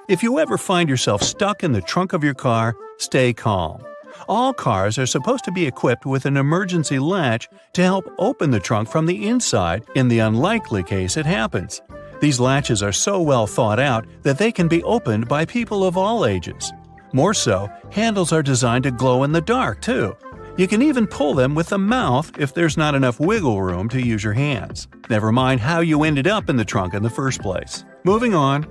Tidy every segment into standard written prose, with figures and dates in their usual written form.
If you ever find yourself stuck in the trunk of your car, stay calm. All cars are supposed to be equipped with an emergency latch to help open the trunk from the inside in the unlikely case it happens. These latches are so well thought out that they can be opened by people of all ages. More so, handles are designed to glow in the dark, too. You can even pull them with the mouth if there's not enough wiggle room to use your hands. Never mind how you ended up in the trunk in the first place. Moving on.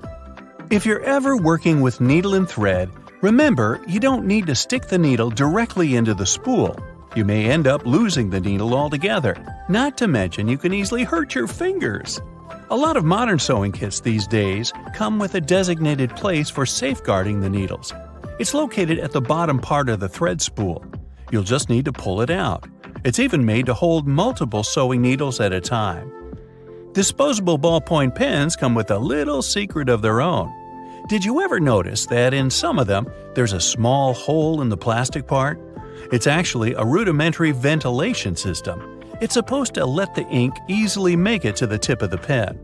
If you're ever working with needle and thread, remember you don't need to stick the needle directly into the spool. You may end up losing the needle altogether. Not to mention you can easily hurt your fingers. A lot of modern sewing kits these days come with a designated place for safeguarding the needles. It's located at the bottom part of the thread spool. You'll just need to pull it out. It's even made to hold multiple sewing needles at a time. Disposable ballpoint pens come with a little secret of their own. Did you ever notice that in some of them there's a small hole in the plastic part? It's actually a rudimentary ventilation system. It's supposed to let the ink easily make it to the tip of the pen.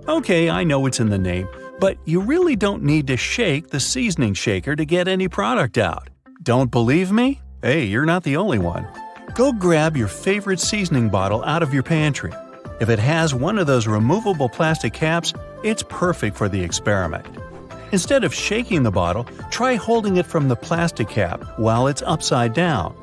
Okay, I know it's in the name, but you really don't need to shake the seasoning shaker to get any product out. Don't believe me? Hey, you're not the only one. Go grab your favorite seasoning bottle out of your pantry. If it has one of those removable plastic caps, it's perfect for the experiment. Instead of shaking the bottle, try holding it from the plastic cap while it's upside down.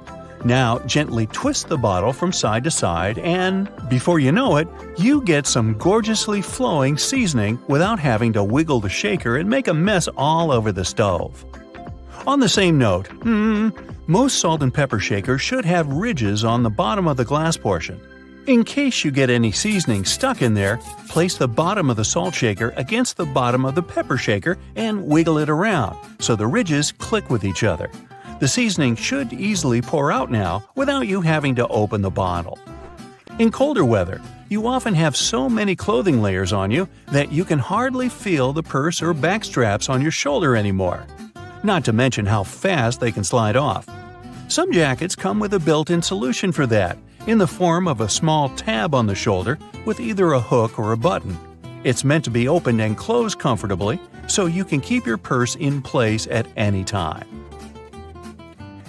Now gently twist the bottle from side to side and, before you know it, you get some gorgeously flowing seasoning without having to wiggle the shaker and make a mess all over the stove. On the same note, most salt and pepper shakers should have ridges on the bottom of the glass portion. In case you get any seasoning stuck in there, place the bottom of the salt shaker against the bottom of the pepper shaker and wiggle it around so the ridges click with each other. The seasoning should easily pour out now without you having to open the bottle. In colder weather, you often have so many clothing layers on you that you can hardly feel the purse or back straps on your shoulder anymore. Not to mention how fast they can slide off. Some jackets come with a built-in solution for that, in the form of a small tab on the shoulder with either a hook or a button. It's meant to be opened and closed comfortably, so you can keep your purse in place at any time.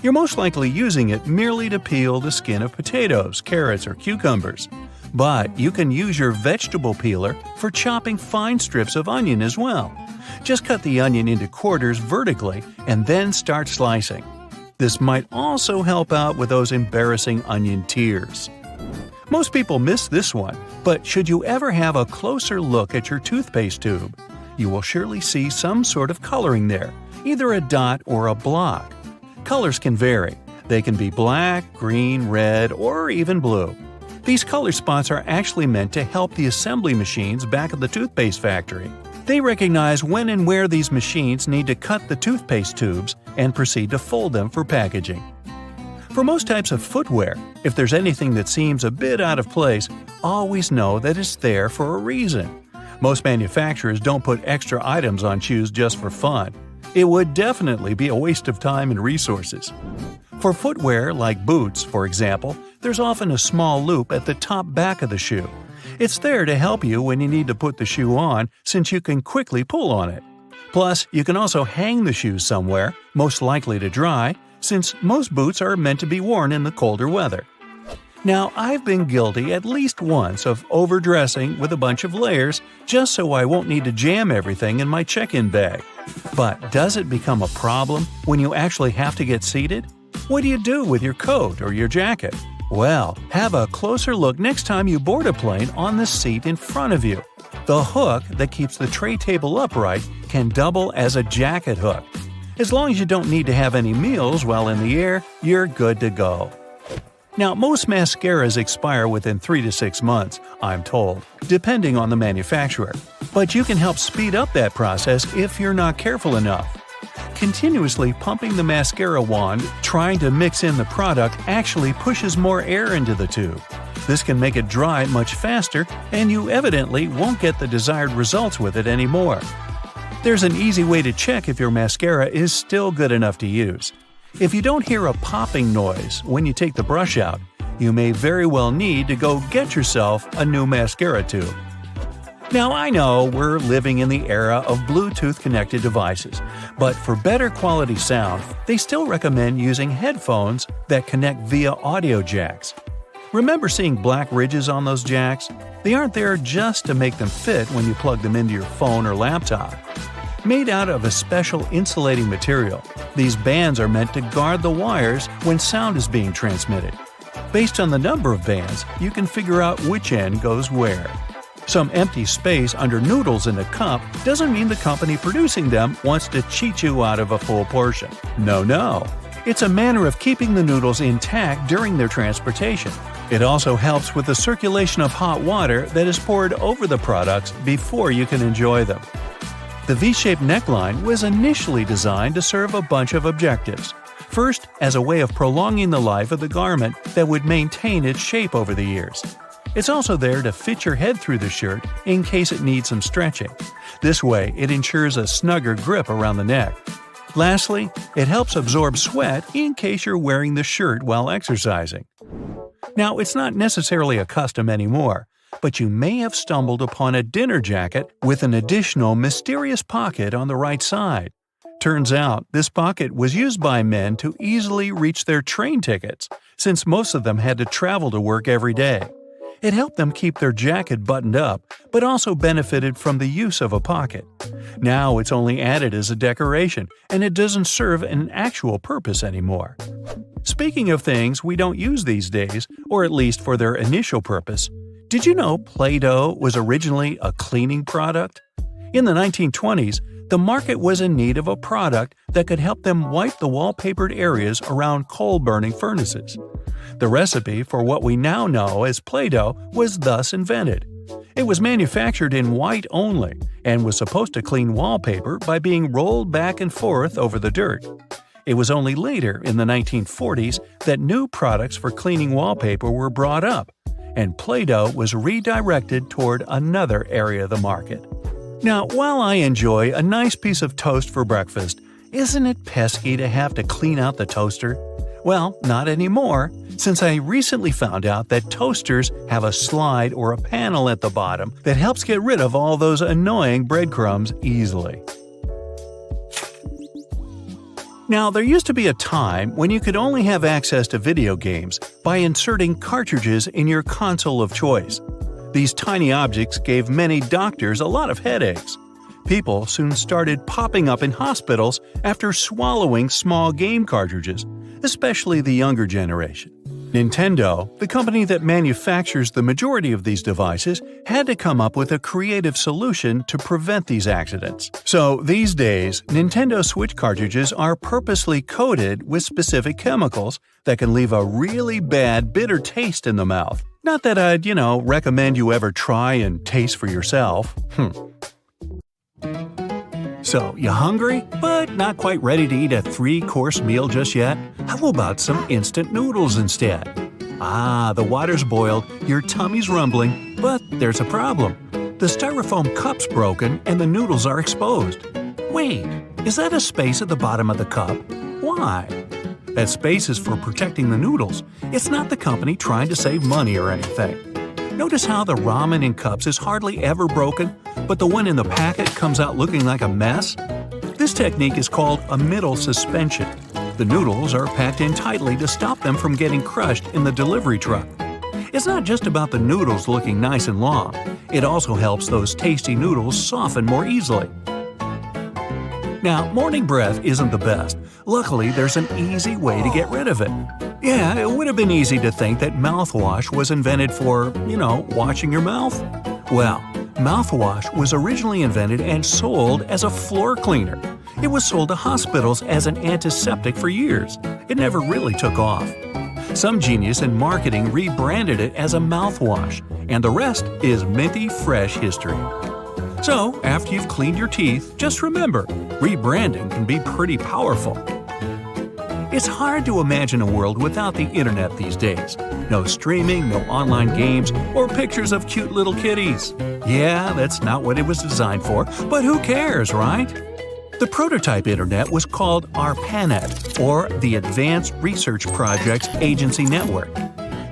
You're most likely using it merely to peel the skin of potatoes, carrots, or cucumbers. But you can use your vegetable peeler for chopping fine strips of onion as well. Just cut the onion into quarters vertically and then start slicing. This might also help out with those embarrassing onion tears. Most people miss this one, but should you ever have a closer look at your toothpaste tube, you will surely see some sort of coloring there, either a dot or a block. Colors can vary. They can be black, green, red, or even blue. These color spots are actually meant to help the assembly machines back at the toothpaste factory. They recognize when and where these machines need to cut the toothpaste tubes and proceed to fold them for packaging. For most types of footwear, if there's anything that seems a bit out of place, always know that it's there for a reason. Most manufacturers don't put extra items on shoes just for fun. It would definitely be a waste of time and resources. For footwear like boots, for example, there's often a small loop at the top back of the shoe. It's there to help you when you need to put the shoe on, since you can quickly pull on it. Plus, you can also hang the shoes somewhere, most likely to dry, since most boots are meant to be worn in the colder weather. Now, I've been guilty at least once of overdressing with a bunch of layers just so I won't need to jam everything in my check-in bag. But does it become a problem when you actually have to get seated? What do you do with your coat or your jacket? Well, have a closer look next time you board a plane on the seat in front of you. The hook that keeps the tray table upright can double as a jacket hook. As long as you don't need to have any meals while in the air, you're good to go. Now, most mascaras expire within 3 to 6 months, I'm told, depending on the manufacturer. But you can help speed up that process if you're not careful enough. Continuously pumping the mascara wand, trying to mix in the product actually pushes more air into the tube. This can make it dry much faster, and you evidently won't get the desired results with it anymore. There's an easy way to check if your mascara is still good enough to use. If you don't hear a popping noise when you take the brush out, you may very well need to go get yourself a new mascara tube. Now I know we're living in the era of Bluetooth-connected devices, but for better quality sound, they still recommend using headphones that connect via audio jacks. Remember seeing black ridges on those jacks? They aren't there just to make them fit when you plug them into your phone or laptop. Made out of a special insulating material, these bands are meant to guard the wires when sound is being transmitted. Based on the number of bands, you can figure out which end goes where. Some empty space under noodles in a cup doesn't mean the company producing them wants to cheat you out of a full portion. No. It's a manner of keeping the noodles intact during their transportation. It also helps with the circulation of hot water that is poured over the products before you can enjoy them. The V-shaped neckline was initially designed to serve a bunch of objectives. First, as a way of prolonging the life of the garment that would maintain its shape over the years. It's also there to fit your head through the shirt in case it needs some stretching. This way, it ensures a snugger grip around the neck. Lastly, it helps absorb sweat in case you're wearing the shirt while exercising. Now, it's not necessarily a custom anymore, but you may have stumbled upon a dinner jacket with an additional mysterious pocket on the right side. Turns out, this pocket was used by men to easily reach their train tickets, since most of them had to travel to work every day. It helped them keep their jacket buttoned up, but also benefited from the use of a pocket. Now it's only added as a decoration, and it doesn't serve an actual purpose anymore. Speaking of things we don't use these days, or at least for their initial purpose, did you know Play-Doh was originally a cleaning product? In the 1920s, the market was in need of a product that could help them wipe the wallpapered areas around coal-burning furnaces. The recipe for what we now know as Play-Doh was thus invented. It was manufactured in white only, and was supposed to clean wallpaper by being rolled back and forth over the dirt. It was only later, in the 1940s, that new products for cleaning wallpaper were brought up, and Play-Doh was redirected toward another area of the market. Now, while I enjoy a nice piece of toast for breakfast, isn't it pesky to have to clean out the toaster? Well, not anymore, since I recently found out that toasters have a slide or a panel at the bottom that helps get rid of all those annoying breadcrumbs easily. Now, there used to be a time when you could only have access to video games by inserting cartridges in your console of choice. These tiny objects gave many doctors a lot of headaches. People soon started popping up in hospitals after swallowing small game cartridges, especially the younger generation. Nintendo, the company that manufactures the majority of these devices, had to come up with a creative solution to prevent these accidents. So these days, Nintendo Switch cartridges are purposely coated with specific chemicals that can leave a really bad, bitter taste in the mouth. Not that I'd, recommend you ever try and taste for yourself. So, you hungry, but not quite ready to eat a 3-course meal just yet? How about some instant noodles instead? The water's boiled, your tummy's rumbling, but there's a problem. The styrofoam cup's broken and the noodles are exposed. Wait, is that a space at the bottom of the cup? Why? That space is for protecting the noodles. It's not the company trying to save money or anything. Notice how the ramen in cups is hardly ever broken, but the one in the packet comes out looking like a mess? This technique is called a middle suspension. The noodles are packed in tightly to stop them from getting crushed in the delivery truck. It's not just about the noodles looking nice and long. It also helps those tasty noodles soften more easily. Now, morning breath isn't the best. Luckily, there's an easy way to get rid of it. Yeah, it would have been easy to think that mouthwash was invented for, washing your mouth. Well, mouthwash was originally invented and sold as a floor cleaner. It was sold to hospitals as an antiseptic for years. It never really took off. Some genius in marketing rebranded it as a mouthwash, and the rest is minty fresh history. So, after you've cleaned your teeth, just remember, rebranding can be pretty powerful. It's hard to imagine a world without the internet these days. No streaming, no online games, or pictures of cute little kitties. Yeah, that's not what it was designed for, but who cares, right? The prototype internet was called ARPANET, or the Advanced Research Projects Agency Network.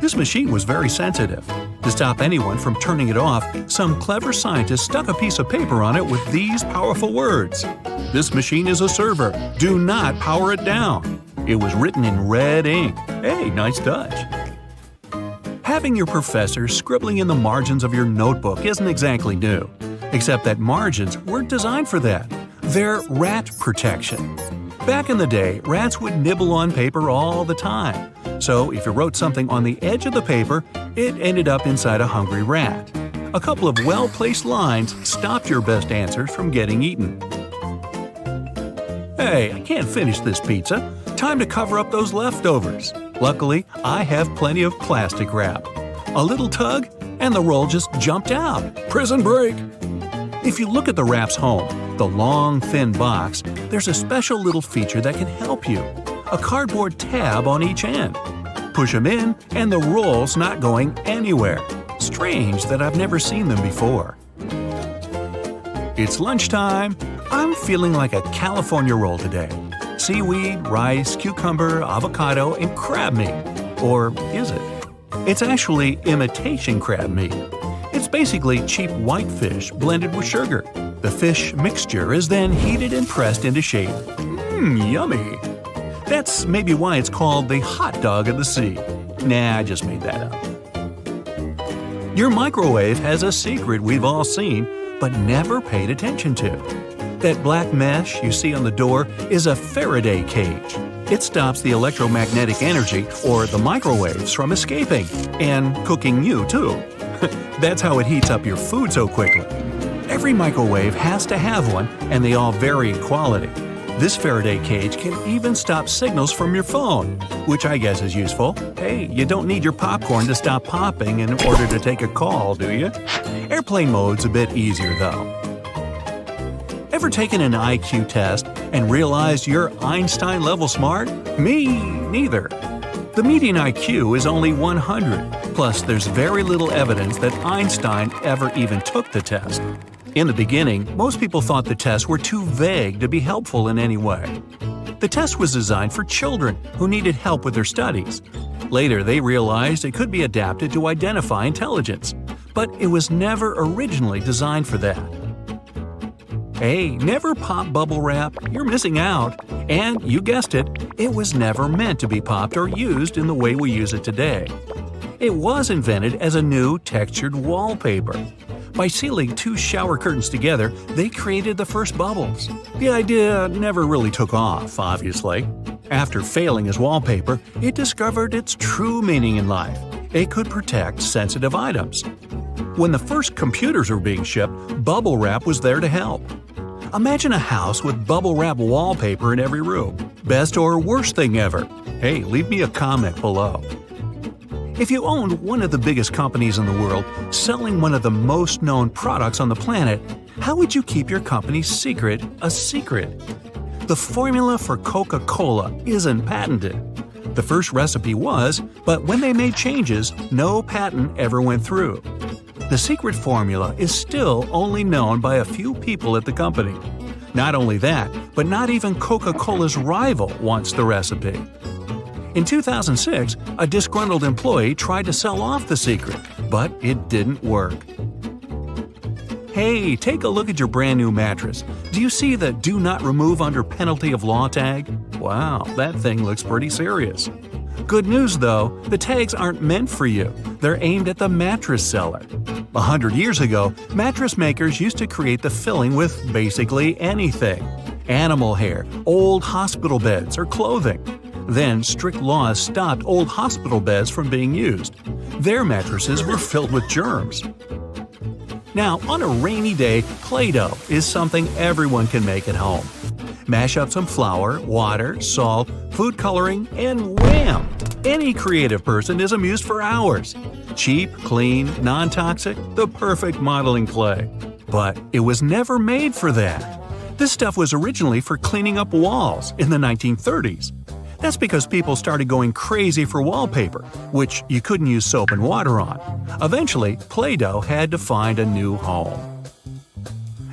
This machine was very sensitive. To stop anyone from turning it off, some clever scientists stuck a piece of paper on it with these powerful words: "This machine is a server. Do not power it down." It was written in red ink. Hey, nice touch. Having your professor scribbling in the margins of your notebook isn't exactly new, except that margins weren't designed for that. They're rat protection. Back in the day, rats would nibble on paper all the time. So if you wrote something on the edge of the paper, it ended up inside a hungry rat. A couple of well-placed lines stopped your best answers from getting eaten. Hey, I can't finish this pizza. Time to cover up those leftovers. Luckily, I have plenty of plastic wrap. A little tug, and the roll just jumped out. Prison break! If you look at the wrap's home, the long, thin box, there's a special little feature that can help you. A cardboard tab on each end. Push them in, and the roll's not going anywhere. Strange that I've never seen them before. It's lunchtime. I'm feeling like a California roll today. Seaweed, rice, cucumber, avocado, and crab meat. Or is it? It's actually imitation crab meat. It's basically cheap whitefish blended with sugar. The fish mixture is then heated and pressed into shape. Yummy! That's maybe why it's called the hot dog of the sea. Nah, I just made that up. Your microwave has a secret we've all seen, but never paid attention to. That black mesh you see on the door is a Faraday cage. It stops the electromagnetic energy, or the microwaves, from escaping. And cooking you, too. That's how it heats up your food so quickly. Every microwave has to have one, and they all vary in quality. This Faraday cage can even stop signals from your phone, which I guess is useful. Hey, you don't need your popcorn to stop popping in order to take a call, do you? Airplane mode's a bit easier, though. Ever taken an IQ test and realized you're Einstein-level smart? Me, neither. The median IQ is only 100, plus there's very little evidence that Einstein ever even took the test. In the beginning, most people thought the tests were too vague to be helpful in any way. The test was designed for children who needed help with their studies. Later, they realized it could be adapted to identify intelligence, but it was never originally designed for that. Hey, never pop bubble wrap, you're missing out. And, you guessed it, it was never meant to be popped or used in the way we use it today. It was invented as a new textured wallpaper. By sealing two shower curtains together, they created the first bubbles. The idea never really took off, obviously. After failing as wallpaper, it discovered its true meaning in life. It could protect sensitive items. When the first computers were being shipped, bubble wrap was there to help. Imagine a house with bubble wrap wallpaper in every room. Best or worst thing ever? Hey, leave me a comment below. If you owned one of the biggest companies in the world, selling one of the most known products on the planet, how would you keep your company's secret a secret? The formula for Coca-Cola isn't patented. The first recipe was, but when they made changes, no patent ever went through. The secret formula is still only known by a few people at the company. Not only that, but not even Coca-Cola's rival wants the recipe. In 2006, a disgruntled employee tried to sell off the secret, but it didn't work. Hey, take a look at your brand new mattress. Do you see the "Do Not Remove Under Penalty of Law" tag? Wow, that thing looks pretty serious. Good news though, the tags aren't meant for you. They're aimed at the mattress seller. 100 years ago, mattress makers used to create the filling with basically anything. Animal hair, old hospital beds, or clothing. Then strict laws stopped old hospital beds from being used. Their mattresses were filled with germs. Now, on a rainy day, Play-Doh is something everyone can make at home. Mash up some flour, water, salt, food coloring, and wham! Any creative person is amused for hours. Cheap, clean, non-toxic, the perfect modeling clay. But it was never made for that. This stuff was originally for cleaning up walls in the 1930s. That's because people started going crazy for wallpaper, which you couldn't use soap and water on. Eventually, Play-Doh had to find a new home.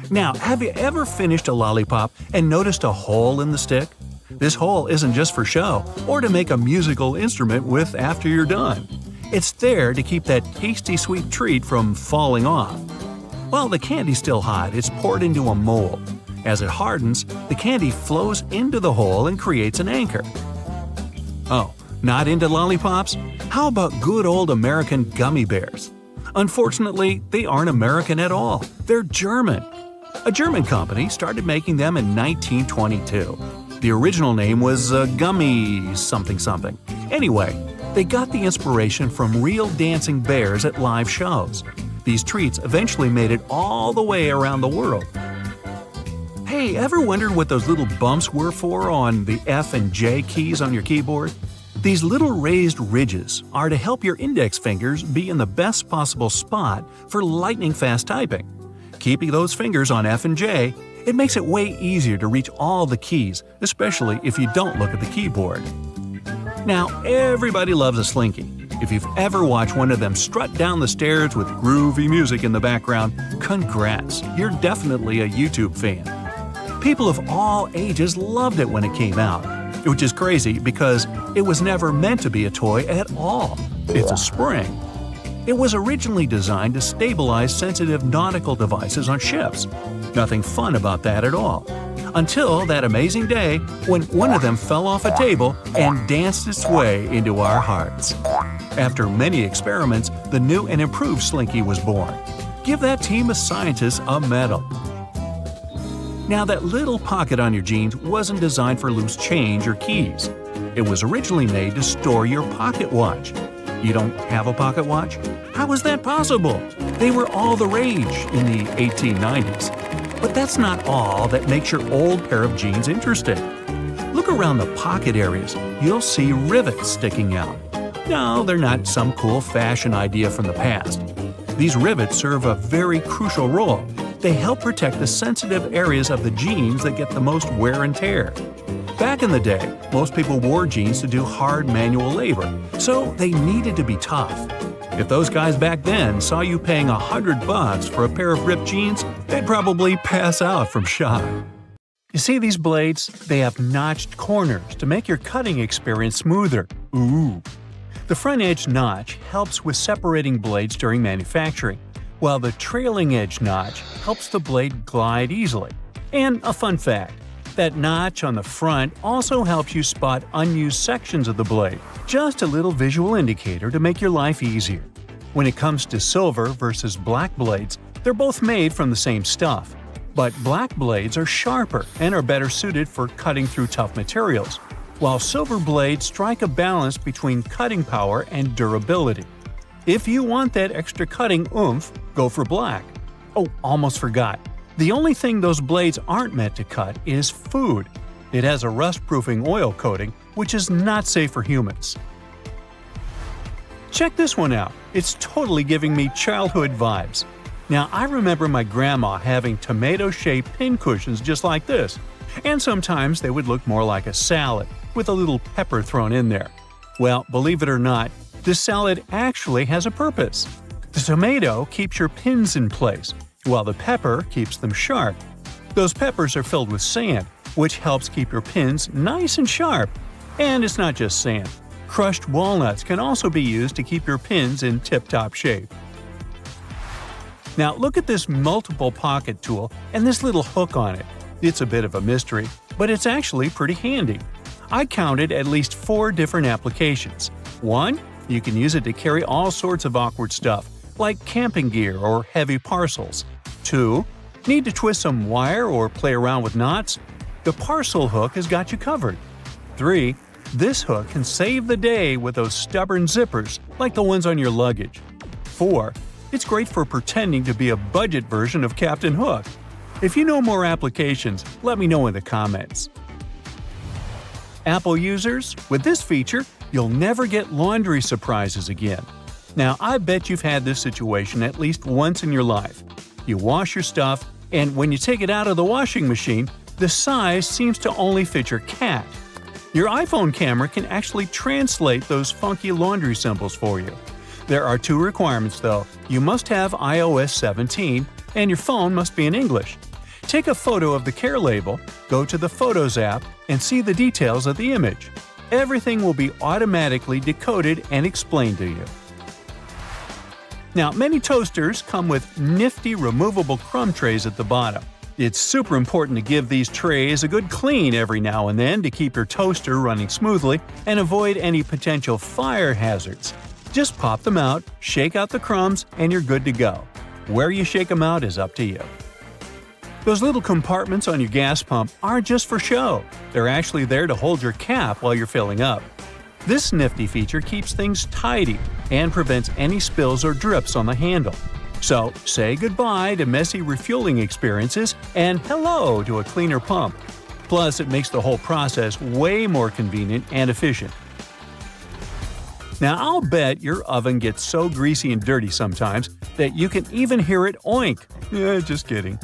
Now, have you ever finished a lollipop and noticed a hole in the stick? This hole isn't just for show, or to make a musical instrument with after you're done. It's there to keep that tasty sweet treat from falling off. While the candy's still hot, it's poured into a mold. As it hardens, the candy flows into the hole and creates an anchor. Oh, not into lollipops? How about good old American gummy bears? Unfortunately, they aren't American at all. They're German. A German company started making them in 1922. The original name was Gummy something something. Anyway, they got the inspiration from real dancing bears at live shows. These treats eventually made it all the way around the world. Hey, ever wondered what those little bumps were for on the F and J keys on your keyboard? These little raised ridges are to help your index fingers be in the best possible spot for lightning-fast typing. Keeping those fingers on F and J, it makes it way easier to reach all the keys, especially if you don't look at the keyboard. Now, everybody loves a Slinky. If you've ever watched one of them strut down the stairs with groovy music in the background, congrats, you're definitely a YouTube fan. People of all ages loved it when it came out, which is crazy because it was never meant to be a toy at all. It's a spring. It was originally designed to stabilize sensitive nautical devices on ships. Nothing fun about that at all. Until that amazing day when one of them fell off a table and danced its way into our hearts. After many experiments, the new and improved Slinky was born. Give that team of scientists a medal. Now, that little pocket on your jeans wasn't designed for loose change or keys. It was originally made to store your pocket watch. You don't have a pocket watch? How is that possible? They were all the rage in the 1890s. But that's not all that makes your old pair of jeans interesting. Look around the pocket areas. You'll see rivets sticking out. No, they're not some cool fashion idea from the past. These rivets serve a very crucial role. They help protect the sensitive areas of the jeans that get the most wear and tear. Back in the day, most people wore jeans to do hard manual labor, so they needed to be tough. If those guys back then saw you paying $100 for a pair of ripped jeans, they'd probably pass out from shock. You see these blades? They have notched corners to make your cutting experience smoother. Ooh! The front edge notch helps with separating blades during manufacturing, while the trailing edge notch helps the blade glide easily. And a fun fact, that notch on the front also helps you spot unused sections of the blade, just a little visual indicator to make your life easier. When it comes to silver versus black blades, they're both made from the same stuff. But black blades are sharper and are better suited for cutting through tough materials, while silver blades strike a balance between cutting power and durability. If you want that extra cutting oomph, go for black. Oh, almost forgot. The only thing those blades aren't meant to cut is food. It has a rust-proofing oil coating, which is not safe for humans. Check this one out. It's totally giving me childhood vibes. Now, I remember my grandma having tomato-shaped pincushions just like this, and sometimes they would look more like a salad, with a little pepper thrown in there. Well, believe it or not, this salad actually has a purpose. The tomato keeps your pins in place, while the pepper keeps them sharp. Those peppers are filled with sand, which helps keep your pins nice and sharp. And it's not just sand. Crushed walnuts can also be used to keep your pins in tip-top shape. Now look at this multiple pocket tool and this little hook on it. It's a bit of a mystery, but it's actually pretty handy. I counted at least 4 different applications. 1. You can use it to carry all sorts of awkward stuff, like camping gear or heavy parcels. 2. Need to twist some wire or play around with knots? The parcel hook has got you covered. 3. This hook can save the day with those stubborn zippers, like the ones on your luggage. 4. It's great for pretending to be a budget version of Captain Hook. If you know more applications, let me know in the comments. Apple users, with this feature, you'll never get laundry surprises again. Now, I bet you've had this situation at least once in your life. You wash your stuff, and when you take it out of the washing machine, the size seems to only fit your cat. Your iPhone camera can actually translate those funky laundry symbols for you. There are 2 requirements though. You must have iOS 17, and your phone must be in English. Take a photo of the care label, go to the Photos app, and see the details of the image. Everything will be automatically decoded and explained to you. Now, many toasters come with nifty removable crumb trays at the bottom. It's super important to give these trays a good clean every now and then to keep your toaster running smoothly and avoid any potential fire hazards. Just pop them out, shake out the crumbs, and you're good to go. Where you shake them out is up to you. Those little compartments on your gas pump aren't just for show. They're actually there to hold your cap while you're filling up. This nifty feature keeps things tidy and prevents any spills or drips on the handle. So, say goodbye to messy refueling experiences and hello to a cleaner pump. Plus, it makes the whole process way more convenient and efficient. Now, I'll bet your oven gets so greasy and dirty sometimes that you can even hear it oink. Just kidding.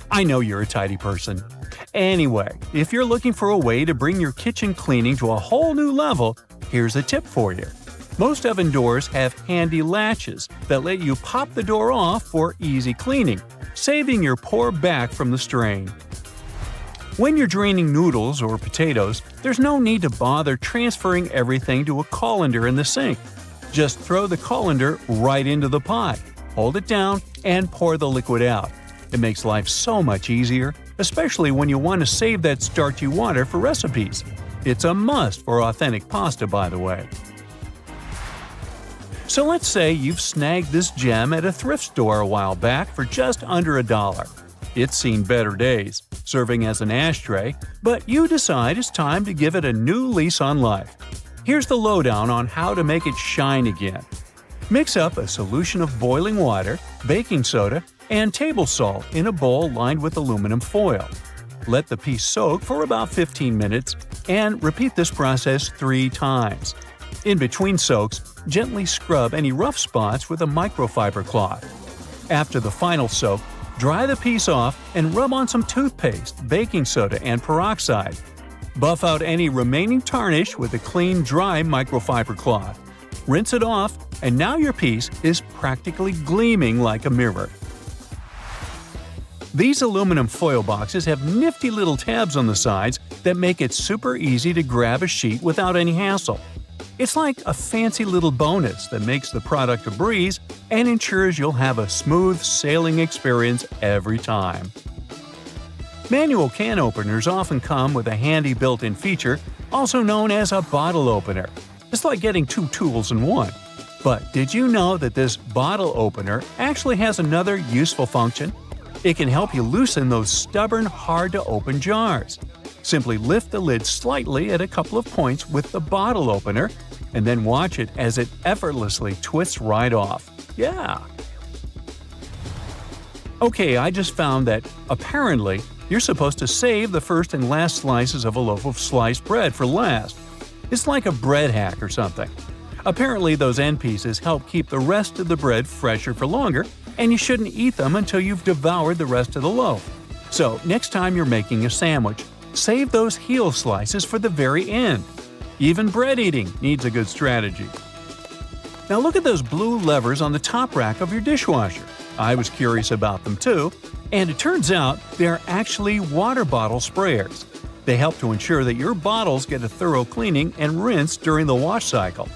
I know you're a tidy person. Anyway, if you're looking for a way to bring your kitchen cleaning to a whole new level, here's a tip for you. Most oven doors have handy latches that let you pop the door off for easy cleaning, saving your poor back from the strain. When you're draining noodles or potatoes, there's no need to bother transferring everything to a colander in the sink. Just throw the colander right into the pot, hold it down, and pour the liquid out. It makes life so much easier, especially when you want to save that starchy water for recipes. It's a must for authentic pasta, by the way. So let's say you've snagged this gem at a thrift store a while back for just under $1. It's seen better days, serving as an ashtray, but you decide it's time to give it a new lease on life. Here's the lowdown on how to make it shine again. Mix up a solution of boiling water, baking soda, and table salt in a bowl lined with aluminum foil. Let the piece soak for about 15 minutes and repeat this process 3 times. In between soaks, gently scrub any rough spots with a microfiber cloth. After the final soak, dry the piece off and rub on some toothpaste, baking soda, and peroxide. Buff out any remaining tarnish with a clean, dry microfiber cloth. Rinse it off, and now your piece is practically gleaming like a mirror. These aluminum foil boxes have nifty little tabs on the sides that make it super easy to grab a sheet without any hassle. It's like a fancy little bonus that makes the product a breeze and ensures you'll have a smooth sailing experience every time. Manual can openers often come with a handy built-in feature, also known as a bottle opener. It's like getting 2 tools in one. But did you know that this bottle opener actually has another useful function? It can help you loosen those stubborn, hard-to-open jars. Simply lift the lid slightly at a couple of points with the bottle opener, and then watch it as it effortlessly twists right off. Yeah! Okay, I just found that, apparently, you're supposed to save the first and last slices of a loaf of sliced bread for last. It's like a bread hack or something. Apparently, those end pieces help keep the rest of the bread fresher for longer, and you shouldn't eat them until you've devoured the rest of the loaf. So, next time you're making a sandwich, save those heel slices for the very end. Even bread eating needs a good strategy. Now look at those blue levers on the top rack of your dishwasher. I was curious about them too, and it turns out they're actually water bottle sprayers. They help to ensure that your bottles get a thorough cleaning and rinse during the wash cycle.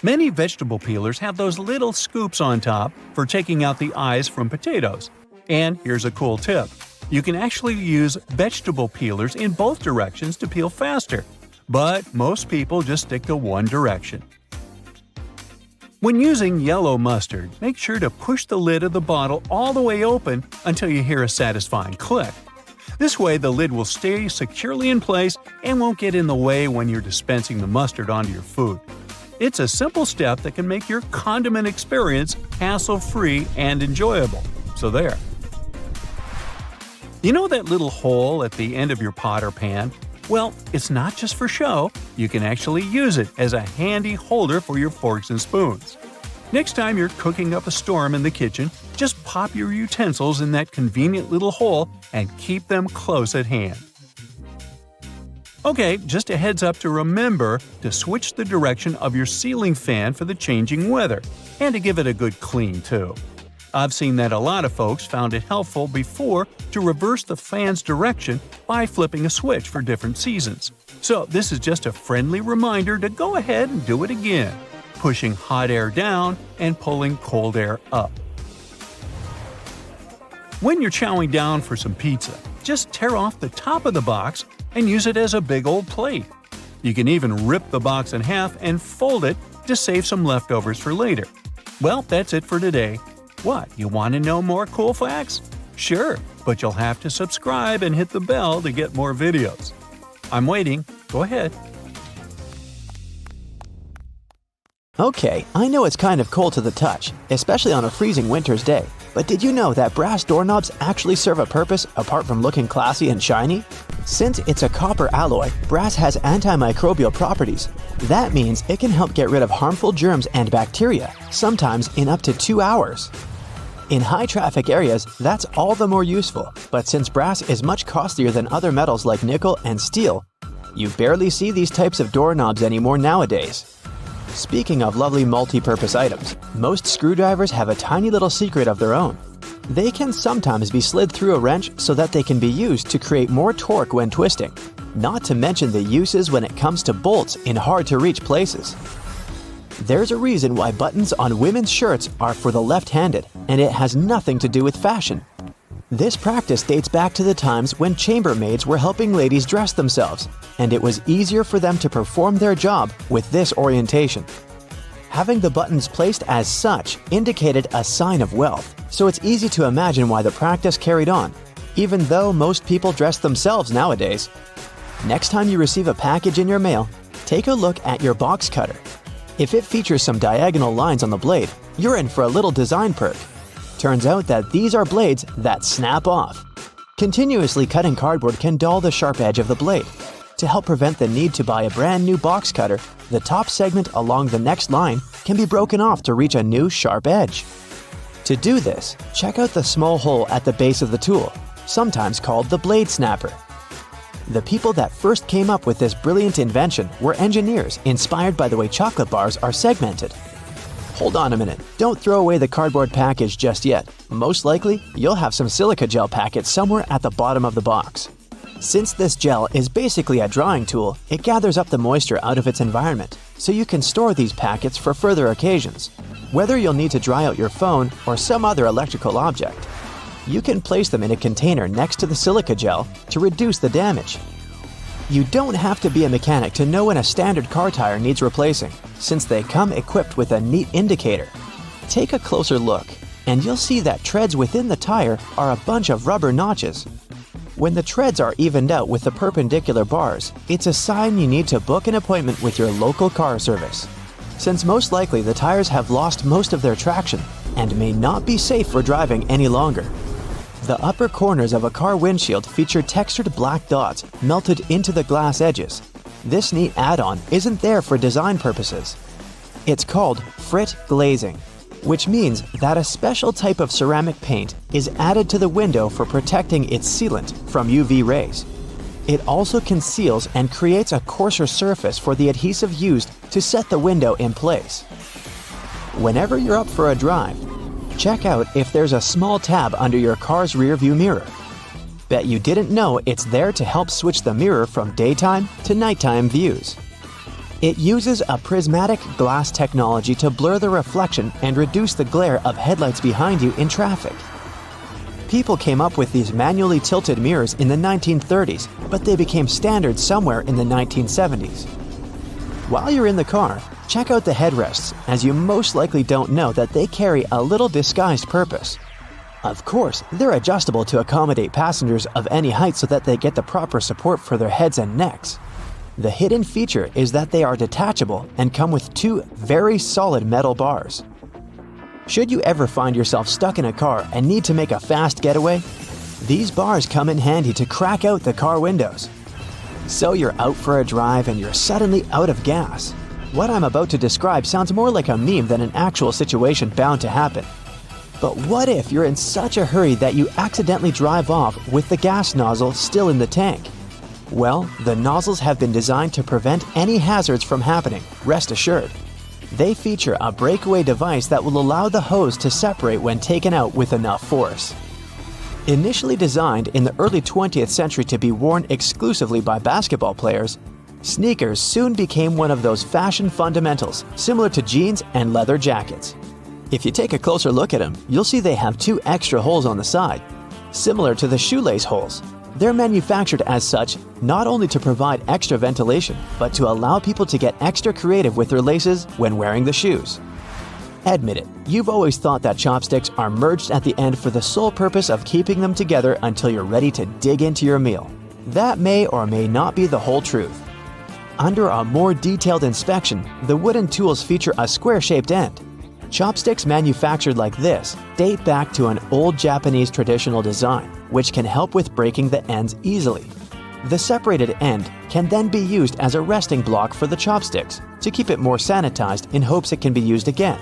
Many vegetable peelers have those little scoops on top for taking out the eyes from potatoes. And here's a cool tip. You can actually use vegetable peelers in both directions to peel faster, but most people just stick to one direction. When using yellow mustard, make sure to push the lid of the bottle all the way open until you hear a satisfying click. This way the lid will stay securely in place and won't get in the way when you're dispensing the mustard onto your food. It's a simple step that can make your condiment experience hassle-free and enjoyable. So there. You know that little hole at the end of your pot or pan? Well, it's not just for show. You can actually use it as a handy holder for your forks and spoons. Next time you're cooking up a storm in the kitchen, just pop your utensils in that convenient little hole and keep them close at hand. Okay, just a heads up to remember to switch the direction of your ceiling fan for the changing weather, and to give it a good clean too. I've seen that a lot of folks found it helpful before to reverse the fan's direction by flipping a switch for different seasons. So this is just a friendly reminder to go ahead and do it again. pushing hot air down and pulling cold air up. When you're chowing down for some pizza, just tear off the top of the box and use it as a big old plate. You can even rip the box in half and fold it to save some leftovers for later. Well, that's it for today. What, you want to know more cool facts? Sure, but you'll have to subscribe and hit the bell to get more videos. I'm waiting. Go ahead. Okay, I know it's kind of cold to the touch, especially on a freezing winter's day, but did you know that brass doorknobs actually serve a purpose apart from looking classy and shiny? Since it's a copper alloy, brass has antimicrobial properties. That means it can help get rid of harmful germs and bacteria, sometimes in up to 2 hours. In high-traffic areas, that's all the more useful, but since brass is much costlier than other metals like nickel and steel, you barely see these types of doorknobs anymore nowadays. Speaking of lovely multi-purpose items, most screwdrivers have a tiny little secret of their own. They can sometimes be slid through a wrench so that they can be used to create more torque when twisting, not to mention the uses when it comes to bolts in hard-to-reach places. There's a reason why buttons on women's shirts are for the left-handed, and it has nothing to do with fashion. This practice dates back to the times when chambermaids were helping ladies dress themselves, and it was easier for them to perform their job with this orientation. Having the buttons placed as such indicated a sign of wealth, so it's easy to imagine why the practice carried on, even though most people dress themselves nowadays. Next time you receive a package in your mail, take a look at your box cutter. If it features some diagonal lines on the blade, you're in for a little design perk. Turns out that these are blades that snap off. Continuously cutting cardboard can dull the sharp edge of the blade. To help prevent the need to buy a brand new box cutter, the top segment along the next line can be broken off to reach a new sharp edge. To do this, check out the small hole at the base of the tool, sometimes called the blade snapper. The people that first came up with this brilliant invention were engineers inspired by the way chocolate bars are segmented. Hold on a minute, don't throw away the cardboard package just yet. Most likely, you'll have some silica gel packets somewhere at the bottom of the box. Since this gel is basically a drawing tool, it gathers up the moisture out of its environment, so you can store these packets for further occasions, whether you'll need to dry out your phone or some other electrical object. You can place them in a container next to the silica gel to reduce the damage. You don't have to be a mechanic to know when a standard car tire needs replacing, since they come equipped with a neat indicator. Take a closer look, and you'll see that treads within the tire are a bunch of rubber notches. When the treads are evened out with the perpendicular bars, it's a sign you need to book an appointment with your local car service, since most likely the tires have lost most of their traction and may not be safe for driving any longer. The upper corners of a car windshield feature textured black dots melted into the glass edges. This neat add-on isn't there for design purposes. It's called frit glazing, which means that a special type of ceramic paint is added to the window for protecting its sealant from UV rays. It also conceals and creates a coarser surface for the adhesive used to set the window in place. Whenever you're up for a drive, check out if there's a small tab under your car's rearview mirror. Bet you didn't know it's there to help switch the mirror from daytime to nighttime views. It uses a prismatic glass technology to blur the reflection and reduce the glare of headlights behind you in traffic. People came up with these manually tilted mirrors in the 1930s, but they became standard somewhere in the 1970s. While you're in the car, check out the headrests, as you most likely don't know that they carry a little disguised purpose. Of course, they're adjustable to accommodate passengers of any height so that they get the proper support for their heads and necks. The hidden feature is that they are detachable and come with two very solid metal bars. Should you ever find yourself stuck in a car and need to make a fast getaway, these bars come in handy to crack out the car windows. So you're out for a drive and you're suddenly out of gas. What I'm about to describe sounds more like a meme than an actual situation bound to happen. But what if you're in such a hurry that you accidentally drive off with the gas nozzle still in the tank? Well, the nozzles have been designed to prevent any hazards from happening, rest assured. They feature a breakaway device that will allow the hose to separate when taken out with enough force. Initially designed in the early 20th century to be worn exclusively by basketball players, Sneakers soon became one of those fashion fundamentals, similar to jeans and leather jackets. If you take a closer look at them, you'll see they have 2 extra holes on the side, similar to the shoelace holes. They're manufactured as such not only to provide extra ventilation, but to allow people to get extra creative with their laces when wearing the shoes. Admit it, you've always thought that chopsticks are merged at the end for the sole purpose of keeping them together until you're ready to dig into your meal. That may or may not be the whole truth. Under a more detailed inspection, the wooden tools feature a square-shaped end. Chopsticks manufactured like this date back to an old Japanese traditional design, which can help with breaking the ends easily. The separated end can then be used as a resting block for the chopsticks to keep it more sanitized in hopes it can be used again,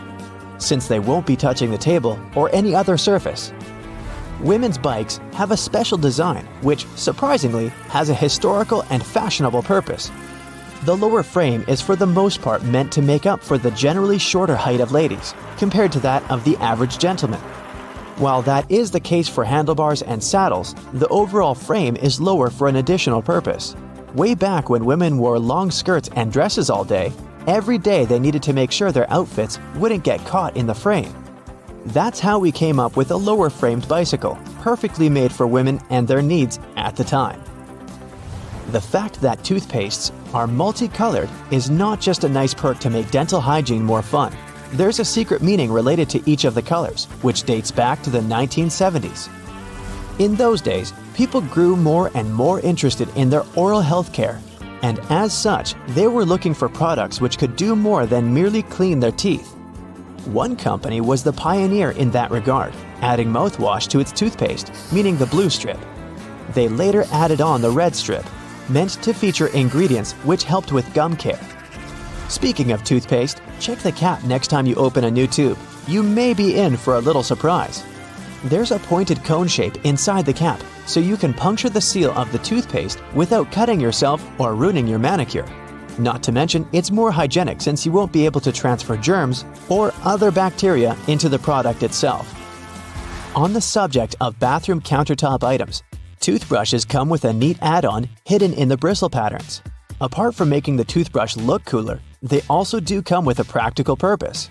since they won't be touching the table or any other surface. Women's bikes have a special design which, surprisingly, has a historical and fashionable purpose. The lower frame is for the most part meant to make up for the generally shorter height of ladies, compared to that of the average gentleman. While that is the case for handlebars and saddles, the overall frame is lower for an additional purpose. Way back when women wore long skirts and dresses all day, every day they needed to make sure their outfits wouldn't get caught in the frame. That's how we came up with a lower framed bicycle, perfectly made for women and their needs at the time. The fact that toothpastes are multicolored is not just a nice perk to make dental hygiene more fun. There's a secret meaning related to each of the colors, which dates back to the 1970s. In those days, people grew more and more interested in their oral health care, and as such, they were looking for products which could do more than merely clean their teeth. One company was the pioneer in that regard, adding mouthwash to its toothpaste, meaning the blue strip. They later added on the red strip, meant to feature ingredients which helped with gum care. Speaking of toothpaste, check the cap next time you open a new tube. You may be in for a little surprise. There's a pointed cone shape inside the cap, so you can puncture the seal of the toothpaste without cutting yourself or ruining your manicure. Not to mention, it's more hygienic since you won't be able to transfer germs or other bacteria into the product itself. On the subject of bathroom countertop items, toothbrushes come with a neat add-on hidden in the bristle patterns. Apart from making the toothbrush look cooler, they also do come with a practical purpose.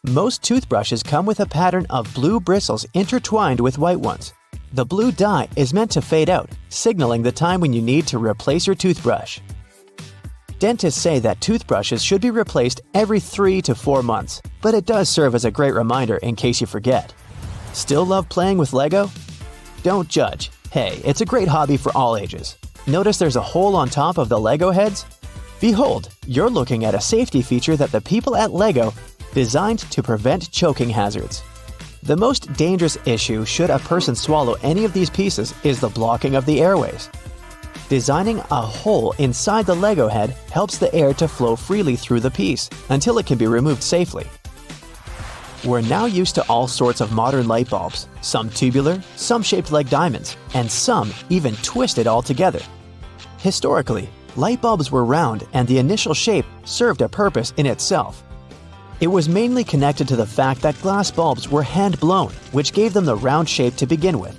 Most toothbrushes come with a pattern of blue bristles intertwined with white ones. The blue dye is meant to fade out, signaling the time when you need to replace your toothbrush. Dentists say that toothbrushes should be replaced every 3 to 4 months, but it does serve as a great reminder in case you forget. Still love playing with Lego? Don't judge. Hey, it's a great hobby for all ages. Notice there's a hole on top of the Lego heads? Behold, you're looking at a safety feature that the people at Lego designed to prevent choking hazards. The most dangerous issue should a person swallow any of these pieces is the blocking of the airways. Designing a hole inside the Lego head helps the air to flow freely through the piece until it can be removed safely. We're now used to all sorts of modern light bulbs, some tubular, some shaped like diamonds, and some even twisted altogether. Historically, light bulbs were round and the initial shape served a purpose in itself. It was mainly connected to the fact that glass bulbs were hand-blown, which gave them the round shape to begin with.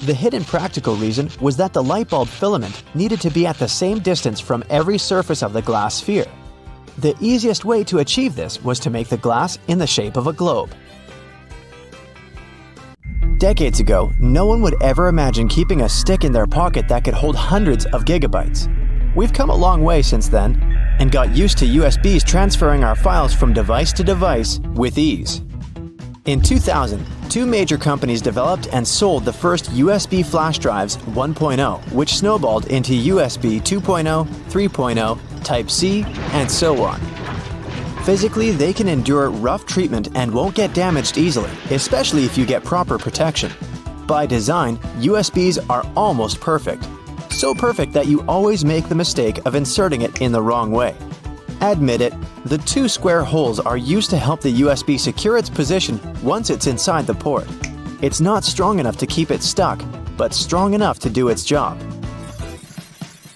The hidden practical reason was that the light bulb filament needed to be at the same distance from every surface of the glass sphere. The easiest way to achieve this was to make the glass in the shape of a globe. Decades ago, no one would ever imagine keeping a stick in their pocket that could hold hundreds of gigabytes. We've come a long way since then, and got used to USBs transferring our files from device to device with ease. In 2000, 2 major companies developed and sold the first USB flash drives 1.0, which snowballed into USB 2.0, 3.0, Type-C, and so on. Physically, they can endure rough treatment and won't get damaged easily, especially if you get proper protection. By design, USBs are almost perfect. So perfect that you always make the mistake of inserting it in the wrong way. Admit it, the 2 square holes are used to help the USB secure its position once it's inside the port. It's not strong enough to keep it stuck, but strong enough to do its job.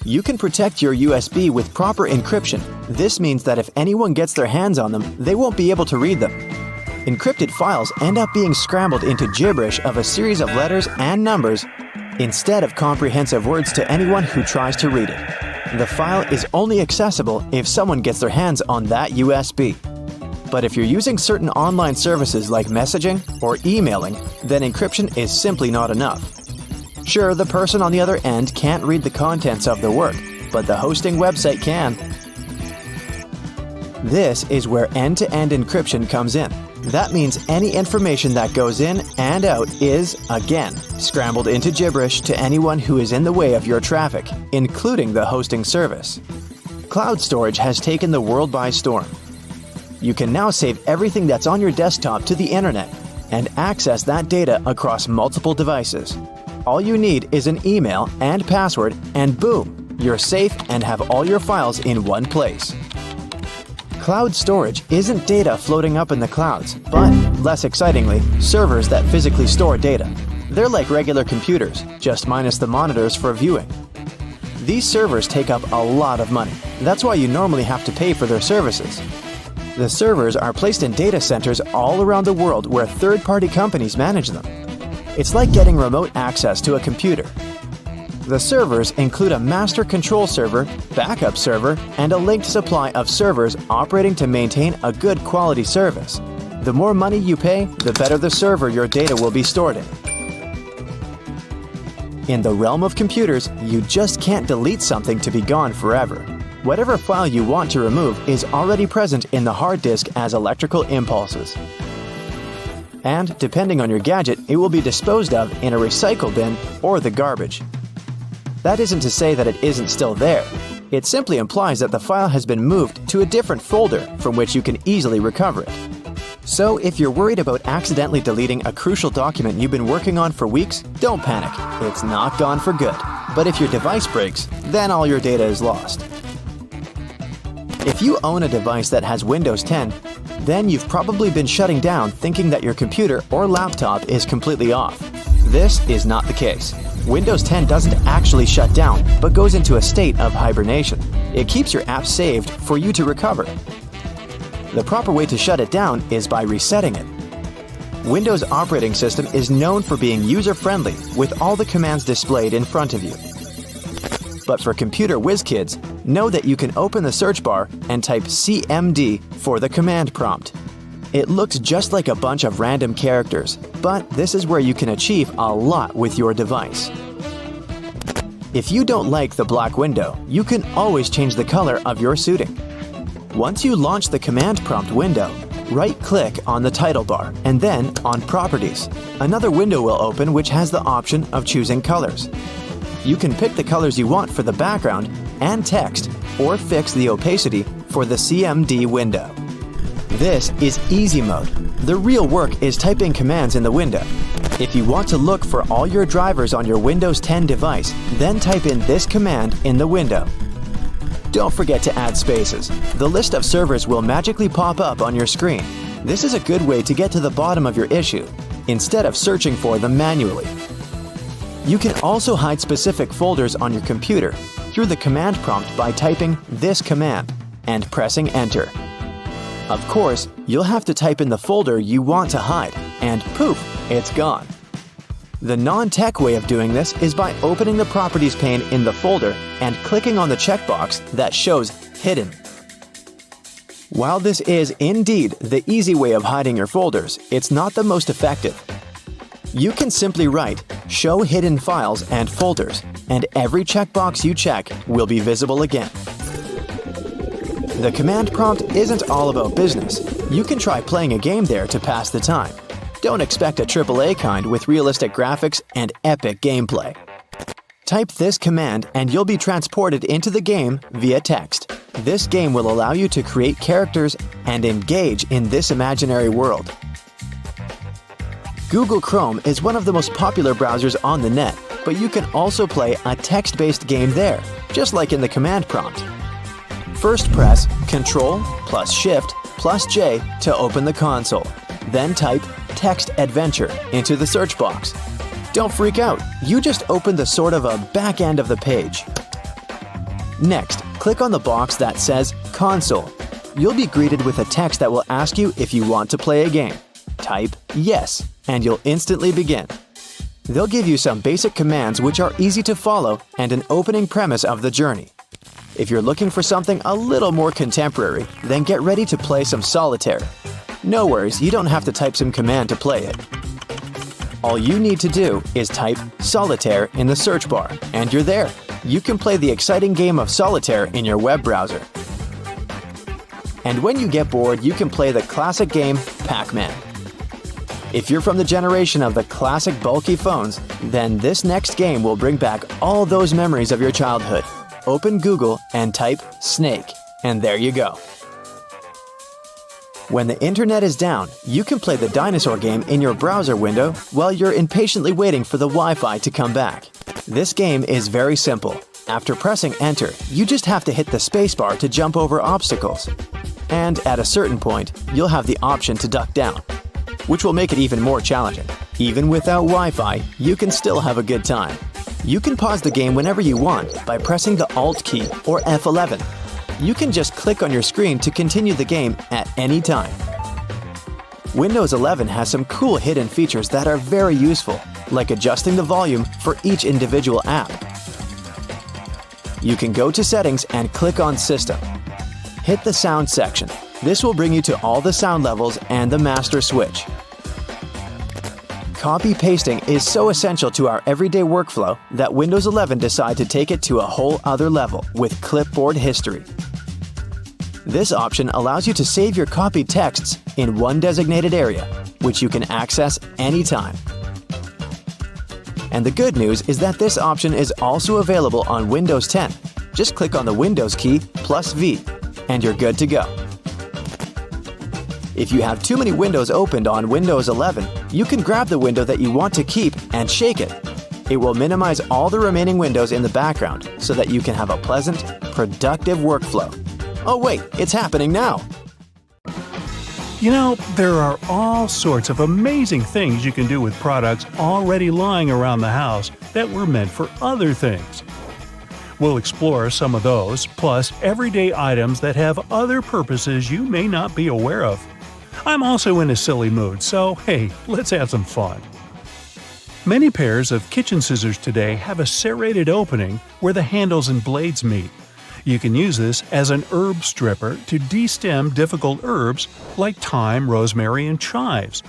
You can protect your USB with proper encryption. This means that if anyone gets their hands on them, they won't be able to read them. Encrypted files end up being scrambled into gibberish of a series of letters and numbers instead of comprehensive words to anyone who tries to read it. The file is only accessible if someone gets their hands on that USB. But if you're using certain online services like messaging or emailing, then encryption is simply not enough. Sure, the person on the other end can't read the contents of the work, but the hosting website can. This is where end-to-end encryption comes in. That means any information that goes in and out is, again, scrambled into gibberish to anyone who is in the way of your traffic, including the hosting service. Cloud storage has taken the world by storm. You can now save everything that's on your desktop to the internet and access that data across multiple devices. All you need is an email and password, and boom, you're safe and have all your files in one place. Cloud storage isn't data floating up in the clouds, but, less excitingly, servers that physically store data. They're like regular computers, just minus the monitors for viewing. These servers take up a lot of money. That's why you normally have to pay for their services. The servers are placed in data centers all around the world where third-party companies manage them. It's like getting remote access to a computer. The servers include a master control server, backup server, and a linked supply of servers operating to maintain a good quality service. The more money you pay, the better the server your data will be stored in. In the realm of computers, you just can't delete something to be gone forever. Whatever file you want to remove is already present in the hard disk as electrical impulses. And, depending on your gadget, it will be disposed of in a recycle bin or the garbage. That isn't to say that it isn't still there. It simply implies that the file has been moved to a different folder from which you can easily recover it. So, if you're worried about accidentally deleting a crucial document you've been working on for weeks, don't panic. It's not gone for good. But if your device breaks, then all your data is lost. If you own a device that has Windows 10, then you've probably been shutting down thinking that your computer or laptop is completely off. This is not the case. Windows 10 doesn't actually shut down, but goes into a state of hibernation. It keeps your app saved for you to recover. The proper way to shut it down is by resetting it. Windows operating system is known for being user-friendly with all the commands displayed in front of you. But for computer whiz kids, know that you can open the search bar and type CMD for the command prompt. It looks just like a bunch of random characters, but this is where you can achieve a lot with your device. If you don't like the black window, you can always change the color of your suiting. Once you launch the command prompt window, right-click on the title bar and then on Properties. Another window will open which has the option of choosing colors. You can pick the colors you want for the background and text, or fix the opacity for the CMD window. This is easy mode. The real work is typing commands in the window. If you want to look for all your drivers on your Windows 10 device, then type in this command in the window. Don't forget to add spaces. The list of servers will magically pop up on your screen. This is a good way to get to the bottom of your issue, instead of searching for them manually. You can also hide specific folders on your computer through the command prompt by typing this command and pressing Enter. Of course, you'll have to type in the folder you want to hide, and poof, it's gone. The non-tech way of doing this is by opening the Properties pane in the folder and clicking on the checkbox that shows Hidden. While this is indeed the easy way of hiding your folders, it's not the most effective. You can simply write Show Hidden Files and Folders, and every checkbox you check will be visible again. The command prompt isn't all about business. You can try playing a game there to pass the time. Don't expect a AAA kind with realistic graphics and epic gameplay. Type this command and you'll be transported into the game via text. This game will allow you to create characters and engage in this imaginary world. Google Chrome is one of the most popular browsers on the net, but you can also play a text-based game there, just like in the command prompt. First press Ctrl plus Shift plus J to open the console. Then type Text Adventure into the search box. Don't freak out, you just opened the sort of a back end of the page. Next, click on the box that says Console. You'll be greeted with a text that will ask you if you want to play a game. Type Yes, and you'll instantly begin. They'll give you some basic commands which are easy to follow and an opening premise of the journey. If you're looking for something a little more contemporary, then get ready to play some solitaire. No worries, you don't have to type some command to play it. All you need to do is type solitaire in the search bar, and you're there. You can play the exciting game of solitaire in your web browser. And when you get bored, you can play the classic game Pac-Man. If you're from the generation of the classic bulky phones, then this next game will bring back all those memories of your childhood. Open Google and type Snake, and there you go. When the internet is down, you can play the dinosaur game in your browser window while you're impatiently waiting for the Wi-Fi to come back. This game is very simple. After pressing enter, you just have to hit the spacebar to jump over obstacles. And at a certain point, you'll have the option to duck down, which will make it even more challenging. Even without Wi-Fi, you can still have a good time. You can pause the game whenever you want by pressing the Alt key or F11. You can just click on your screen to continue the game at any time. Windows 11 has some cool hidden features that are very useful, like adjusting the volume for each individual app. You can go to Settings and click on System. Hit the Sound section. This will bring you to all the sound levels and the master switch. Copy-pasting is so essential to our everyday workflow that Windows 11 decided to take it to a whole other level with clipboard history. This option allows you to save your copied texts in one designated area, which you can access anytime. And the good news is that this option is also available on Windows 10. Just click on the Windows key plus V, and you're good to go. If you have too many windows opened on Windows 11, you can grab the window that you want to keep and shake it. It will minimize all the remaining windows in the background so that you can have a pleasant, productive workflow. Oh wait, it's happening now! You know, there are all sorts of amazing things you can do with products already lying around the house that were meant for other things. We'll explore some of those, plus everyday items that have other purposes you may not be aware of. I'm also in a silly mood, so hey, let's have some fun. Many pairs of kitchen scissors today have a serrated opening where the handles and blades meet. You can use this as an herb stripper to de-stem difficult herbs like thyme, rosemary, and chives.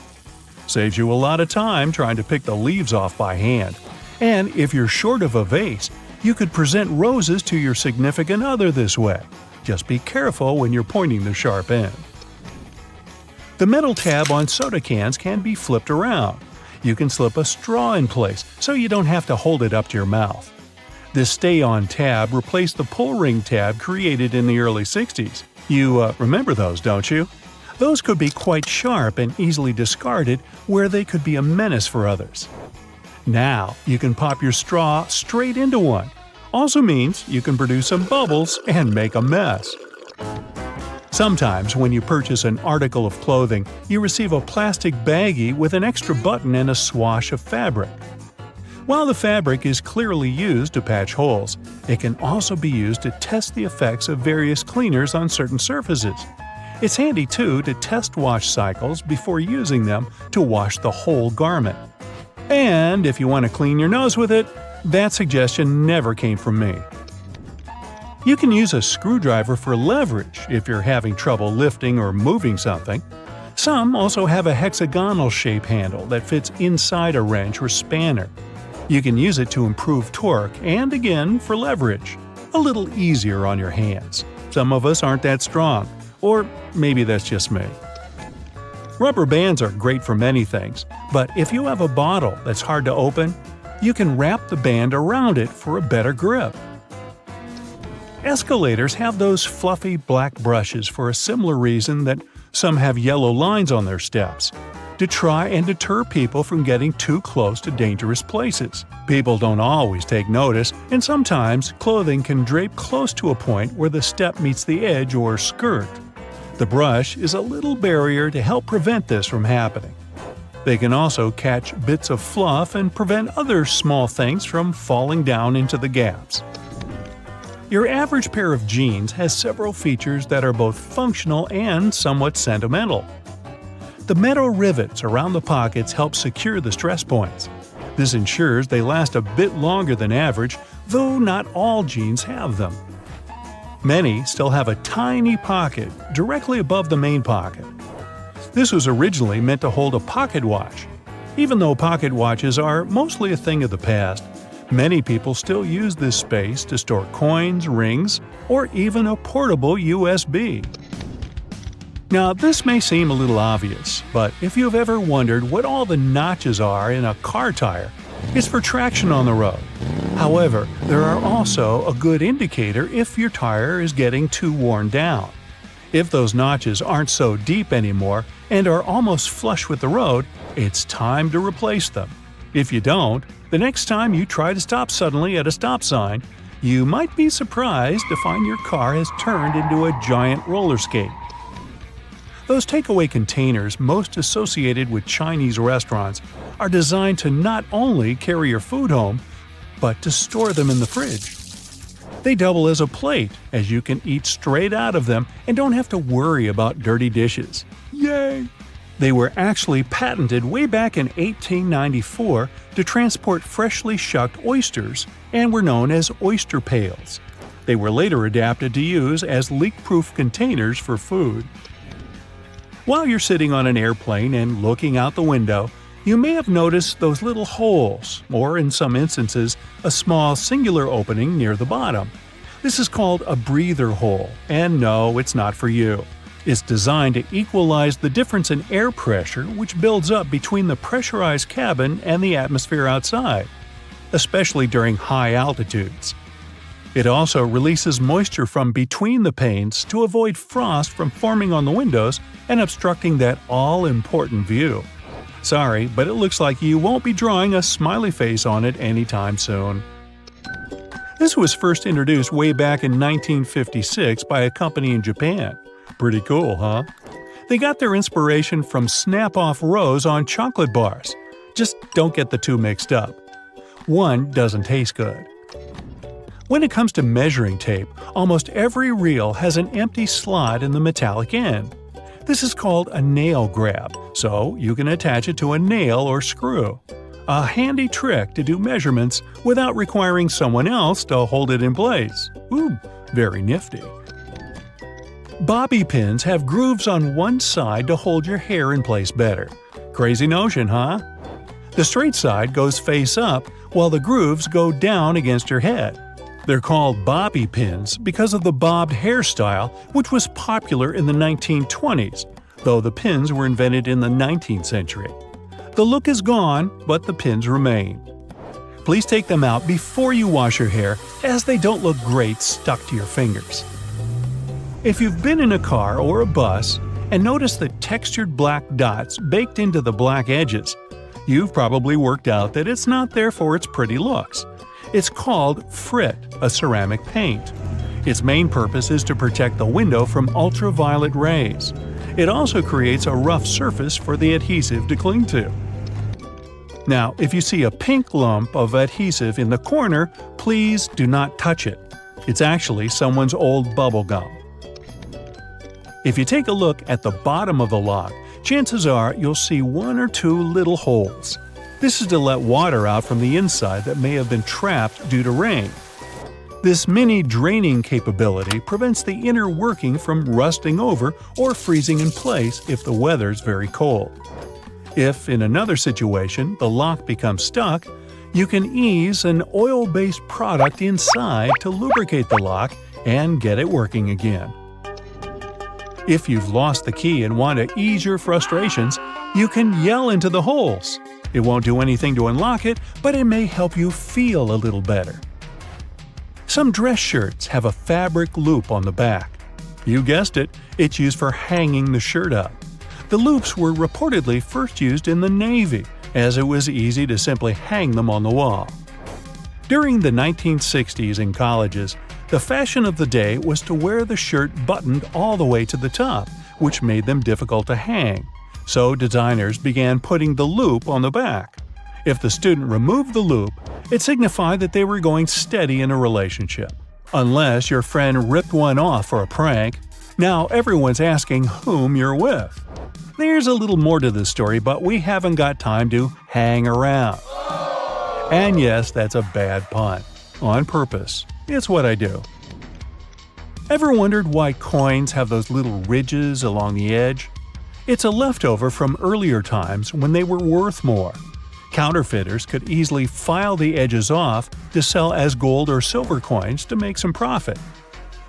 Saves you a lot of time trying to pick the leaves off by hand. And if you're short of a vase, you could present roses to your significant other this way. Just be careful when you're pointing the sharp end. The metal tab on soda cans can be flipped around. You can slip a straw in place so you don't have to hold it up to your mouth. This stay-on tab replaced the pull-ring tab created in the early 60s. You remember those, don't you? Those could be quite sharp and easily discarded where they could be a menace for others. Now, you can pop your straw straight into one. Also means you can produce some bubbles and make a mess. Sometimes when you purchase an article of clothing, you receive a plastic baggie with an extra button and a swash of fabric. While the fabric is clearly used to patch holes, it can also be used to test the effects of various cleaners on certain surfaces. It's handy too to test wash cycles before using them to wash the whole garment. And if you want to clean your nose with it, that suggestion never came from me. You can use a screwdriver for leverage if you're having trouble lifting or moving something. Some also have a hexagonal shape handle that fits inside a wrench or spanner. You can use it to improve torque and, again, for leverage. A little easier on your hands. Some of us aren't that strong, or maybe that's just me. Rubber bands are great for many things, but if you have a bottle that's hard to open, you can wrap the band around it for a better grip. Escalators have those fluffy black brushes for a similar reason that some have yellow lines on their steps, to try and deter people from getting too close to dangerous places. People don't always take notice, and sometimes clothing can drape close to a point where the step meets the edge or skirt. The brush is a little barrier to help prevent this from happening. They can also catch bits of fluff and prevent other small things from falling down into the gaps. Your average pair of jeans has several features that are both functional and somewhat sentimental. The metal rivets around the pockets help secure the stress points. This ensures they last a bit longer than average, though not all jeans have them. Many still have a tiny pocket directly above the main pocket. This was originally meant to hold a pocket watch. Even though pocket watches are mostly a thing of the past, many people still use this space to store coins, rings, or even a portable USB. Now, this may seem a little obvious, but if you've ever wondered what all the notches are in a car tire, it's for traction on the road. However, there are also a good indicator if your tire is getting too worn down. If those notches aren't so deep anymore and are almost flush with the road, it's time to replace them. If you don't, the next time you try to stop suddenly at a stop sign, you might be surprised to find your car has turned into a giant roller skate. Those takeaway containers most associated with Chinese restaurants are designed to not only carry your food home, but to store them in the fridge. They double as a plate, as you can eat straight out of them and don't have to worry about dirty dishes. Yay! They were actually patented way back in 1894 to transport freshly shucked oysters and were known as oyster pails. They were later adapted to use as leak-proof containers for food. While you're sitting on an airplane and looking out the window, you may have noticed those little holes, or in some instances, a small singular opening near the bottom. This is called a breather hole, and no, it's not for you. It's designed to equalize the difference in air pressure which builds up between the pressurized cabin and the atmosphere outside, especially during high altitudes. It also releases moisture from between the panes to avoid frost from forming on the windows and obstructing that all-important view. Sorry, but it looks like you won't be drawing a smiley face on it anytime soon. This was first introduced way back in 1956 by a company in Japan. Pretty cool, huh? They got their inspiration from snap-off rows on chocolate bars. Just don't get the two mixed up. One doesn't taste good. When it comes to measuring tape, almost every reel has an empty slot in the metallic end. This is called a nail grab, so you can attach it to a nail or screw. A handy trick to do measurements without requiring someone else to hold it in place. Ooh, very nifty. Bobby pins have grooves on one side to hold your hair in place better. Crazy notion, huh? The straight side goes face up, while the grooves go down against your head. They're called bobby pins because of the bobbed hairstyle, which was popular in the 1920s, though the pins were invented in the 19th century. The look is gone, but the pins remain. Please take them out before you wash your hair, as they don't look great stuck to your fingers. If you've been in a car or a bus and noticed the textured black dots baked into the black edges, you've probably worked out that it's not there for its pretty looks. It's called frit, a ceramic paint. Its main purpose is to protect the window from ultraviolet rays. It also creates a rough surface for the adhesive to cling to. Now, if you see a pink lump of adhesive in the corner, please do not touch it. It's actually someone's old bubble gum. If you take a look at the bottom of the lock, chances are you'll see one or two little holes. This is to let water out from the inside that may have been trapped due to rain. This mini draining capability prevents the inner working from rusting over or freezing in place if the weather's very cold. If, in another situation, the lock becomes stuck, you can ease an oil-based product inside to lubricate the lock and get it working again. If you've lost the key and want to ease your frustrations, you can yell into the holes. It won't do anything to unlock it, but it may help you feel a little better. Some dress shirts have a fabric loop on the back. You guessed it, it's used for hanging the shirt up. The loops were reportedly first used in the Navy, as it was easy to simply hang them on the wall. During the 1960s in colleges, the fashion of the day was to wear the shirt buttoned all the way to the top, which made them difficult to hang. So designers began putting the loop on the back. If the student removed the loop, it signified that they were going steady in a relationship. Unless your friend ripped one off for a prank, now everyone's asking whom you're with. There's a little more to this story, but we haven't got time to hang around. And yes, that's a bad pun. On purpose. It's what I do. Ever wondered why coins have those little ridges along the edge? It's a leftover from earlier times when they were worth more. Counterfeiters could easily file the edges off to sell as gold or silver coins to make some profit.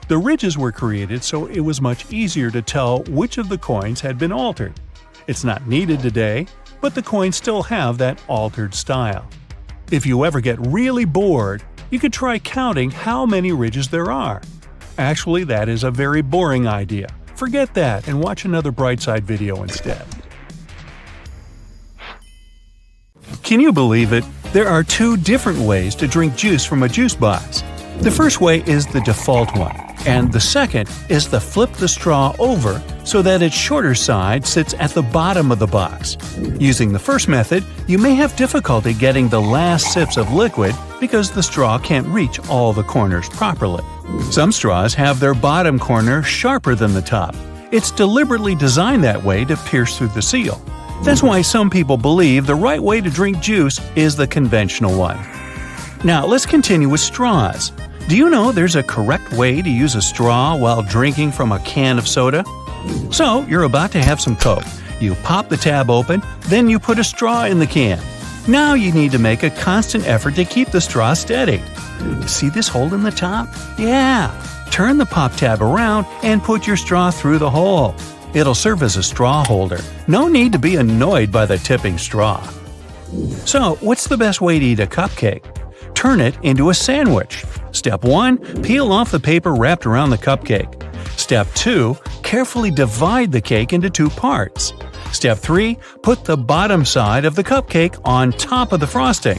The ridges were created so it was much easier to tell which of the coins had been altered. It's not needed today, but the coins still have that altered style. If you ever get really bored, you could try counting how many ridges there are. Actually, that is a very boring idea. Forget that and watch another Brightside video instead. Can you believe it? There are two different ways to drink juice from a juice box. The first way is the default one, and the second is to flip the straw over so that its shorter side sits at the bottom of the box. Using the first method, you may have difficulty getting the last sips of liquid because the straw can't reach all the corners properly. Some straws have their bottom corner sharper than the top. It's deliberately designed that way to pierce through the seal. That's why some people believe the right way to drink juice is the conventional one. Now let's continue with straws. Do you know there's a correct way to use a straw while drinking from a can of soda? So, you're about to have some Coke. You pop the tab open, then you put a straw in the can. Now you need to make a constant effort to keep the straw steady. See this hole in the top? Yeah! Turn the pop tab around and put your straw through the hole. It'll serve as a straw holder. No need to be annoyed by the tipping straw. So, what's the best way to eat a cupcake? Turn it into a sandwich. Step 1. Peel off the paper wrapped around the cupcake. Step 2. Carefully divide the cake into 2 parts. Step 3. Put the bottom side of the cupcake on top of the frosting.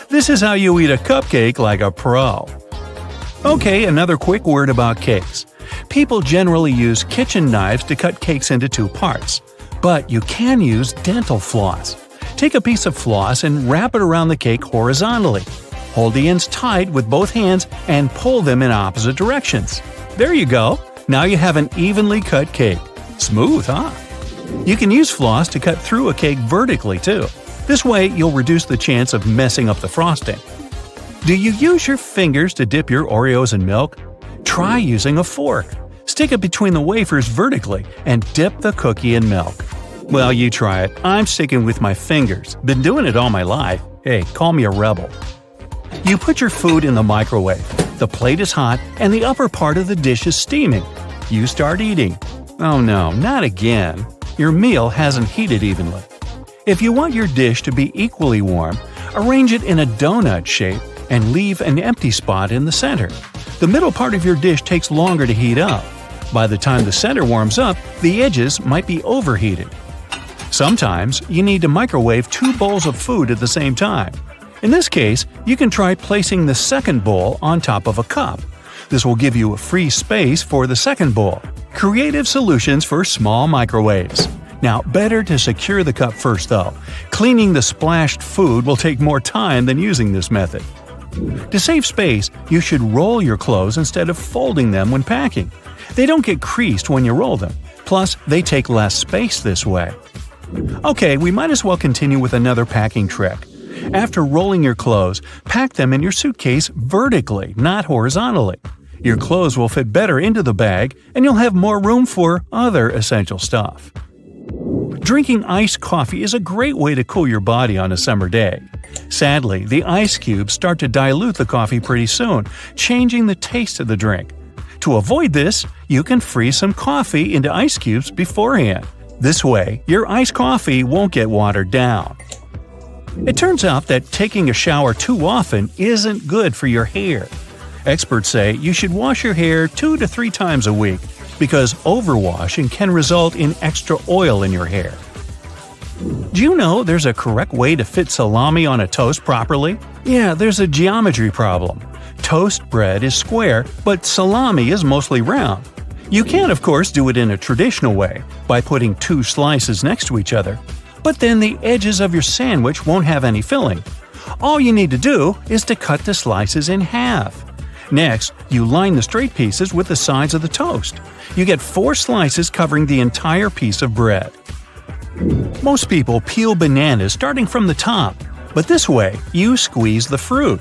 This is how you eat a cupcake like a pro. Okay, another quick word about cakes. People generally use kitchen knives to cut cakes into 2 parts. But you can use dental floss. Take a piece of floss and wrap it around the cake horizontally. Hold the ends tight with both hands and pull them in opposite directions. There you go! Now you have an evenly cut cake. Smooth, huh? You can use floss to cut through a cake vertically too. This way you'll reduce the chance of messing up the frosting. Do you use your fingers to dip your Oreos in milk? Try using a fork. Stick it between the wafers vertically and dip the cookie in milk. Well, you try it. I'm sticking with my fingers. Been doing it all my life. Hey, call me a rebel. You put your food in the microwave. The plate is hot and the upper part of the dish is steaming. You start eating. Oh no, not again. Your meal hasn't heated evenly. If you want your dish to be equally warm, arrange it in a donut shape and leave an empty spot in the center. The middle part of your dish takes longer to heat up. By the time the center warms up, the edges might be overheated. Sometimes you need to microwave 2 bowls of food at the same time. In this case, you can try placing the second bowl on top of a cup. This will give you a free space for the second bowl. Creative solutions for small microwaves. Now, better to secure the cup first though. Cleaning the splashed food will take more time than using this method. To save space, you should roll your clothes instead of folding them when packing. They don't get creased when you roll them. Plus, they take less space this way. Okay, we might as well continue with another packing trick. After rolling your clothes, pack them in your suitcase vertically, not horizontally. Your clothes will fit better into the bag, and you'll have more room for other essential stuff. Drinking iced coffee is a great way to cool your body on a summer day. Sadly, the ice cubes start to dilute the coffee pretty soon, changing the taste of the drink. To avoid this, you can freeze some coffee into ice cubes beforehand. This way, your iced coffee won't get watered down. It turns out that taking a shower too often isn't good for your hair. Experts say you should wash your hair 2 to 3 times a week because overwashing can result in extra oil in your hair. Do you know there's a correct way to fit salami on a toast properly? Yeah, there's a geometry problem. Toast bread is square, but salami is mostly round. You can, of course, do it in a traditional way, by putting 2 slices next to each other. But then the edges of your sandwich won't have any filling. All you need to do is to cut the slices in half. Next, you line the straight pieces with the sides of the toast. You get 4 slices covering the entire piece of bread. Most people peel bananas starting from the top, but this way you squeeze the fruit.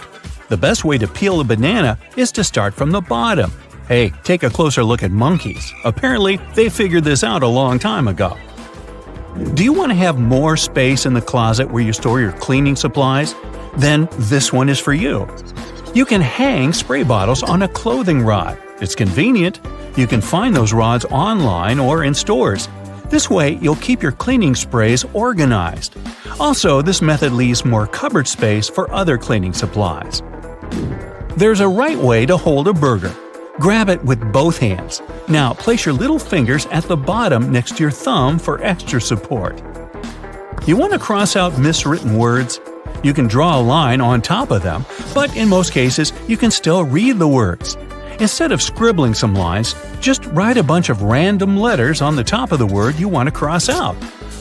The best way to peel a banana is to start from the bottom. Hey, take a closer look at monkeys. Apparently, they figured this out a long time ago. Do you want to have more space in the closet where you store your cleaning supplies? Then this one is for you. You can hang spray bottles on a clothing rod. It's convenient. You can find those rods online or in stores. This way, you'll keep your cleaning sprays organized. Also, this method leaves more cupboard space for other cleaning supplies. There's a right way to hold a burger. Grab it with both hands. Now, place your little fingers at the bottom next to your thumb for extra support. You want to cross out miswritten words? You can draw a line on top of them, but in most cases, you can still read the words. Instead of scribbling some lines, just write a bunch of random letters on the top of the word you want to cross out.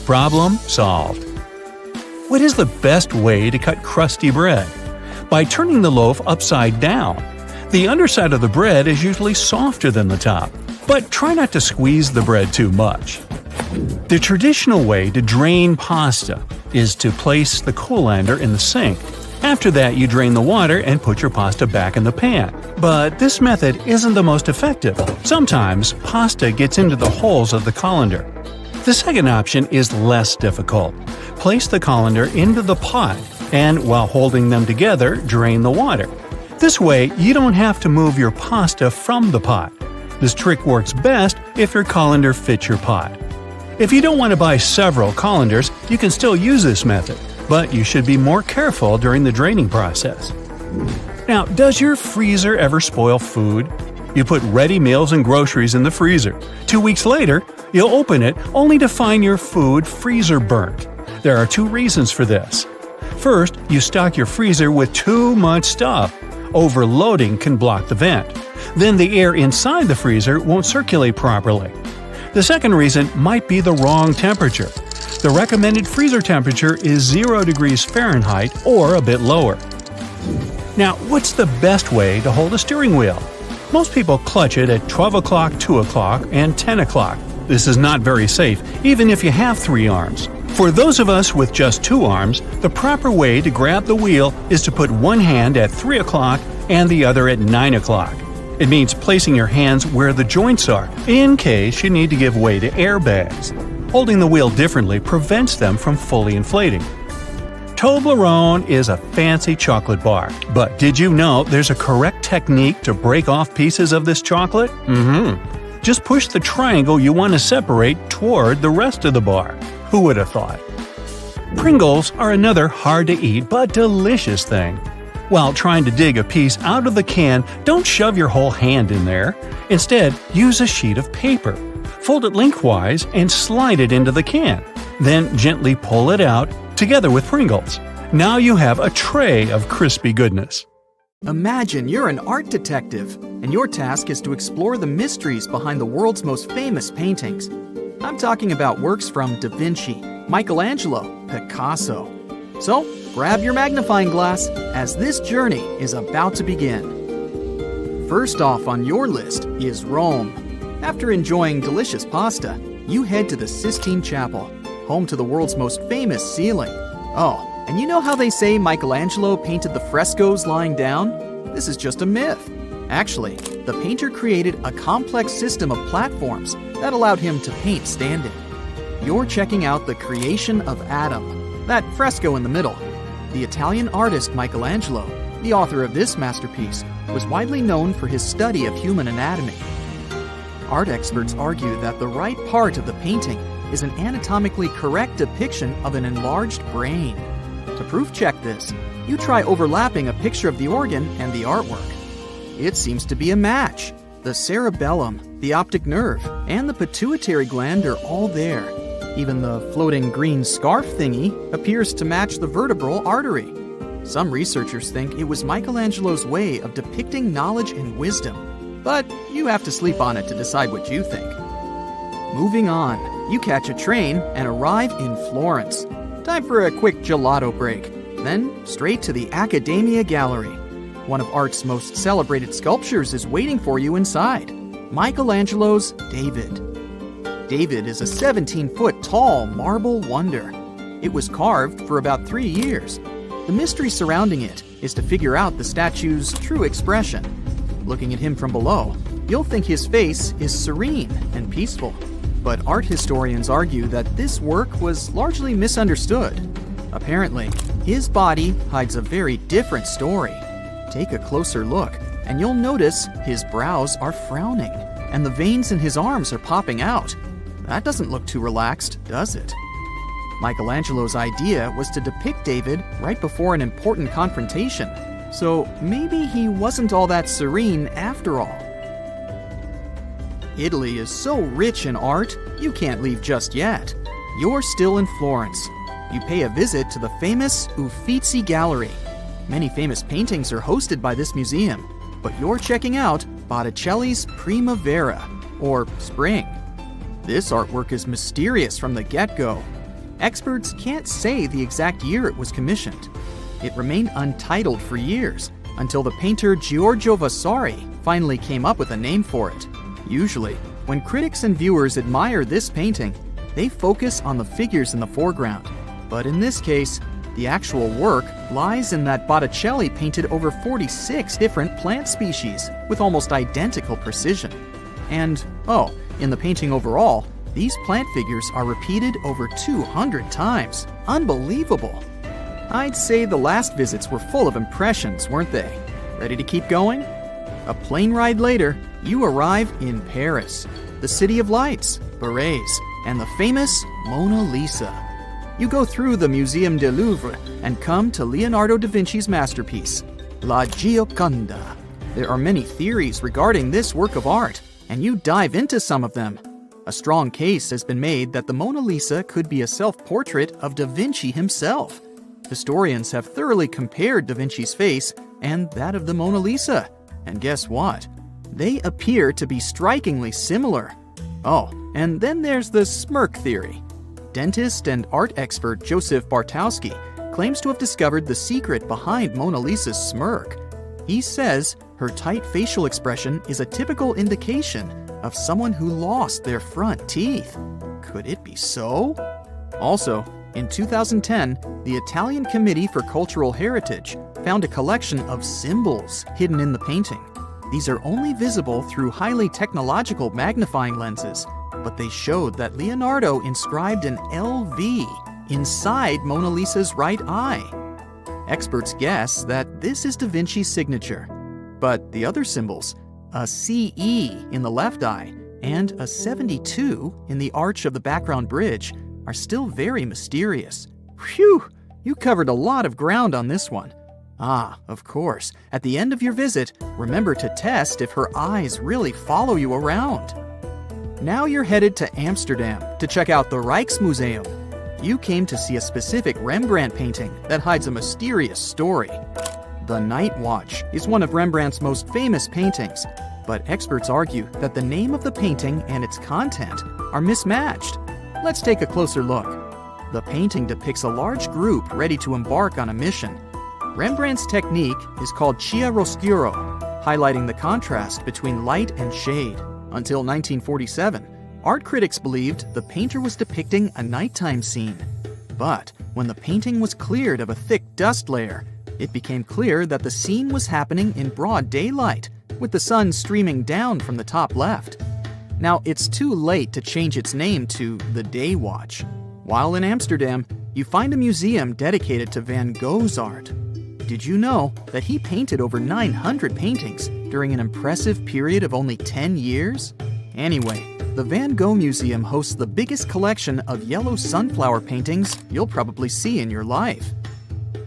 Problem solved. What is the best way to cut crusty bread? By turning the loaf upside down. The underside of the bread is usually softer than the top, but try not to squeeze the bread too much. The traditional way to drain pasta is to place the colander in the sink. After that, you drain the water and put your pasta back in the pan. But this method isn't the most effective. Sometimes, pasta gets into the holes of the colander. The second option is less difficult. Place the colander into the pot, and while holding them together, drain the water. This way, you don't have to move your pasta from the pot. This trick works best if your colander fits your pot. If you don't want to buy several colanders, you can still use this method, but you should be more careful during the draining process. Now, does your freezer ever spoil food? You put ready meals and groceries in the freezer. 2 weeks later, you'll open it only to find your food freezer burnt. There are 2 reasons for this. First, you stock your freezer with too much stuff. Overloading can block the vent. Then the air inside the freezer won't circulate properly. The second reason might be the wrong temperature. The recommended freezer temperature is 0 degrees Fahrenheit or a bit lower. Now, what's the best way to hold a steering wheel? Most people clutch it at 12 o'clock, 2 o'clock, and 10 o'clock. This is not very safe, even if you have 3 arms. For those of us with just 2 arms, the proper way to grab the wheel is to put one hand at 3 o'clock and the other at 9 o'clock. It means placing your hands where the joints are, in case you need to give way to airbags. Holding the wheel differently prevents them from fully inflating. Toblerone is a fancy chocolate bar, but did you know there's a correct technique to break off pieces of this chocolate? Just push the triangle you want to separate toward the rest of the bar. Who would have thought? Pringles are another hard-to-eat but delicious thing. While trying to dig a piece out of the can, don't shove your whole hand in there. Instead, use a sheet of paper. Fold it lengthwise and slide it into the can. Then gently pull it out, together with Pringles. Now you have a tray of crispy goodness. Imagine you're an art detective, and your task is to explore the mysteries behind the world's most famous paintings. I'm talking about works from Da Vinci, Michelangelo, Picasso. So, grab your magnifying glass, as this journey is about to begin. First off on your list is Rome. After enjoying delicious pasta, you head to the Sistine Chapel, home to the world's most famous ceiling. Oh, and you know how they say Michelangelo painted the frescoes lying down? This is just a myth. Actually, the painter created a complex system of platforms that allowed him to paint standing. You're checking out the creation of Adam, that fresco in the middle. The Italian artist Michelangelo, the author of this masterpiece, was widely known for his study of human anatomy. Art experts argue that the right part of the painting is an anatomically correct depiction of an enlarged brain. To proof-check this, you try overlapping a picture of the organ and the artwork. It seems to be a match. The cerebellum, the optic nerve, and the pituitary gland are all there. Even the floating green scarf thingy appears to match the vertebral artery. Some researchers think it was Michelangelo's way of depicting knowledge and wisdom, but you have to sleep on it to decide what you think. Moving on, you catch a train and arrive in Florence. Time for a quick gelato break, then straight to the Accademia Gallery. One of art's most celebrated sculptures is waiting for you inside, Michelangelo's David. David is a 17-foot tall marble wonder. It was carved for about 3 years. The mystery surrounding it is to figure out the statue's true expression. Looking at him from below, you'll think his face is serene and peaceful. But art historians argue that this work was largely misunderstood. Apparently, his body hides a very different story. Take a closer look, and you'll notice his brows are frowning, and the veins in his arms are popping out. That doesn't look too relaxed, does it? Michelangelo's idea was to depict David right before an important confrontation, so maybe he wasn't all that serene after all. Italy is so rich in art, you can't leave just yet. You're still in Florence. You pay a visit to the famous Uffizi Gallery. Many famous paintings are hosted by this museum, but you're checking out Botticelli's Primavera, or Spring. This artwork is mysterious from the get-go. Experts can't say the exact year it was commissioned. It remained untitled for years, until the painter Giorgio Vasari finally came up with a name for it. Usually, when critics and viewers admire this painting, they focus on the figures in the foreground. But in this case, the actual work lies in that Botticelli painted over 46 different plant species with almost identical precision. And, in the painting overall, these plant figures are repeated over 200 times. Unbelievable! I'd say the last visits were full of impressions, weren't they? Ready to keep going? A plane ride later, you arrive in Paris, the city of lights, berets, and the famous Mona Lisa. You go through the Muséum du Louvre and come to Leonardo da Vinci's masterpiece, La Gioconda. There are many theories regarding this work of art, and you dive into some of them. A strong case has been made that the Mona Lisa could be a self-portrait of da Vinci himself. Historians have thoroughly compared da Vinci's face and that of the Mona Lisa. And guess what? They appear to be strikingly similar. Oh, and then there's the smirk theory. Dentist and art expert Joseph Bartowski claims to have discovered the secret behind Mona Lisa's smirk. He says her tight facial expression is a typical indication of someone who lost their front teeth. Could it be so? Also, in 2010, the Italian Committee for Cultural Heritage found a collection of symbols hidden in the painting. These are only visible through highly technological magnifying lenses, but they showed that Leonardo inscribed an LV inside Mona Lisa's right eye. Experts guess that this is da Vinci's signature. But the other symbols, a CE in the left eye and a 72 in the arch of the background bridge, are still very mysterious. Phew! You covered a lot of ground on this one. Ah, of course, at the end of your visit, remember to test if her eyes really follow you around. Now you're headed to Amsterdam to check out the Rijksmuseum. You came to see a specific Rembrandt painting that hides a mysterious story. The Night Watch is one of Rembrandt's most famous paintings, but experts argue that the name of the painting and its content are mismatched. Let's take a closer look. The painting depicts a large group ready to embark on a mission. Rembrandt's technique is called chiaroscuro, highlighting the contrast between light and shade. Until 1947, art critics believed the painter was depicting a nighttime scene. But when the painting was cleared of a thick dust layer, it became clear that the scene was happening in broad daylight, with the sun streaming down from the top left. Now, it's too late to change its name to the Day Watch. While in Amsterdam, you find a museum dedicated to Van Gogh's art. Did you know that he painted over 900 paintings during an impressive period of only 10 years? Anyway, the Van Gogh Museum hosts the biggest collection of yellow sunflower paintings you'll probably see in your life.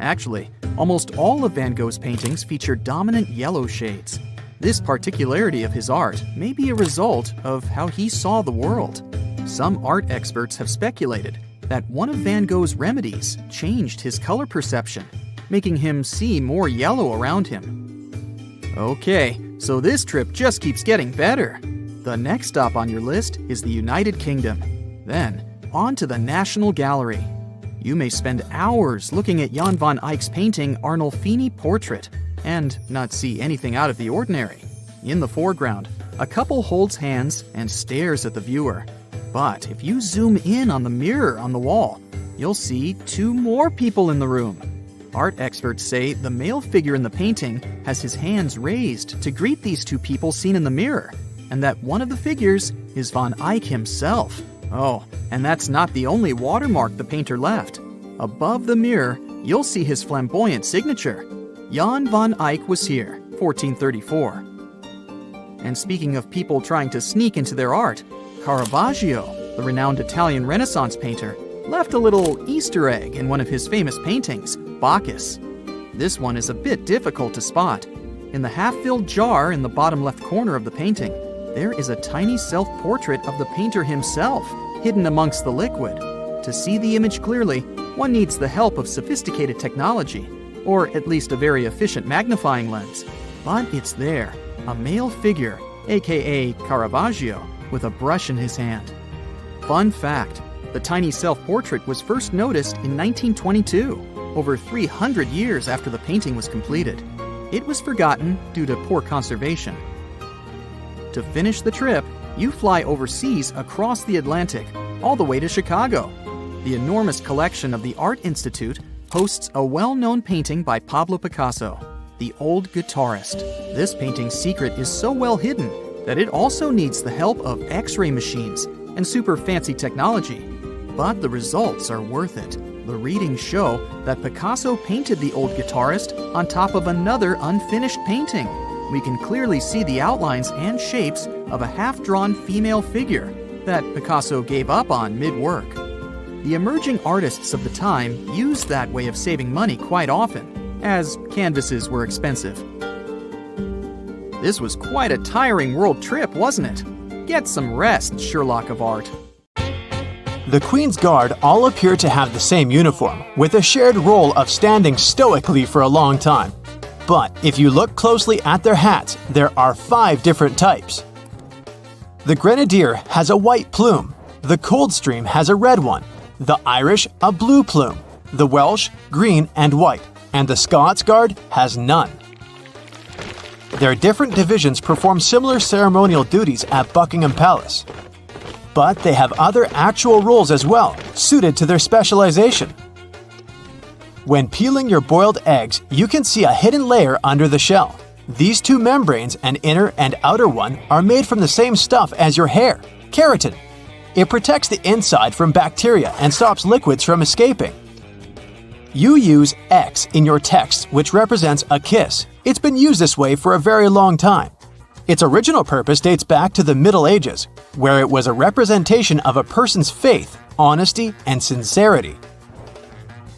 Actually, almost all of Van Gogh's paintings feature dominant yellow shades. This particularity of his art may be a result of how he saw the world. Some art experts have speculated that one of Van Gogh's remedies changed his color perception, making him see more yellow around him. Okay, so this trip just keeps getting better. The next stop on your list is the United Kingdom. Then, on to the National Gallery. You may spend hours looking at Jan van Eyck's painting Arnolfini Portrait and not see anything out of the ordinary. In the foreground, a couple holds hands and stares at the viewer. But if you zoom in on the mirror on the wall, you'll see two more people in the room. Art experts say the male figure in the painting has his hands raised to greet these two people seen in the mirror, and that one of the figures is Van Eyck himself. Oh, and that's not the only watermark the painter left. Above the mirror, you'll see his flamboyant signature. Jan van Eyck was here, 1434. And speaking of people trying to sneak into their art, Caravaggio, the renowned Italian Renaissance painter, left a little Easter egg in one of his famous paintings, Bacchus. This one is a bit difficult to spot. In the half-filled jar in the bottom left corner of the painting, there is a tiny self-portrait of the painter himself, hidden amongst the liquid. To see the image clearly, one needs the help of sophisticated technology, or at least a very efficient magnifying lens. But it's there, a male figure, aka Caravaggio, with a brush in his hand. Fun fact, the tiny self-portrait was first noticed in 1922, over 300 years after the painting was completed. It was forgotten due to poor conservation. To finish the trip, you fly overseas across the Atlantic, all the way to Chicago. The enormous collection of the Art Institute hosts a well-known painting by Pablo Picasso, The Old Guitarist. This painting's secret is so well hidden that it also needs the help of X-ray machines and super fancy technology. But the results are worth it. The readings show that Picasso painted The Old Guitarist on top of another unfinished painting. We can clearly see the outlines and shapes of a half-drawn female figure that Picasso gave up on mid-work. The emerging artists of the time used that way of saving money quite often, as canvases were expensive. This was quite a tiring world trip, wasn't it? Get some rest, Sherlock of Art. The Queen's Guard all appear to have the same uniform, with a shared role of standing stoically for a long time. But if you look closely at their hats, there are 5 different types. The Grenadier has a white plume, the Coldstream has a red one, the Irish a blue plume, the Welsh green and white, and the Scots Guard has none. Their different divisions perform similar ceremonial duties at Buckingham Palace. But they have other actual roles as well, suited to their specialization. When peeling your boiled eggs, you can see a hidden layer under the shell. These 2 membranes, an inner and outer one, are made from the same stuff as your hair, keratin. It protects the inside from bacteria and stops liquids from escaping. You use X in your text, which represents a kiss. It's been used this way for a very long time. Its original purpose dates back to the Middle Ages, where it was a representation of a person's faith, honesty, and sincerity.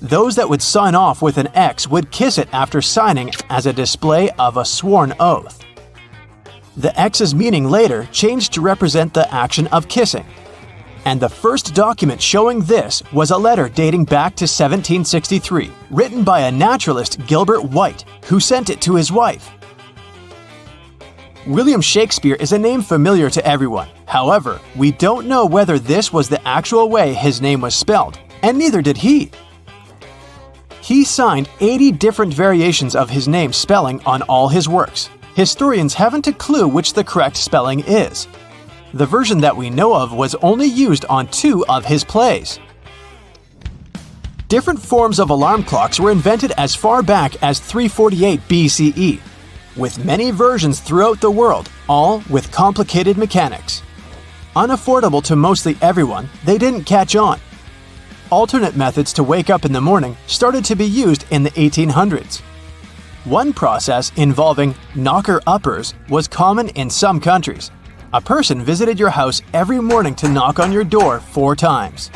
Those that would sign off with an X would kiss it after signing as a display of a sworn oath. The X's meaning later changed to represent the action of kissing. And the first document showing this was a letter dating back to 1763, written by a naturalist, Gilbert White, who sent it to his wife. William Shakespeare is a name familiar to everyone. However, we don't know whether this was the actual way his name was spelled, and neither did he. He signed 80 different variations of his name spelling on all his works. Historians haven't a clue which the correct spelling is. The version that we know of was only used on 2 of his plays. Different forms of alarm clocks were invented as far back as 348 BCE, with many versions throughout the world, all with complicated mechanics. Unaffordable to mostly everyone, they didn't catch on. Alternate methods to wake up in the morning started to be used in the 1800s. One process involving knocker-uppers was common in some countries. A person visited your house every morning to knock on your door 4 times.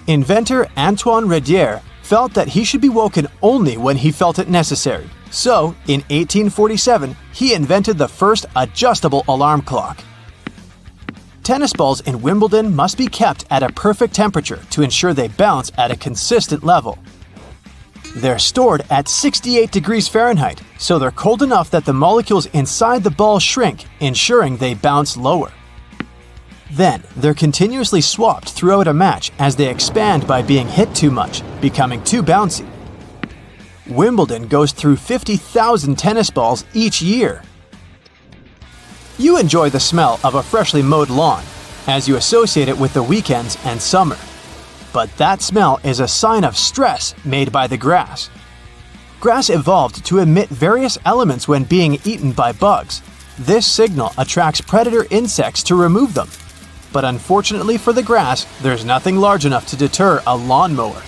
Inventor Antoine Redier felt that he should be woken only when he felt it necessary. So, in 1847, he invented the first adjustable alarm clock. Tennis balls in Wimbledon must be kept at a perfect temperature to ensure they bounce at a consistent level. They're stored at 68 degrees Fahrenheit, so they're cold enough that the molecules inside the ball shrink, ensuring they bounce lower. Then, they're continuously swapped throughout a match as they expand by being hit too much, becoming too bouncy. Wimbledon goes through 50,000 tennis balls each year. You enjoy the smell of a freshly mowed lawn, as you associate it with the weekends and summer. But that smell is a sign of stress made by the grass. Grass evolved to emit various elements when being eaten by bugs. This signal attracts predator insects to remove them. But unfortunately for the grass, there's nothing large enough to deter a lawnmower.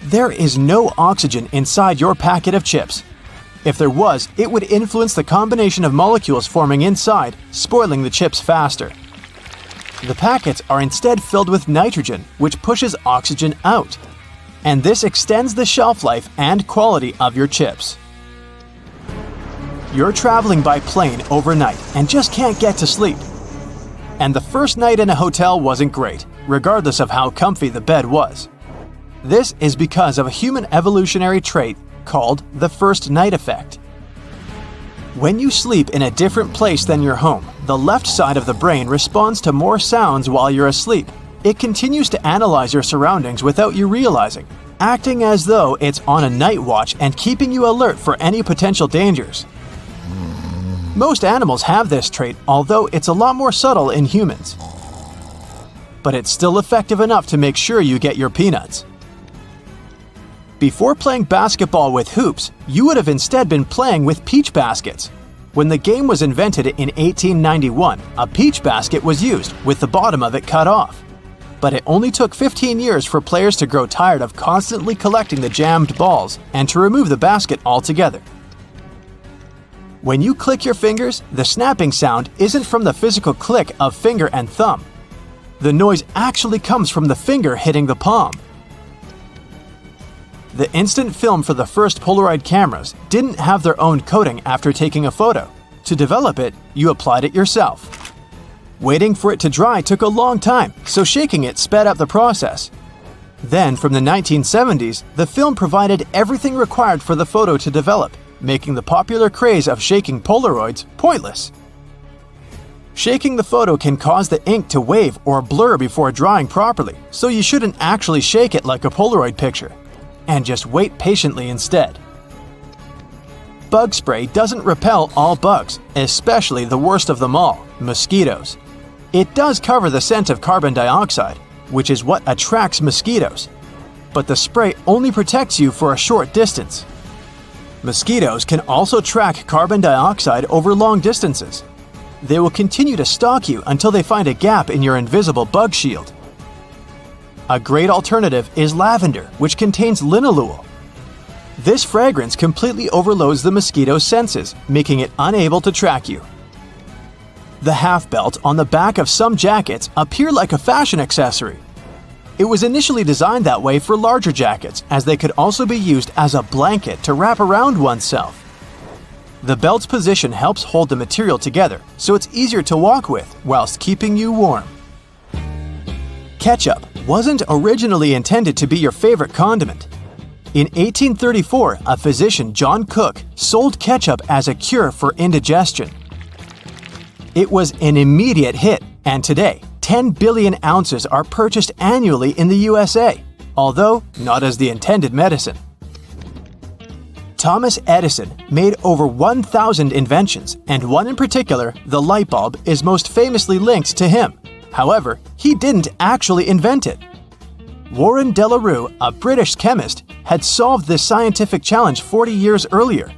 There is no oxygen inside your packet of chips. If there was, it would influence the combination of molecules forming inside, spoiling the chips faster. The packets are instead filled with nitrogen, which pushes oxygen out. And this extends the shelf life and quality of your chips. You're traveling by plane overnight and just can't get to sleep. And the first night in a hotel wasn't great, regardless of how comfy the bed was. This is because of a human evolutionary trait called the first night effect. When you sleep in a different place than your home, the left side of the brain responds to more sounds while you're asleep. It continues to analyze your surroundings without you realizing, acting as though it's on a night watch and keeping you alert for any potential dangers. Most animals have this trait, although it's a lot more subtle in humans. But it's still effective enough to make sure you get your peanuts. Before playing basketball with hoops, you would have instead been playing with peach baskets. When the game was invented in 1891, a peach basket was used, with the bottom of it cut off. But it only took 15 years for players to grow tired of constantly collecting the jammed balls and to remove the basket altogether. When you click your fingers, the snapping sound isn't from the physical click of finger and thumb. The noise actually comes from the finger hitting the palm. The instant film for the first Polaroid cameras didn't have their own coating after taking a photo. To develop it, you applied it yourself. Waiting for it to dry took a long time, so shaking it sped up the process. Then, from the 1970s, the film provided everything required for the photo to develop, making the popular craze of shaking Polaroids pointless. Shaking the photo can cause the ink to wave or blur before drying properly, so you shouldn't actually shake it like a Polaroid picture. And just wait patiently instead. Bug spray doesn't repel all bugs, especially the worst of them all, mosquitoes. It does cover the scent of carbon dioxide, which is what attracts mosquitoes. But the spray only protects you for a short distance. Mosquitoes can also track carbon dioxide over long distances. They will continue to stalk you until they find a gap in your invisible bug shield. A great alternative is lavender, which contains linalool. This fragrance completely overloads the mosquito's senses, making it unable to track you. The half belt on the back of some jackets appear like a fashion accessory. It was initially designed that way for larger jackets, as they could also be used as a blanket to wrap around oneself. The belt's position helps hold the material together, so it's easier to walk with whilst keeping you warm. Ketchup wasn't originally intended to be your favorite condiment. In 1834, a physician, John Cook, sold ketchup as a cure for indigestion. It was an immediate hit, and today, 10 billion ounces are purchased annually in the USA, although not as the intended medicine. Thomas Edison made over 1,000 inventions, and one in particular, the light bulb, is most famously linked to him. However, he didn't actually invent it. Warren de la Rue, a British chemist, had solved this scientific challenge 40 years earlier.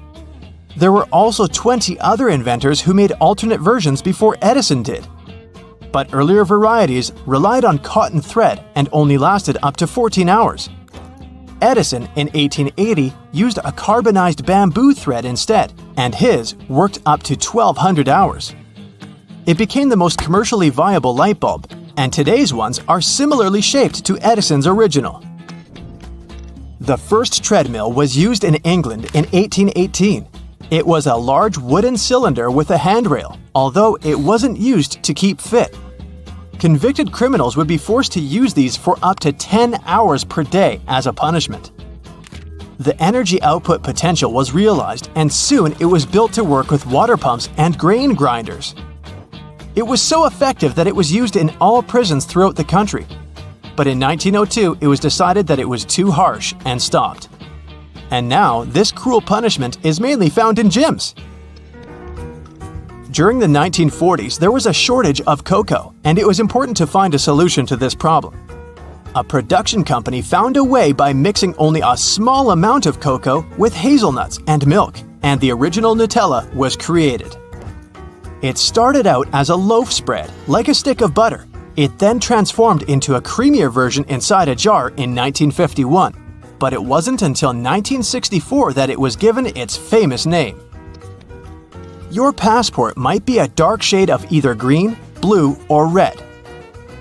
There were also 20 other inventors who made alternate versions before Edison did. But earlier varieties relied on cotton thread and only lasted up to 14 hours. Edison, in 1880, used a carbonized bamboo thread instead, and his worked up to 1,200 hours. It became the most commercially viable light bulb, and today's ones are similarly shaped to Edison's original. The first treadmill was used in England in 1818. It was a large wooden cylinder with a handrail, although it wasn't used to keep fit. Convicted criminals would be forced to use these for up to 10 hours per day as a punishment. The energy output potential was realized, and soon it was built to work with water pumps and grain grinders. It was so effective that it was used in all prisons throughout the country. But in 1902, it was decided that it was too harsh and stopped. And now, this cruel punishment is mainly found in gyms. During the 1940s, there was a shortage of cocoa, and it was important to find a solution to this problem. A production company found a way by mixing only a small amount of cocoa with hazelnuts and milk, and the original Nutella was created. It started out as a loaf spread, like a stick of butter. It then transformed into a creamier version inside a jar in 1951. But it wasn't until 1964 that it was given its famous name. Your passport might be a dark shade of either green, blue, or red.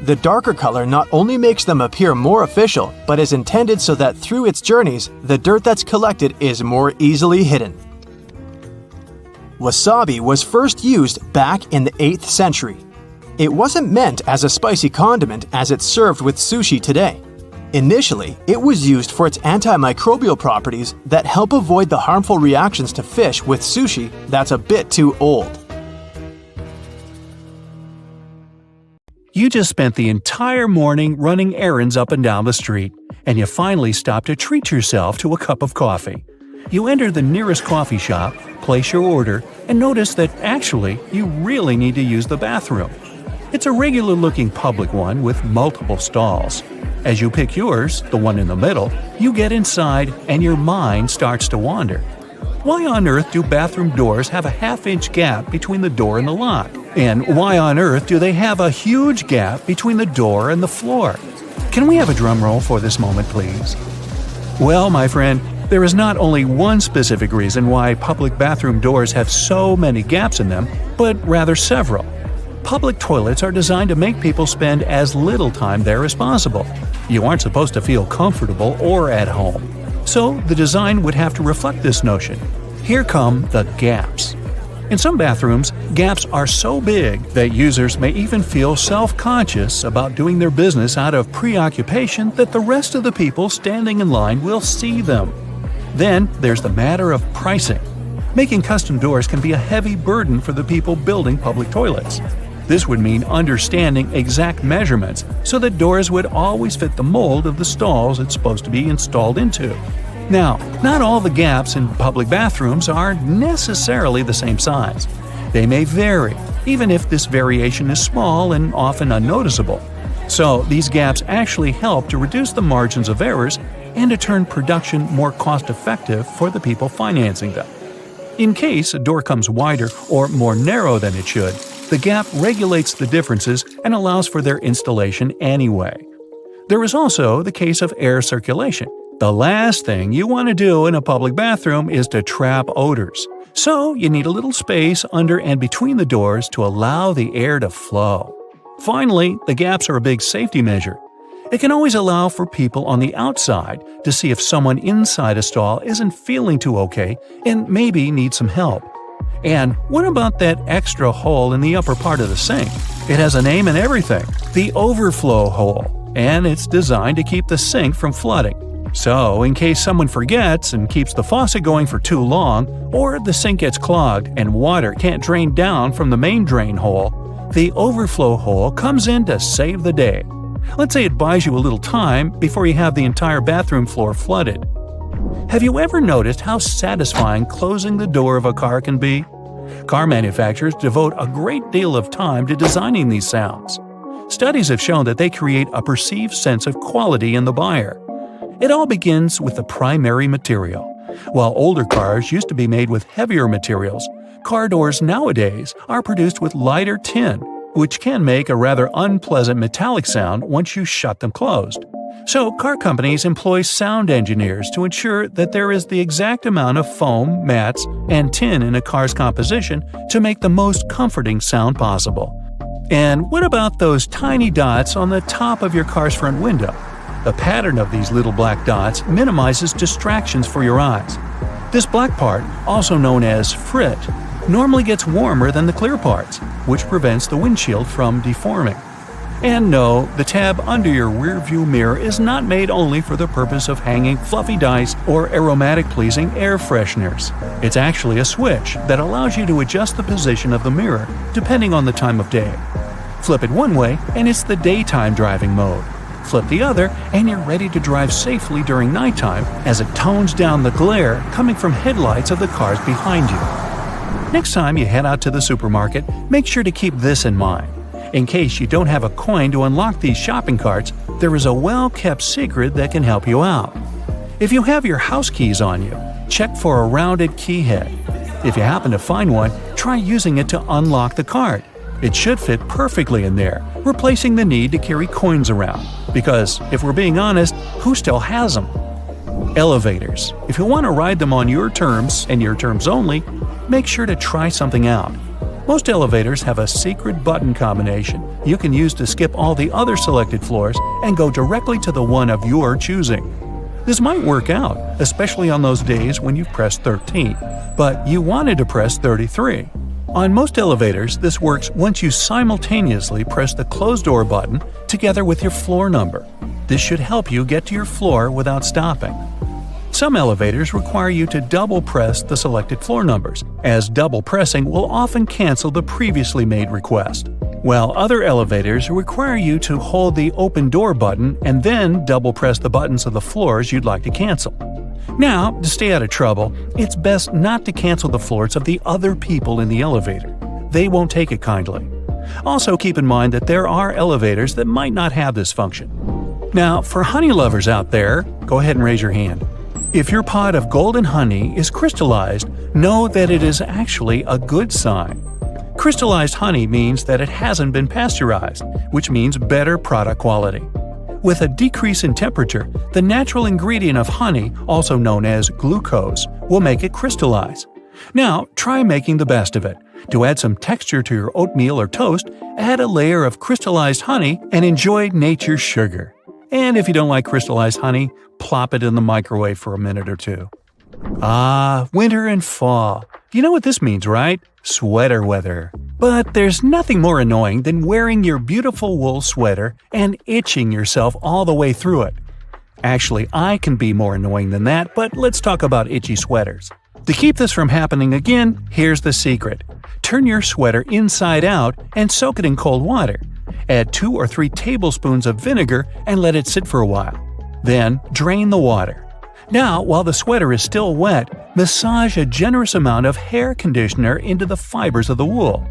The darker color not only makes them appear more official, but is intended so that through its journeys, the dirt that's collected is more easily hidden. Wasabi was first used back in the 8th century. It wasn't meant as a spicy condiment as it's served with sushi today. Initially, it was used for its antimicrobial properties that help avoid the harmful reactions to fish with sushi that's a bit too old. You just spent the entire morning running errands up and down the street, and you finally stop to treat yourself to a cup of coffee. You enter the nearest coffee shop, place your order, and notice that actually you really need to use the bathroom. It's a regular-looking public one with multiple stalls. As you pick yours, the one in the middle, you get inside and your mind starts to wander. Why on earth do bathroom doors have a half-inch gap between the door and the lock? And why on earth do they have a huge gap between the door and the floor? Can we have a drum roll for this moment, please? Well, my friend, there is not only one specific reason why public bathroom doors have so many gaps in them, but rather several. Public toilets are designed to make people spend as little time there as possible. You aren't supposed to feel comfortable or at home. So the design would have to reflect this notion. Here come the gaps. In some bathrooms, gaps are so big that users may even feel self-conscious about doing their business out of preoccupation that the rest of the people standing in line will see them. Then there's the matter of pricing. Making custom doors can be a heavy burden for the people building public toilets. This would mean understanding exact measurements so that doors would always fit the mold of the stalls it's supposed to be installed into. Now, not all the gaps in public bathrooms are necessarily the same size. They may vary, even if this variation is small and often unnoticeable. So, these gaps actually help to reduce the margins of errors and to turn production more cost-effective for the people financing them. In case a door comes wider or more narrow than it should, the gap regulates the differences and allows for their installation anyway. There is also the case of air circulation. The last thing you want to do in a public bathroom is to trap odors. So you need a little space under and between the doors to allow the air to flow. Finally, the gaps are a big safety measure. It can always allow for people on the outside to see if someone inside a stall isn't feeling too okay and maybe needs some help. And what about that extra hole in the upper part of the sink? It has a name and everything, the overflow hole, and it's designed to keep the sink from flooding. So, in case someone forgets and keeps the faucet going for too long, or the sink gets clogged and water can't drain down from the main drain hole, the overflow hole comes in to save the day. Let's say it buys you a little time before you have the entire bathroom floor flooded. Have you ever noticed how satisfying closing the door of a car can be? Car manufacturers devote a great deal of time to designing these sounds. Studies have shown that they create a perceived sense of quality in the buyer. It all begins with the primary material. While older cars used to be made with heavier materials, car doors nowadays are produced with lighter tin, which can make a rather unpleasant metallic sound once you shut them closed. So, car companies employ sound engineers to ensure that there is the exact amount of foam, mats, and tin in a car's composition to make the most comforting sound possible. And what about those tiny dots on the top of your car's front window? The pattern of these little black dots minimizes distractions for your eyes. This black part, also known as frit, normally gets warmer than the clear parts, which prevents the windshield from deforming. And no, the tab under your rearview mirror is not made only for the purpose of hanging fluffy dice or aromatic-pleasing air fresheners. It's actually a switch that allows you to adjust the position of the mirror depending on the time of day. Flip it one way and it's the daytime driving mode. Flip the other and you're ready to drive safely during nighttime as it tones down the glare coming from headlights of the cars behind you. Next time you head out to the supermarket, make sure to keep this in mind. In case you don't have a coin to unlock these shopping carts, there is a well-kept secret that can help you out. If you have your house keys on you, check for a rounded key head. If you happen to find one, try using it to unlock the cart. It should fit perfectly in there, replacing the need to carry coins around. Because, if we're being honest, who still has them? Elevators. If you want to ride them on your terms, and your terms only, make sure to try something out. Most elevators have a secret button combination you can use to skip all the other selected floors and go directly to the one of your choosing. This might work out, especially on those days when you've pressed 13, but you wanted to press 33. On most elevators, this works once you simultaneously press the closed door button together with your floor number. This should help you get to your floor without stopping. Some elevators require you to double press the selected floor numbers, as double pressing will often cancel the previously made request. While other elevators require you to hold the open door button and then double press the buttons of the floors you'd like to cancel. Now, to stay out of trouble, it's best not to cancel the floors of the other people in the elevator. They won't take it kindly. Also keep in mind that there are elevators that might not have this function. Now, for honey lovers out there, go ahead and raise your hand. If your pot of golden honey is crystallized, know that it is actually a good sign. Crystallized honey means that it hasn't been pasteurized, which means better product quality. With a decrease in temperature, the natural ingredient of honey, also known as glucose, will make it crystallize. Now, try making the best of it. To add some texture to your oatmeal or toast, add a layer of crystallized honey and enjoy nature's sugar. And if you don't like crystallized honey, plop it in the microwave for a minute or two. Ah, winter and fall. You know what this means, right? Sweater weather. But there's nothing more annoying than wearing your beautiful wool sweater and itching yourself all the way through it. Actually, I can be more annoying than that, but let's talk about itchy sweaters. To keep this from happening again, here's the secret. Turn your sweater inside out and soak it in cold water. Add 2 or 3 tablespoons of vinegar and let it sit for a while. Then, drain the water. Now, while the sweater is still wet, massage a generous amount of hair conditioner into the fibers of the wool.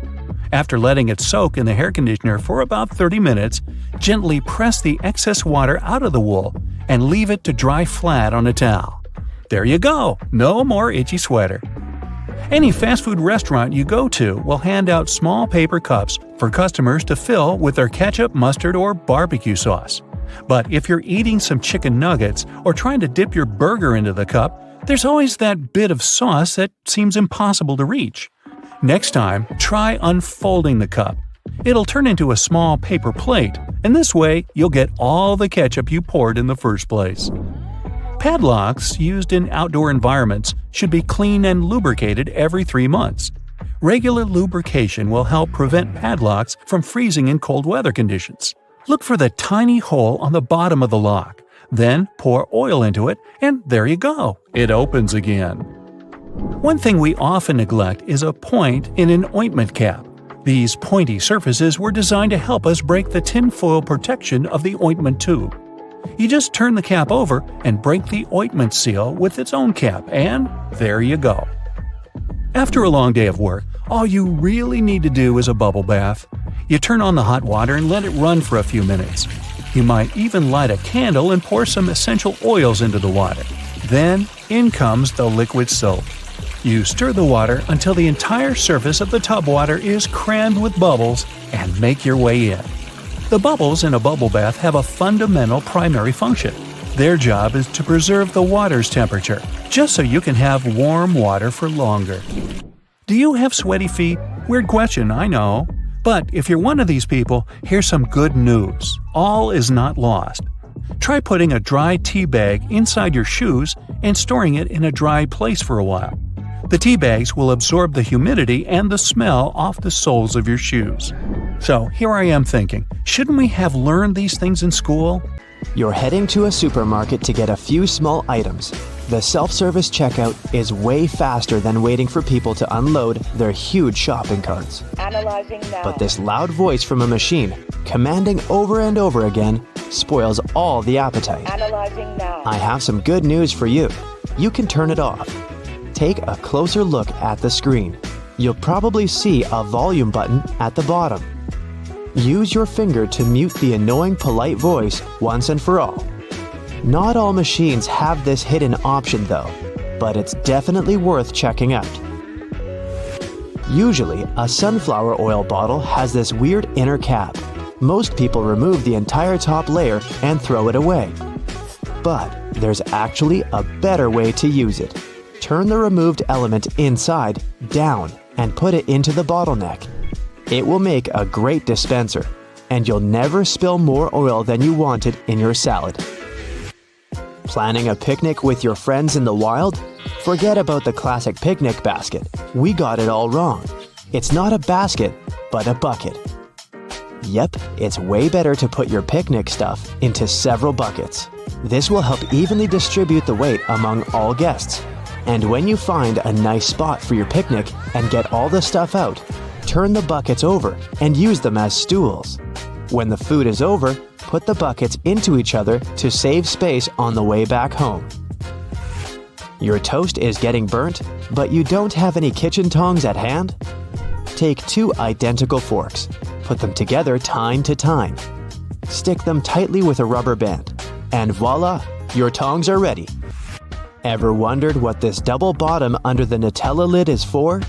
After letting it soak in the hair conditioner for about 30 minutes, gently press the excess water out of the wool and leave it to dry flat on a towel. There you go! No more itchy sweater. Any fast food restaurant you go to will hand out small paper cups for customers to fill with their ketchup, mustard, or barbecue sauce. But if you're eating some chicken nuggets or trying to dip your burger into the cup, there's always that bit of sauce that seems impossible to reach. Next time, try unfolding the cup. It'll turn into a small paper plate, and this way you'll get all the ketchup you poured in the first place. Padlocks used in outdoor environments should be cleaned and lubricated every 3 months. Regular lubrication will help prevent padlocks from freezing in cold weather conditions. Look for the tiny hole on the bottom of the lock. Then pour oil into it, and there you go. It opens again. One thing we often neglect is a point in an ointment cap. These pointy surfaces were designed to help us break the tinfoil protection of the ointment tube. You just turn the cap over and break the ointment seal with its own cap, and there you go. After a long day of work, all you really need to do is a bubble bath. You turn on the hot water and let it run for a few minutes. You might even light a candle and pour some essential oils into the water. Then, in comes the liquid soap. You stir the water until the entire surface of the tub water is crammed with bubbles and make your way in. The bubbles in a bubble bath have a fundamental primary function. Their job is to preserve the water's temperature, just so you can have warm water for longer. Do you have sweaty feet? Weird question, I know. But if you're one of these people, here's some good news. All is not lost. Try putting a dry tea bag inside your shoes and storing it in a dry place for a while. The tea bags will absorb the humidity and the smell off the soles of your shoes. So here I am thinking, shouldn't we have learned these things in school? You're heading to a supermarket to get a few small items. The self-service checkout is way faster than waiting for people to unload their huge shopping carts. Analyzing now. But this loud voice from a machine, commanding over and over again, spoils all the appetite. Analyzing now. I have some good news for you. You can turn it off. Take a closer look at the screen. You'll probably see a volume button at the bottom. Use your finger to mute the annoying polite voice once and for all. Not all machines have this hidden option though, but it's definitely worth checking out. Usually, a sunflower oil bottle has this weird inner cap. Most people remove the entire top layer and throw it away. But there's actually a better way to use it. Turn the removed element inside down and put it into the bottleneck. It will make a great dispenser, and you'll never spill more oil than you wanted in your salad. Planning a picnic with your friends in the wild? Forget about the classic picnic basket. We got it all wrong. It's not a basket, but a bucket. Yep, it's way better to put your picnic stuff into several buckets. This will help evenly distribute the weight among all guests. And when you find a nice spot for your picnic and get all the stuff out, turn the buckets over and use them as stools. When the food is over, put the buckets into each other to save space on the way back home. Your toast is getting burnt, but you don't have any kitchen tongs at hand? Take 2 identical forks, put them together tine to tine. Stick them tightly with a rubber band, and voila, your tongs are ready. Ever wondered what this double bottom under the Nutella lid is for?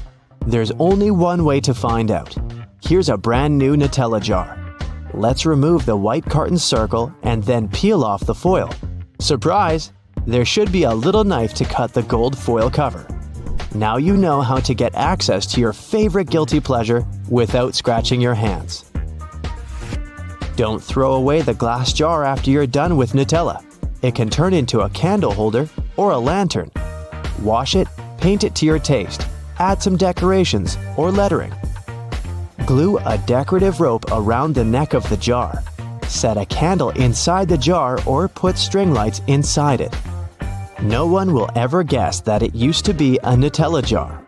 There's only one way to find out. Here's a brand new Nutella jar. Let's remove the white carton circle and then peel off the foil. Surprise! There should be a little knife to cut the gold foil cover. Now you know how to get access to your favorite guilty pleasure without scratching your hands. Don't throw away the glass jar after you're done with Nutella. It can turn into a candle holder or a lantern. Wash it, paint it to your taste, add some decorations or lettering. Glue a decorative rope around the neck of the jar. Set a candle inside the jar or put string lights inside it. No one will ever guess that it used to be a Nutella jar.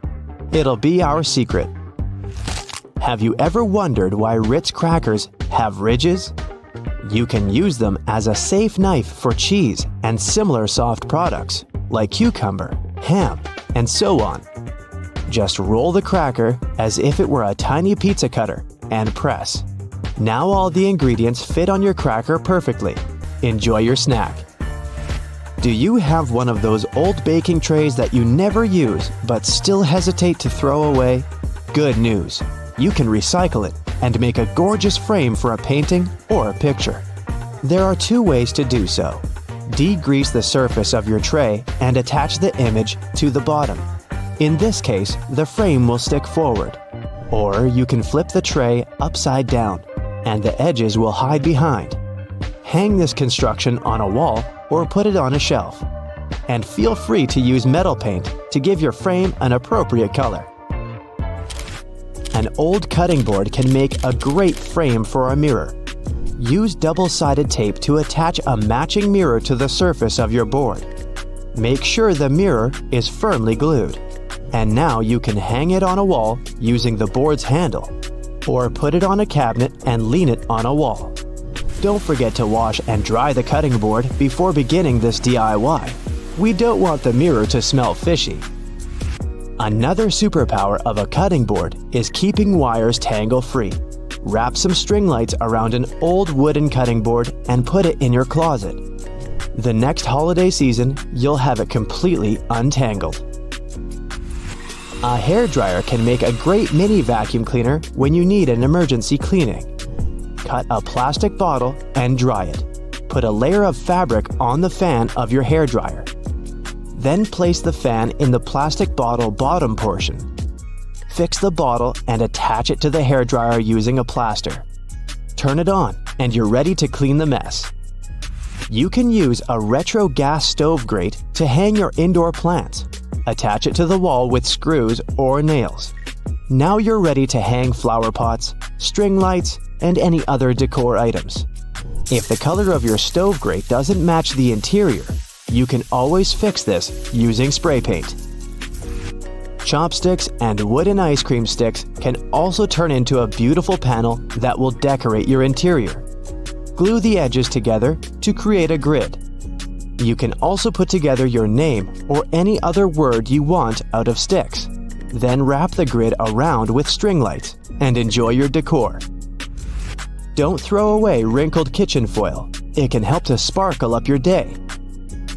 It'll be our secret. Have you ever wondered why Ritz crackers have ridges? You can use them as a safe knife for cheese and similar soft products like cucumber, ham, and so on. Just roll the cracker as if it were a tiny pizza cutter and press. Now all the ingredients fit on your cracker perfectly. Enjoy your snack. Do you have one of those old baking trays that you never use but still hesitate to throw away? Good news! You can recycle it and make a gorgeous frame for a painting or a picture. There are 2 ways to do so. Degrease the surface of your tray and attach the image to the bottom. In this case, the frame will stick forward. Or you can flip the tray upside down, and the edges will hide behind. Hang this construction on a wall or put it on a shelf. And feel free to use metal paint to give your frame an appropriate color. An old cutting board can make a great frame for a mirror. Use double-sided tape to attach a matching mirror to the surface of your board. Make sure the mirror is firmly glued. And now you can hang it on a wall using the board's handle, or put it on a cabinet and lean it on a wall. Don't forget to wash and dry the cutting board before beginning this DIY. We don't want the mirror to smell fishy. Another superpower of a cutting board is keeping wires tangle-free. Wrap some string lights around an old wooden cutting board and put it in your closet. The next holiday season, you'll have it completely untangled. A hairdryer can make a great mini vacuum cleaner when you need an emergency cleaning. Cut a plastic bottle and dry it. Put a layer of fabric on the fan of your hairdryer. Then place the fan in the plastic bottle bottom portion. Fix the bottle and attach it to the hairdryer using a plaster. Turn it on and you're ready to clean the mess. You can use a retro gas stove grate to hang your indoor plants. Attach it to the wall with screws or nails. Now you're ready to hang flower pots, string lights, and any other decor items. If the color of your stove grate doesn't match the interior, you can always fix this using spray paint. Chopsticks and wooden ice cream sticks can also turn into a beautiful panel that will decorate your interior. Glue the edges together to create a grid. You can also put together your name or any other word you want out of sticks. Then wrap the grid around with string lights and enjoy your decor. Don't throw away wrinkled kitchen foil. It can help to sparkle up your day.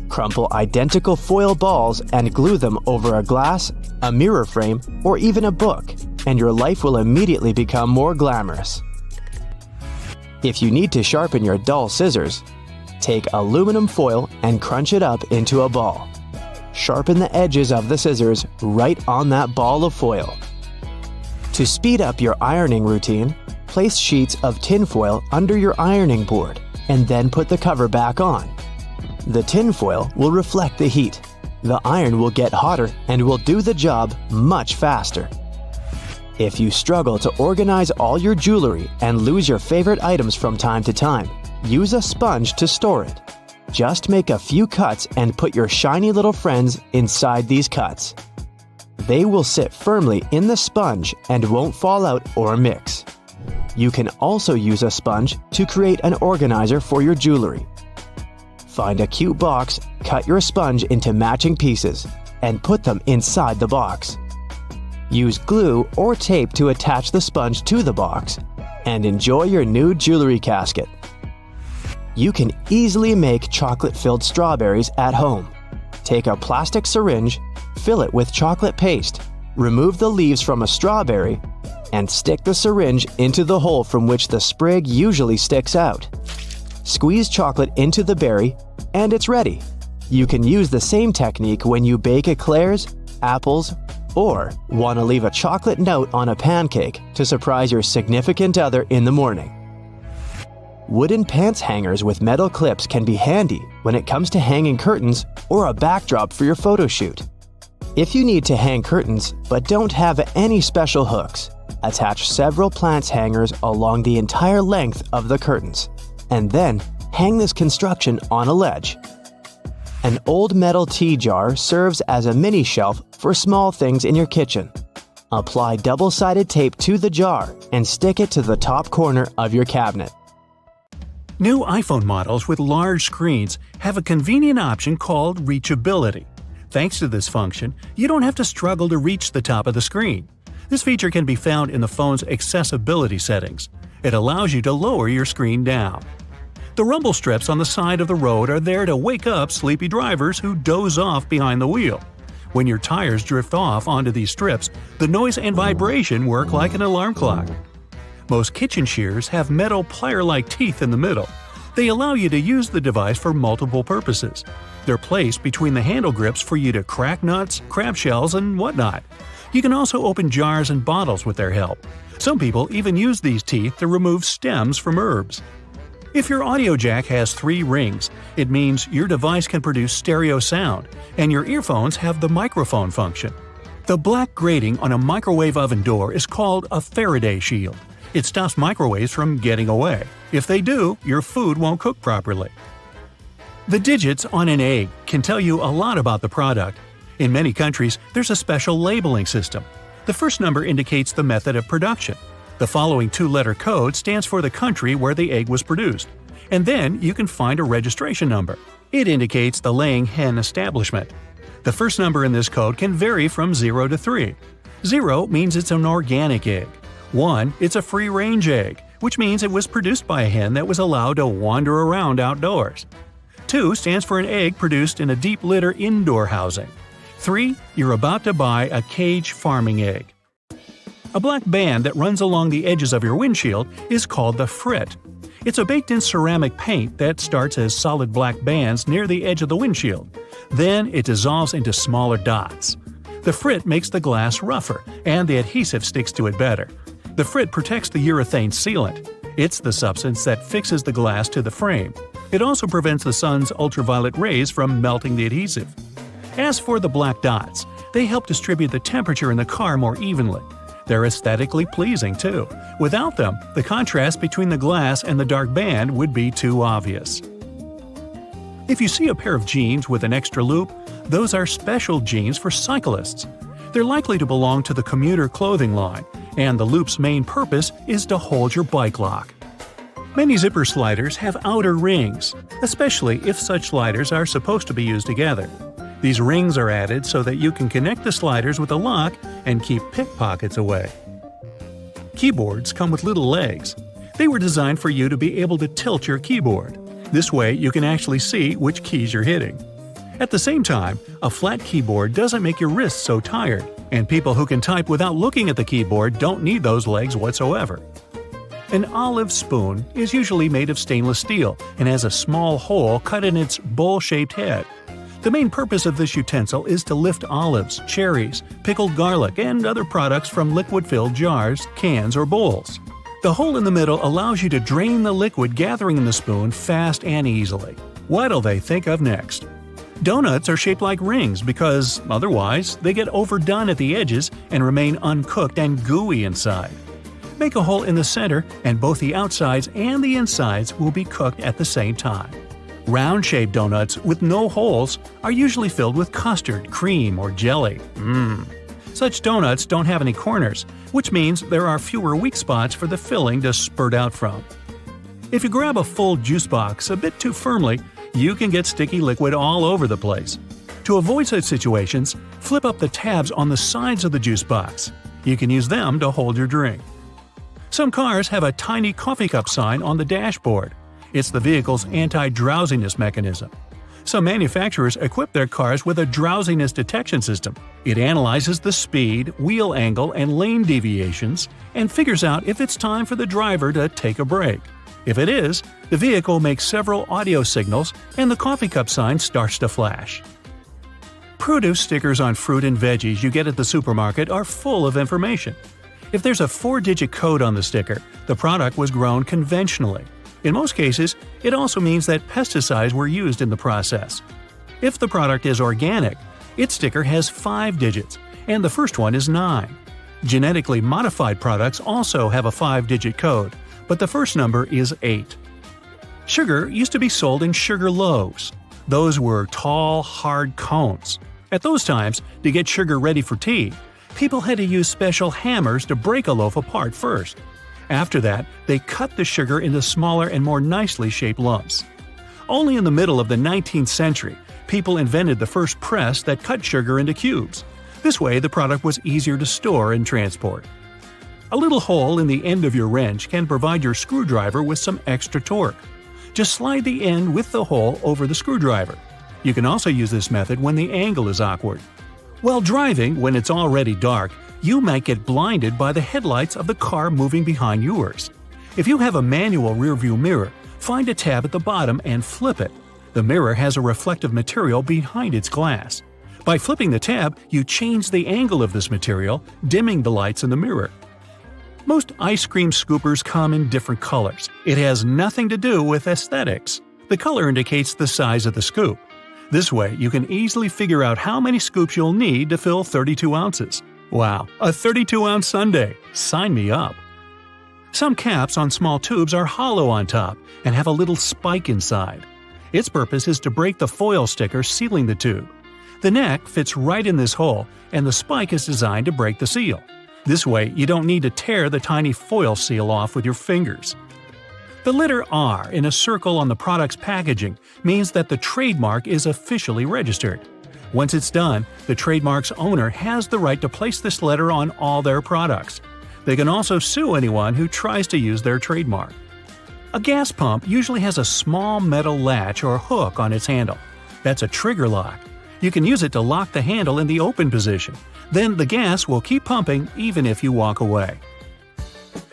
Crumple identical foil balls and glue them over a glass, a mirror frame, or even a book. and your life will immediately become more glamorous. If you need to sharpen your dull scissors, take aluminum foil and crunch it up into a ball. Sharpen the edges of the scissors right on that ball of foil. To speed up your ironing routine, place sheets of tinfoil under your ironing board and then put the cover back on. The tinfoil will reflect the heat. The iron will get hotter and will do the job much faster. If you struggle to organize all your jewelry and lose your favorite items from time to time, use a sponge to store it. Just make a few cuts and put your shiny little friends inside these cuts. They will sit firmly in the sponge and won't fall out or mix. You can also use a sponge to create an organizer for your jewelry. Find a cute box, cut your sponge into matching pieces, and put them inside the box. Use glue or tape to attach the sponge to the box, and enjoy your new jewelry casket. You can easily make chocolate-filled strawberries at home. Take a plastic syringe, fill it with chocolate paste, remove the leaves from a strawberry, and stick the syringe into the hole from which the sprig usually sticks out. Squeeze chocolate into the berry, and it's ready. You can use the same technique when you bake eclairs, apples, or want to leave a chocolate note on a pancake to surprise your significant other in the morning. Wooden pants hangers with metal clips can be handy when it comes to hanging curtains or a backdrop for your photo shoot. If you need to hang curtains but don't have any special hooks, attach several plants hangers along the entire length of the curtains, and then hang this construction on a ledge. An old metal tea jar serves as a mini shelf for small things in your kitchen. Apply double-sided tape to the jar and stick it to the top corner of your cabinet. New iPhone models with large screens have a convenient option called reachability. Thanks to this function, you don't have to struggle to reach the top of the screen. This feature can be found in the phone's accessibility settings. It allows you to lower your screen down. The rumble strips on the side of the road are there to wake up sleepy drivers who doze off behind the wheel. When your tires drift off onto these strips, the noise and vibration work like an alarm clock. Most kitchen shears have metal plier-like teeth in the middle. They allow you to use the device for multiple purposes. They're placed between the handle grips for you to crack nuts, crab shells, and whatnot. You can also open jars and bottles with their help. Some people even use these teeth to remove stems from herbs. If your audio jack has 3 rings, it means your device can produce stereo sound, and your earphones have the microphone function. The black grating on a microwave oven door is called a Faraday shield. It stops microwaves from getting away. If they do, your food won't cook properly. The digits on an egg can tell you a lot about the product. In many countries, there's a special labeling system. The first number indicates the method of production. The following 2-letter code stands for the country where the egg was produced. And then you can find a registration number. It indicates the laying hen establishment. The first number in this code can vary from 0 to 3. 0 means it's an organic egg. 1, it's a free-range egg, which means it was produced by a hen that was allowed to wander around outdoors. 2 stands for an egg produced in a deep litter indoor housing. 3, you're about to buy a cage farming egg. A black band that runs along the edges of your windshield is called the frit. It's a baked-in ceramic paint that starts as solid black bands near the edge of the windshield. Then it dissolves into smaller dots. The frit makes the glass rougher, and the adhesive sticks to it better. The frit protects the urethane sealant. It's the substance that fixes the glass to the frame. It also prevents the sun's ultraviolet rays from melting the adhesive. As for the black dots, they help distribute the temperature in the car more evenly. They're aesthetically pleasing, too. Without them, the contrast between the glass and the dark band would be too obvious. If you see a pair of jeans with an extra loop, those are special jeans for cyclists. They're likely to belong to the commuter clothing line, and the loop's main purpose is to hold your bike lock. Many zipper sliders have outer rings, especially if such sliders are supposed to be used together. These rings are added so that you can connect the sliders with a lock and keep pickpockets away. Keyboards come with little legs. They were designed for you to be able to tilt your keyboard. This way you can actually see which keys you're hitting. At the same time, a flat keyboard doesn't make your wrists so tired, And people who can type without looking at the keyboard don't need those legs whatsoever. An olive spoon is usually made of stainless steel and has a small hole cut in its bowl-shaped head. The main purpose of this utensil is to lift olives, cherries, pickled garlic, and other products from liquid-filled jars, cans, or bowls. The hole in the middle allows you to drain the liquid gathering in the spoon fast and easily. What'll they think of next? Donuts are shaped like rings because, otherwise, they get overdone at the edges and remain uncooked and gooey inside. Make a hole in the center and both the outsides and the insides will be cooked at the same time. Round-shaped donuts with no holes are usually filled with custard, cream, or jelly. Such donuts don't have any corners, which means there are fewer weak spots for the filling to spurt out from. If you grab a full juice box a bit too firmly, you can get sticky liquid all over the place. To avoid such situations, flip up the tabs on the sides of the juice box. You can use them to hold your drink. Some cars have a tiny coffee cup sign on the dashboard. It's the vehicle's anti-drowsiness mechanism. Some manufacturers equip their cars with a drowsiness detection system. It analyzes the speed, wheel angle, and lane deviations, and figures out if it's time for the driver to take a break. If it is, the vehicle makes several audio signals and the coffee cup sign starts to flash. Produce stickers on fruit and veggies you get at the supermarket are full of information. If there's a 4-digit code on the sticker, the product was grown conventionally. In most cases, it also means that pesticides were used in the process. If the product is organic, its sticker has 5 digits, and the first one is 9. Genetically modified products also have a 5-digit code, but the first number is 8. Sugar used to be sold in sugar loaves. Those were tall, hard cones. At those times, to get sugar ready for tea, people had to use special hammers to break a loaf apart first. After that, they cut the sugar into smaller and more nicely shaped lumps. Only in the middle of the 19th century, people invented the first press that cut sugar into cubes. This way, the product was easier to store and transport. A little hole in the end of your wrench can provide your screwdriver with some extra torque. Just slide the end with the hole over the screwdriver. You can also use this method when the angle is awkward. While driving, when it's already dark, you might get blinded by the headlights of the car moving behind yours. If you have a manual rearview mirror, find a tab at the bottom and flip it. The mirror has a reflective material behind its glass. By flipping the tab, you change the angle of this material, dimming the lights in the mirror. Most ice cream scoopers come in different colors. It has nothing to do with aesthetics. The color indicates the size of the scoop. This way, you can easily figure out how many scoops you'll need to fill 32 ounces. Wow, a 32-ounce sundae! Sign me up! Some caps on small tubes are hollow on top and have a little spike inside. Its purpose is to break the foil sticker sealing the tube. The neck fits right in this hole, and the spike is designed to break the seal. This way, you don't need to tear the tiny foil seal off with your fingers. The letter R in a circle on the product's packaging means that the trademark is officially registered. Once it's done, the trademark's owner has the right to place this letter on all their products. They can also sue anyone who tries to use their trademark. A gas pump usually has a small metal latch or hook on its handle. That's a trigger lock. You can use it to lock the handle in the open position. Then the gas will keep pumping even if you walk away.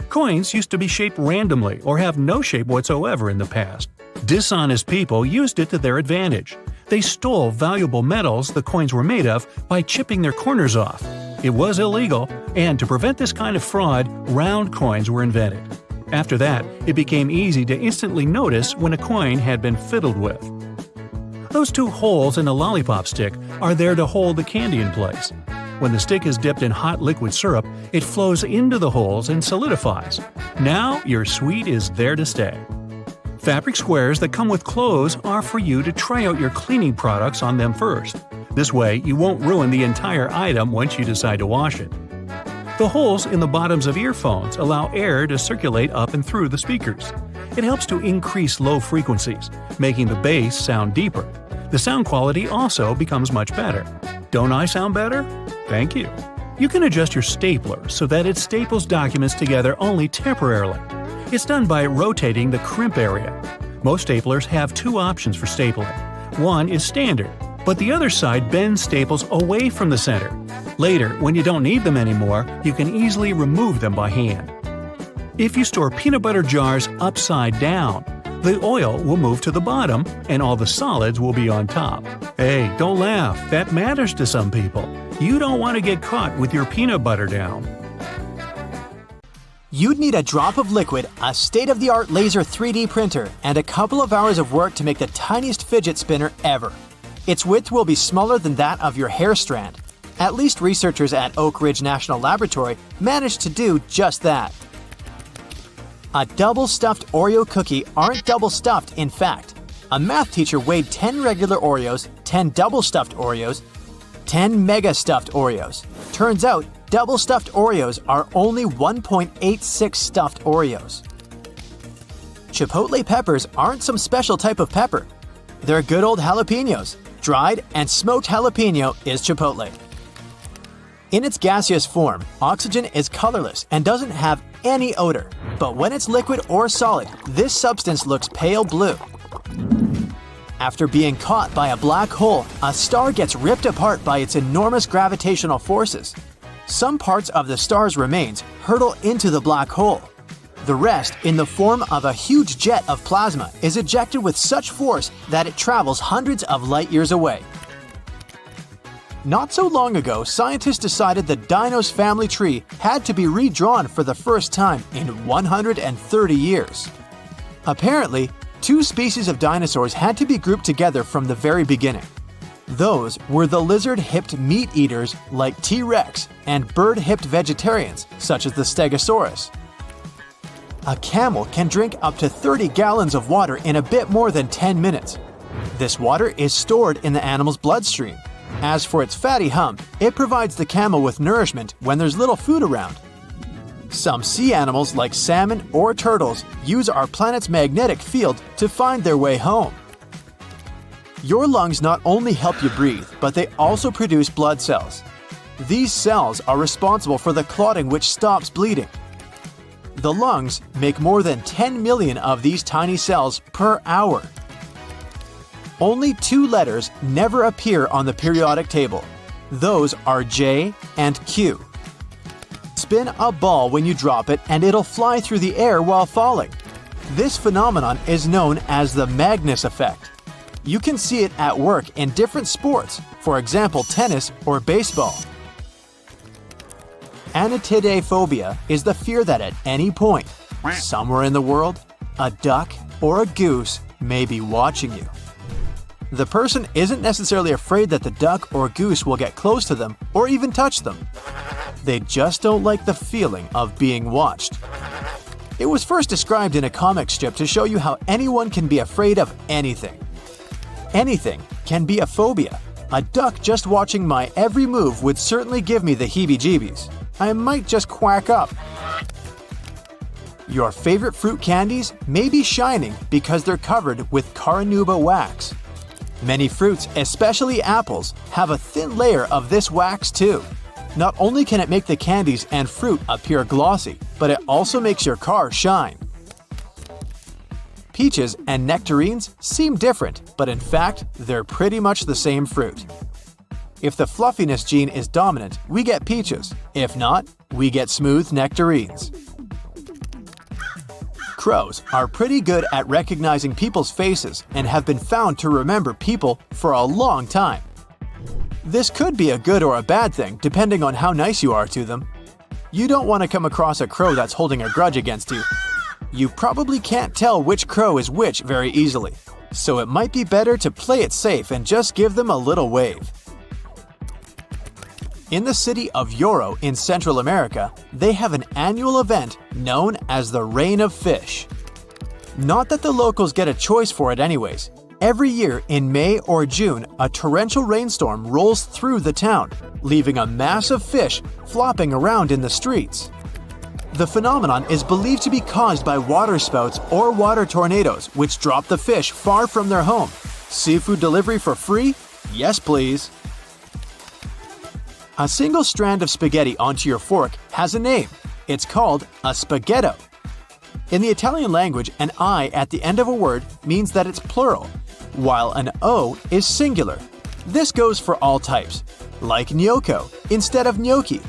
Coins used to be shaped randomly or have no shape whatsoever in the past. Dishonest people used it to their advantage. They stole valuable metals the coins were made of by chipping their corners off. It was illegal, and to prevent this kind of fraud, round coins were invented. After that, it became easy to instantly notice when a coin had been fiddled with. Those 2 holes in a lollipop stick are there to hold the candy in place. When the stick is dipped in hot liquid syrup, it flows into the holes and solidifies. Now your sweet is there to stay. Fabric squares that come with clothes are for you to try out your cleaning products on them first. This way, you won't ruin the entire item once you decide to wash it. The holes in the bottoms of earphones allow air to circulate up and through the speakers. It helps to increase low frequencies, making the bass sound deeper. The sound quality also becomes much better. Don't I sound better? Thank you. You can adjust your stapler so that it staples documents together only temporarily. It's done by rotating the crimp area. Most staplers have 2 options for stapling. One is standard, but the other side bends staples away from the center. Later, when you don't need them anymore, you can easily remove them by hand. If you store peanut butter jars upside down, the oil will move to the bottom and all the solids will be on top. Hey, don't laugh, that matters to some people. You don't want to get caught with your peanut butter down. You'd need a drop of liquid, a state-of-the-art laser 3D printer, and a couple of hours of work to make the tiniest fidget spinner ever. Its width will be smaller than that of your hair strand. At least researchers at Oak Ridge National Laboratory managed to do just that. A double-stuffed Oreo cookie aren't double-stuffed, in fact. A math teacher weighed 10 regular Oreos, 10 double-stuffed Oreos, 10 mega-stuffed Oreos. Turns out, double-stuffed Oreos are only 1.86 stuffed Oreos. Chipotle peppers aren't some special type of pepper. They're good old jalapenos. Dried and smoked jalapeno is chipotle. In its gaseous form, oxygen is colorless and doesn't have any odor. But when it's liquid or solid, this substance looks pale blue. After being caught by a black hole, a star gets ripped apart by its enormous gravitational forces. Some parts of the star's remains hurtle into the black hole. The rest, in the form of a huge jet of plasma, is ejected with such force that it travels hundreds of light years away. Not so long ago, scientists decided the dino's family tree had to be redrawn for the first time in 130 years. Apparently, two species of dinosaurs had to be grouped together from the very beginning. Those were the lizard-hipped meat-eaters like T-Rex and bird-hipped vegetarians such as the Stegosaurus. A camel can drink up to 30 gallons of water in a bit more than 10 minutes. This water is stored in the animal's bloodstream. As for its fatty hump, it provides the camel with nourishment when there's little food around. Some sea animals like salmon or turtles use our planet's magnetic field to find their way home. Your lungs not only help you breathe, but they also produce blood cells. These cells are responsible for the clotting which stops bleeding. The lungs make more than 10 million of these tiny cells per hour. Only two letters never appear on the periodic table. Those are J and Q. Spin a ball when you drop it and it'll fly through the air while falling. This phenomenon is known as the Magnus effect. You can see it at work in different sports, for example tennis or baseball. Anatidaephobia is the fear that at any point, somewhere in the world, a duck or a goose may be watching you. The person isn't necessarily afraid that the duck or goose will get close to them or even touch them. They just don't like the feeling of being watched. It was first described in a comic strip to show you how anyone can be afraid of anything. Anything can be a phobia. A duck just watching my every move would certainly give me the heebie-jeebies. I might just quack up. Your favorite fruit candies may be shining because they're covered with carnauba wax. Many fruits, especially apples, have a thin layer of this wax too. Not only can it make the candies and fruit appear glossy, but it also makes your car shine. Peaches and nectarines seem different, but in fact, they're pretty much the same fruit. If the fluffiness gene is dominant, we get peaches. If not, we get smooth nectarines. Crows are pretty good at recognizing people's faces and have been found to remember people for a long time. This could be a good or a bad thing, depending on how nice you are to them. You don't want to come across a crow that's holding a grudge against you. You probably can't tell which crow is which very easily, so it might be better to play it safe and just give them a little wave. In the city of Yoro in Central America, they have an annual event known as the Rain of Fish. Not that the locals get a choice for it anyways. Every year in May or June, a torrential rainstorm rolls through the town, leaving a mass of fish flopping around in the streets. The phenomenon is believed to be caused by water spouts or water tornadoes, which drop the fish far from their home. Seafood delivery for free? Yes, please. A single strand of spaghetti onto your fork has a name. It's called a spaghetto. In the Italian language, an I at the end of a word means that it's plural, while an O is singular. This goes for all types. like gnocco instead of gnocchi,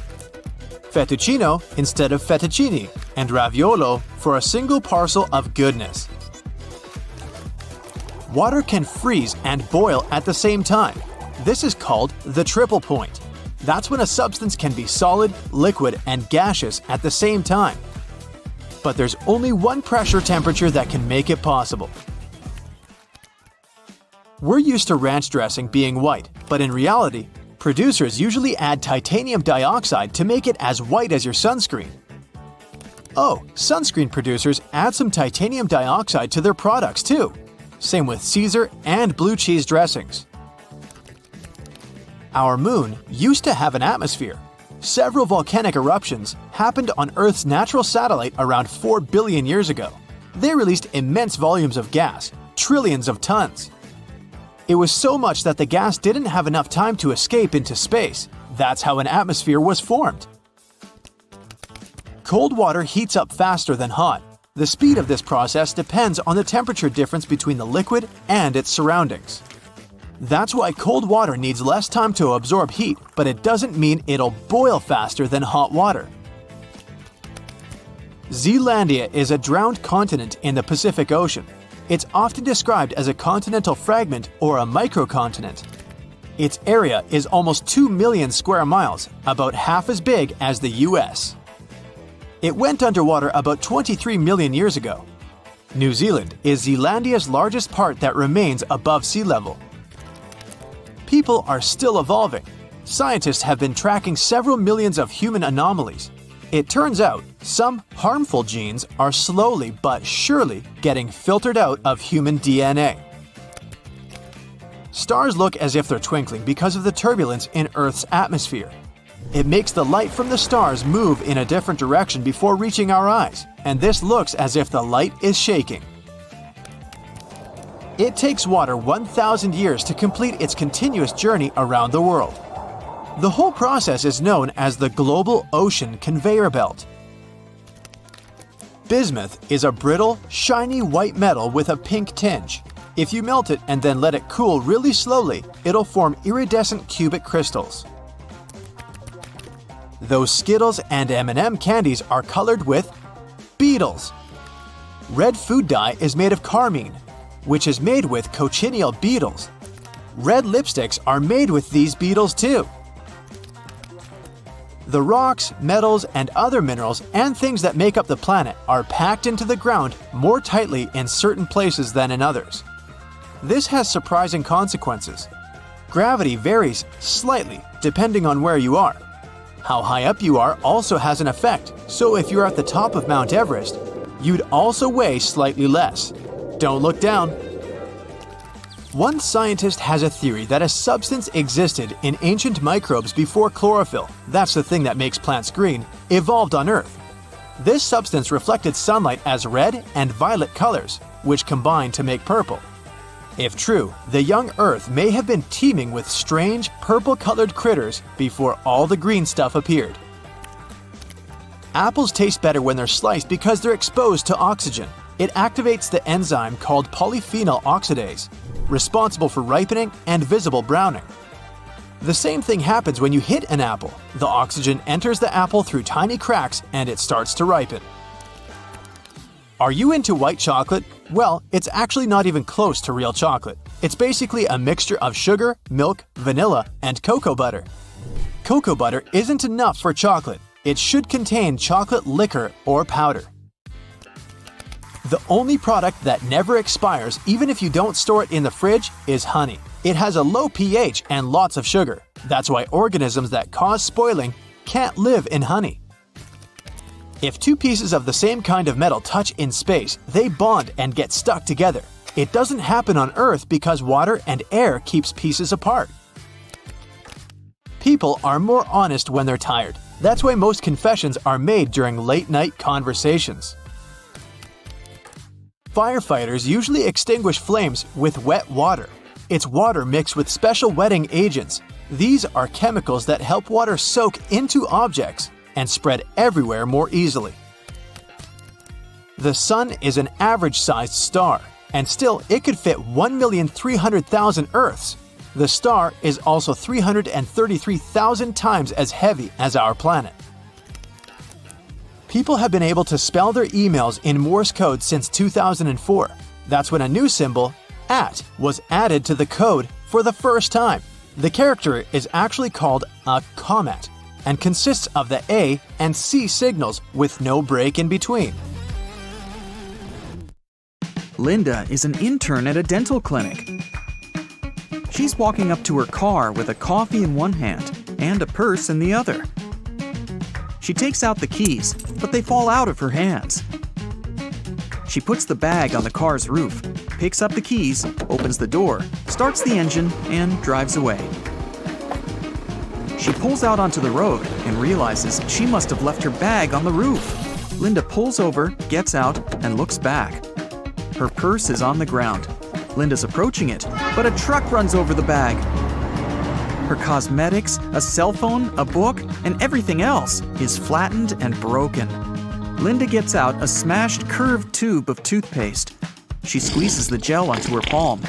fettuccino instead of fettuccine, and raviolo for a single parcel of goodness. Water can freeze and boil at the same time. This is called the triple point. That's when a substance can be solid, liquid, and gaseous at the same time. But there's only one pressure temperature that can make it possible. We're used to ranch dressing being white, but in reality, producers usually add titanium dioxide to make it as white as your sunscreen. Oh, sunscreen producers add some titanium dioxide to their products too. Same with Caesar and blue cheese dressings. Our moon used to have an atmosphere. Several volcanic eruptions happened on Earth's natural satellite around 4 billion years ago. They released immense volumes of gas, trillions of tons. It was so much that the gas didn't have enough time to escape into space. That's how an atmosphere was formed. Cold water heats up faster than hot. The speed of this process depends on the temperature difference between the liquid and its surroundings. That's why cold water needs less time to absorb heat, but it doesn't mean it'll boil faster than hot water. Zealandia is a drowned continent in the Pacific Ocean. It's often described as a continental fragment or a microcontinent. Its area is almost 2 million square miles, about half as big as the US. It went underwater about 23 million years ago. New Zealand is Zealandia's largest part that remains above sea level. People are still evolving. Scientists have been tracking several millions of human anomalies. It turns out some harmful genes are slowly but surely getting filtered out of human DNA. Stars look as if they're twinkling because of the turbulence in Earth's atmosphere. It makes the light from the stars move in a different direction before reaching our eyes, and this looks as if the light is shaking. It takes water 1,000 years to complete its continuous journey around the world. The whole process is known as the global ocean conveyor belt. Bismuth is a brittle, shiny white metal with a pink tinge. If you melt it and then let it cool really slowly, it'll form iridescent cubic crystals. Those Skittles and M&M candies are colored with beetles. Red food dye is made of carmine, which is made with cochineal beetles. Red lipsticks are made with these beetles too. The rocks, metals, and other minerals and things that make up the planet are packed into the ground more tightly in certain places than in others. This has surprising consequences. Gravity varies slightly depending on where you are. How high up you are also has an effect, so if you're at the top of Mount Everest, you'd also weigh slightly less. Don't look down. One scientist has a theory that a substance existed in ancient microbes before chlorophyll, that's the thing that makes plants green, evolved on Earth. This substance reflected sunlight as red and violet colors, which combined to make purple. If true, the young Earth may have been teeming with strange purple-colored critters before all the green stuff appeared. Apples taste better when they're sliced because they're exposed to oxygen. It activates the enzyme called polyphenol oxidase, responsible for ripening and visible browning. The same thing happens when you hit an apple. The oxygen enters the apple through tiny cracks and it starts to ripen. Are you into white chocolate? Well, it's actually not even close to real chocolate. It's basically a mixture of sugar, milk, vanilla, and cocoa butter. Cocoa butter isn't enough for chocolate. It should contain chocolate liquor or powder. The only product that never expires, even if you don't store it in the fridge, is honey. It has a low pH and lots of sugar. That's why organisms that cause spoiling can't live in honey. If two pieces of the same kind of metal touch in space, they bond and get stuck together. It doesn't happen on Earth because water and air keeps pieces apart. People are more honest when they're tired. That's why most confessions are made during late-night conversations. Firefighters usually extinguish flames with wet water. It's water mixed with special wetting agents. These are chemicals that help water soak into objects and spread everywhere more easily. The Sun is an average-sized star, and still it could fit 1,300,000 Earths. The star is also 333,000 times as heavy as our planet. People have been able to spell their emails in Morse code since 2004. That's when a new symbol, @ was added to the code for the first time. The character is actually called a comet and consists of the A and C signals with no break in between. Linda is an intern at a dental clinic. She's walking up to her car with a coffee in one hand and a purse in the other. She takes out the keys, but they fall out of her hands. She puts the bag on the car's roof, picks up the keys, opens the door, starts the engine, and drives away. She pulls out onto the road and realizes she must have left her bag on the roof. Linda pulls over, gets out, and looks back. Her purse is on the ground. Linda's approaching it, but a truck runs over the bag. Her cosmetics, a cell phone, a book, and everything else is flattened and broken. Linda gets out a smashed curved tube of toothpaste. She squeezes the gel onto her palm.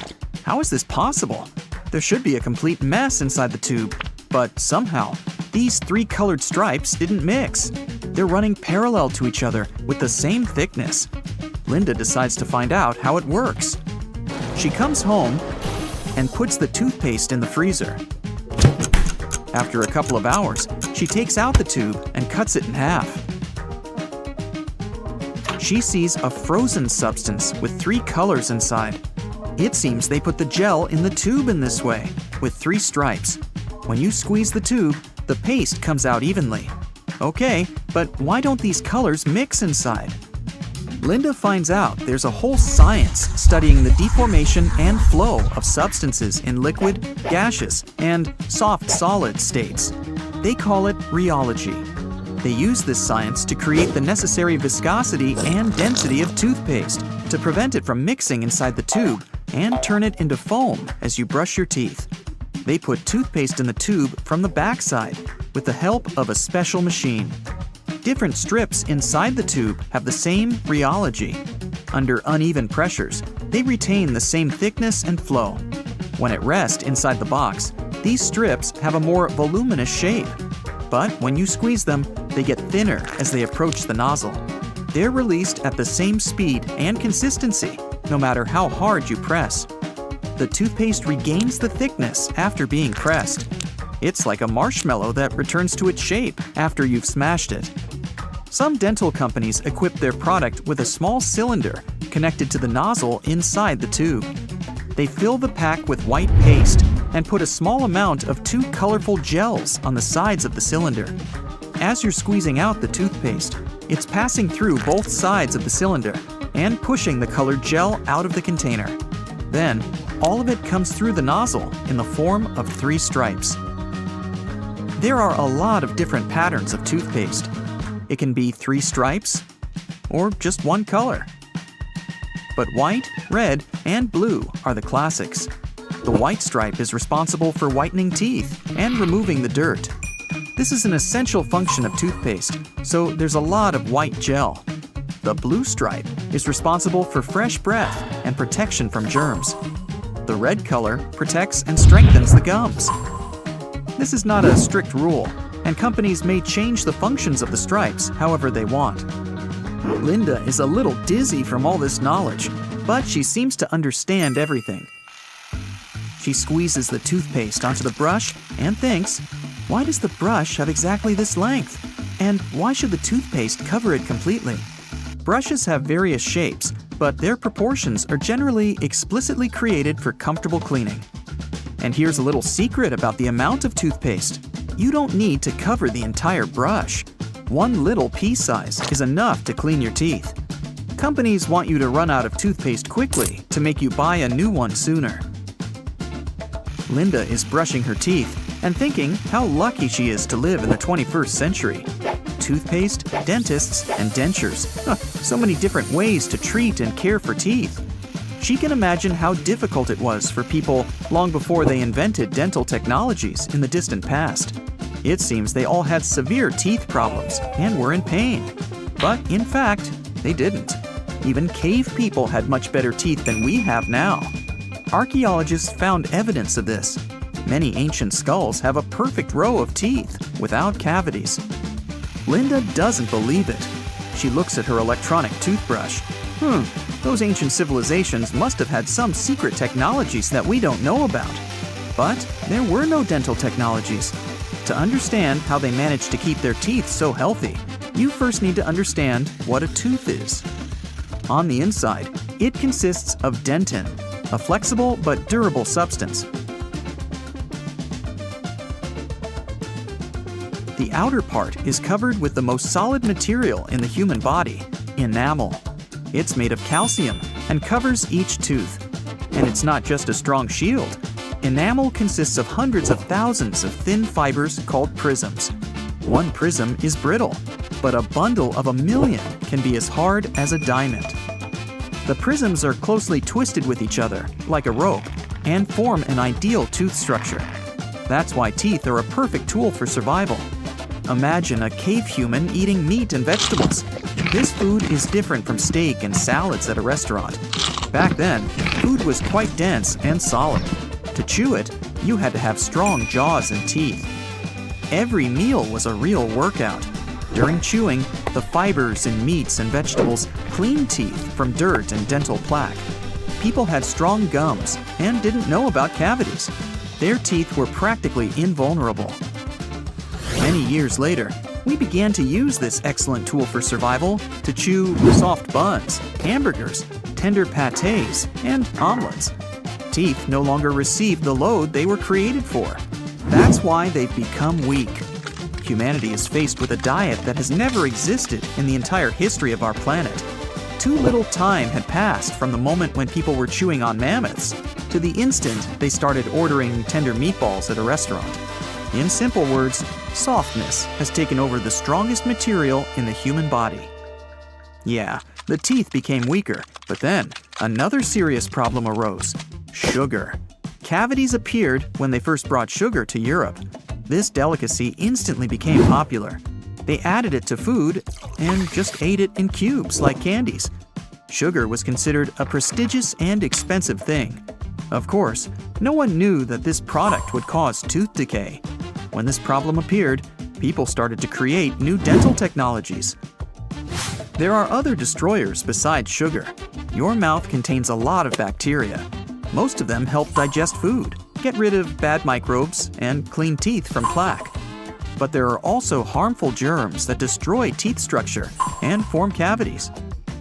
How is this possible? There should be a complete mess inside the tube, but somehow, these 3 colored stripes didn't mix. They're running parallel to each other with the same thickness. Linda decides to find out how it works. She comes home and puts the toothpaste in the freezer. After a couple of hours, she takes out the tube and cuts it in half. She sees a frozen substance with 3 colors inside. It seems they put the gel in the tube in this way, with 3 stripes. When you squeeze the tube, the paste comes out evenly. Okay, but why don't these colors mix inside? Linda finds out there's a whole science studying the deformation and flow of substances in liquid, gaseous, and soft solid states. They call it rheology. They use this science to create the necessary viscosity and density of toothpaste to prevent it from mixing inside the tube and turn it into foam as you brush your teeth. They put toothpaste in the tube from the backside with the help of a special machine. Different strips inside the tube have the same rheology. Under uneven pressures, they retain the same thickness and flow. When at rest inside the box, these strips have a more voluminous shape. But when you squeeze them, they get thinner as they approach the nozzle. They're released at the same speed and consistency, no matter how hard you press. The toothpaste regains the thickness after being pressed. It's like a marshmallow that returns to its shape after you've smashed it. Some dental companies equip their product with a small cylinder connected to the nozzle inside the tube. They fill the pack with white paste and put a small amount of 2 colorful gels on the sides of the cylinder. As you're squeezing out the toothpaste, it's passing through both sides of the cylinder and pushing the colored gel out of the container. Then, all of it comes through the nozzle in the form of 3 stripes. There are a lot of different patterns of toothpaste. It can be 3 stripes or just 1 color. But white, red, and blue are the classics. The white stripe is responsible for whitening teeth and removing the dirt. This is an essential function of toothpaste, so there's a lot of white gel. The blue stripe is responsible for fresh breath and protection from germs. The red color protects and strengthens the gums. This is not a strict rule, and companies may change the functions of the stripes however they want. Linda is a little dizzy from all this knowledge, but she seems to understand everything. She squeezes the toothpaste onto the brush and thinks, why does the brush have exactly this length? And why should the toothpaste cover it completely? Brushes have various shapes, but their proportions are generally explicitly created for comfortable cleaning. And here's a little secret about the amount of toothpaste. You don't need to cover the entire brush. 1 little pea size is enough to clean your teeth. Companies want you to run out of toothpaste quickly to make you buy a new one sooner. Linda is brushing her teeth and thinking how lucky she is to live in the 21st century. Toothpaste, dentists, and dentures. So many different ways to treat and care for teeth. She can imagine how difficult it was for people long before they invented dental technologies in the distant past. It seems they all had severe teeth problems and were in pain. But in fact, they didn't. Even cave people had much better teeth than we have now. Archaeologists found evidence of this Many ancient skulls have a perfect row of teeth without cavities. Linda doesn't believe it. She looks at her electronic toothbrush. Those ancient civilizations must have had some secret technologies that we don't know about. But there were no dental technologies. To understand how they managed to keep their teeth so healthy, you first need to understand what a tooth is. On the inside, it consists of dentin, a flexible but durable substance. The outer part is covered with the most solid material in the human body, enamel. It's made of calcium and covers each tooth. And it's not just a strong shield. Enamel consists of hundreds of thousands of thin fibers called prisms. One prism is brittle, but a bundle of 1,000,000 can be as hard as a diamond. The prisms are closely twisted with each other, like a rope, and form an ideal tooth structure. That's why teeth are a perfect tool for survival. Imagine a cave human eating meat and vegetables. This food is different from steak and salads at a restaurant. Back then, food was quite dense and solid. To chew it, you had to have strong jaws and teeth. Every meal was a real workout. During chewing, the fibers in meats and vegetables cleaned teeth from dirt and dental plaque. People had strong gums and didn't know about cavities. Their teeth were practically invulnerable. Many years later, we began to use this excellent tool for survival to chew soft buns, hamburgers, tender pâtés, and omelets. Teeth no longer received the load they were created for. That's why they've become weak. Humanity is faced with a diet that has never existed in the entire history of our planet. Too little time had passed from the moment when people were chewing on mammoths to the instant they started ordering tender meatballs at a restaurant. In simple words, softness has taken over the strongest material in the human body. Yeah, the teeth became weaker, but then another serious problem arose: sugar. Cavities appeared when they first brought sugar to Europe. This delicacy instantly became popular. They added it to food and just ate it in cubes like candies. Sugar was considered a prestigious and expensive thing. Of course, no one knew that this product would cause tooth decay. When this problem appeared, people started to create new dental technologies. There are other destroyers besides sugar. Your mouth contains a lot of bacteria. Most of them help digest food, get rid of bad microbes, and clean teeth from plaque. But there are also harmful germs that destroy teeth structure and form cavities.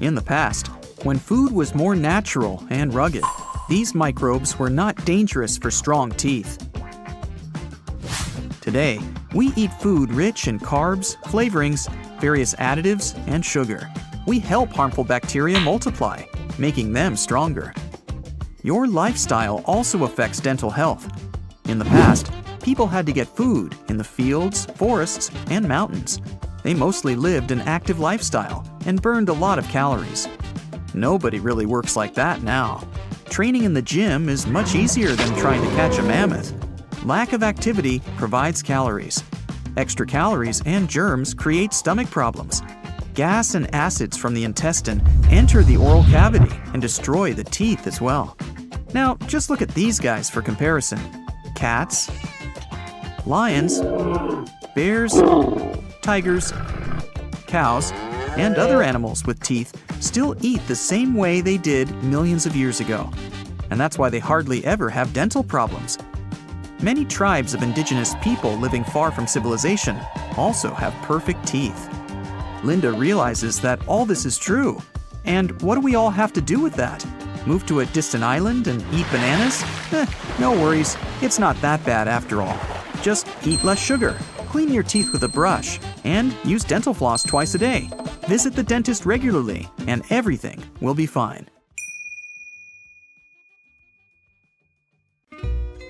In the past, when food was more natural and rugged, these microbes were not dangerous for strong teeth. Today, we eat food rich in carbs, flavorings, various additives, and sugar. We help harmful bacteria multiply, making them stronger. Your lifestyle also affects dental health. In the past, people had to get food in the fields, forests, and mountains. They mostly lived an active lifestyle and burned a lot of calories. Nobody really works like that now. Training in the gym is much easier than trying to catch a mammoth. Lack of activity provides calories. Extra calories and germs create stomach problems. Gas and acids from the intestine enter the oral cavity and destroy the teeth as well. Now, just look at these guys for comparison. Cats, lions, bears, tigers, cows, and other animals with teeth still eat the same way they did millions of years ago. And that's why they hardly ever have dental problems. Many tribes of indigenous people living far from civilization also have perfect teeth. Linda realizes that all this is true. And what do we all have to do with that? Move to a distant island and eat bananas? No worries, it's not that bad after all. Just eat less sugar, clean your teeth with a brush, and use dental floss twice a day. Visit the dentist regularly, and everything will be fine.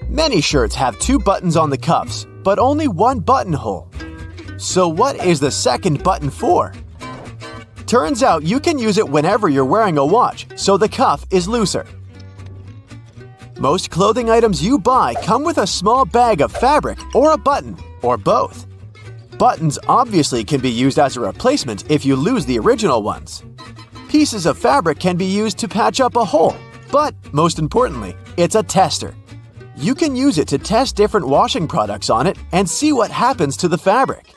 Many shirts have 2 buttons on the cuffs, but only 1 buttonhole. So what is the second button for? Turns out you can use it whenever you're wearing a watch, so the cuff is looser. Most clothing items you buy come with a small bag of fabric or a button, or both. Buttons obviously can be used as a replacement if you lose the original ones. Pieces of fabric can be used to patch up a hole, but most importantly, it's a tester. You can use it to test different washing products on it and see what happens to the fabric.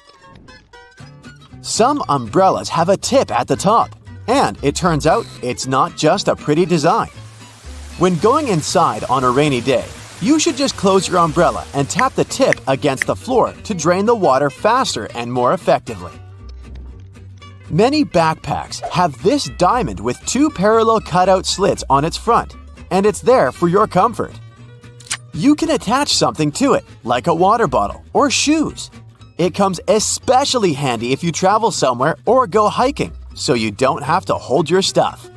Some umbrellas have a tip at the top, and it turns out it's not just a pretty design. When going inside on a rainy day, you should just close your umbrella and tap the tip against the floor to drain the water faster and more effectively. Many backpacks have this diamond with 2 parallel cutout slits on its front, and it's there for your comfort. You can attach something to it, like a water bottle or shoes. It comes especially handy if you travel somewhere or go hiking, so you don't have to hold your stuff.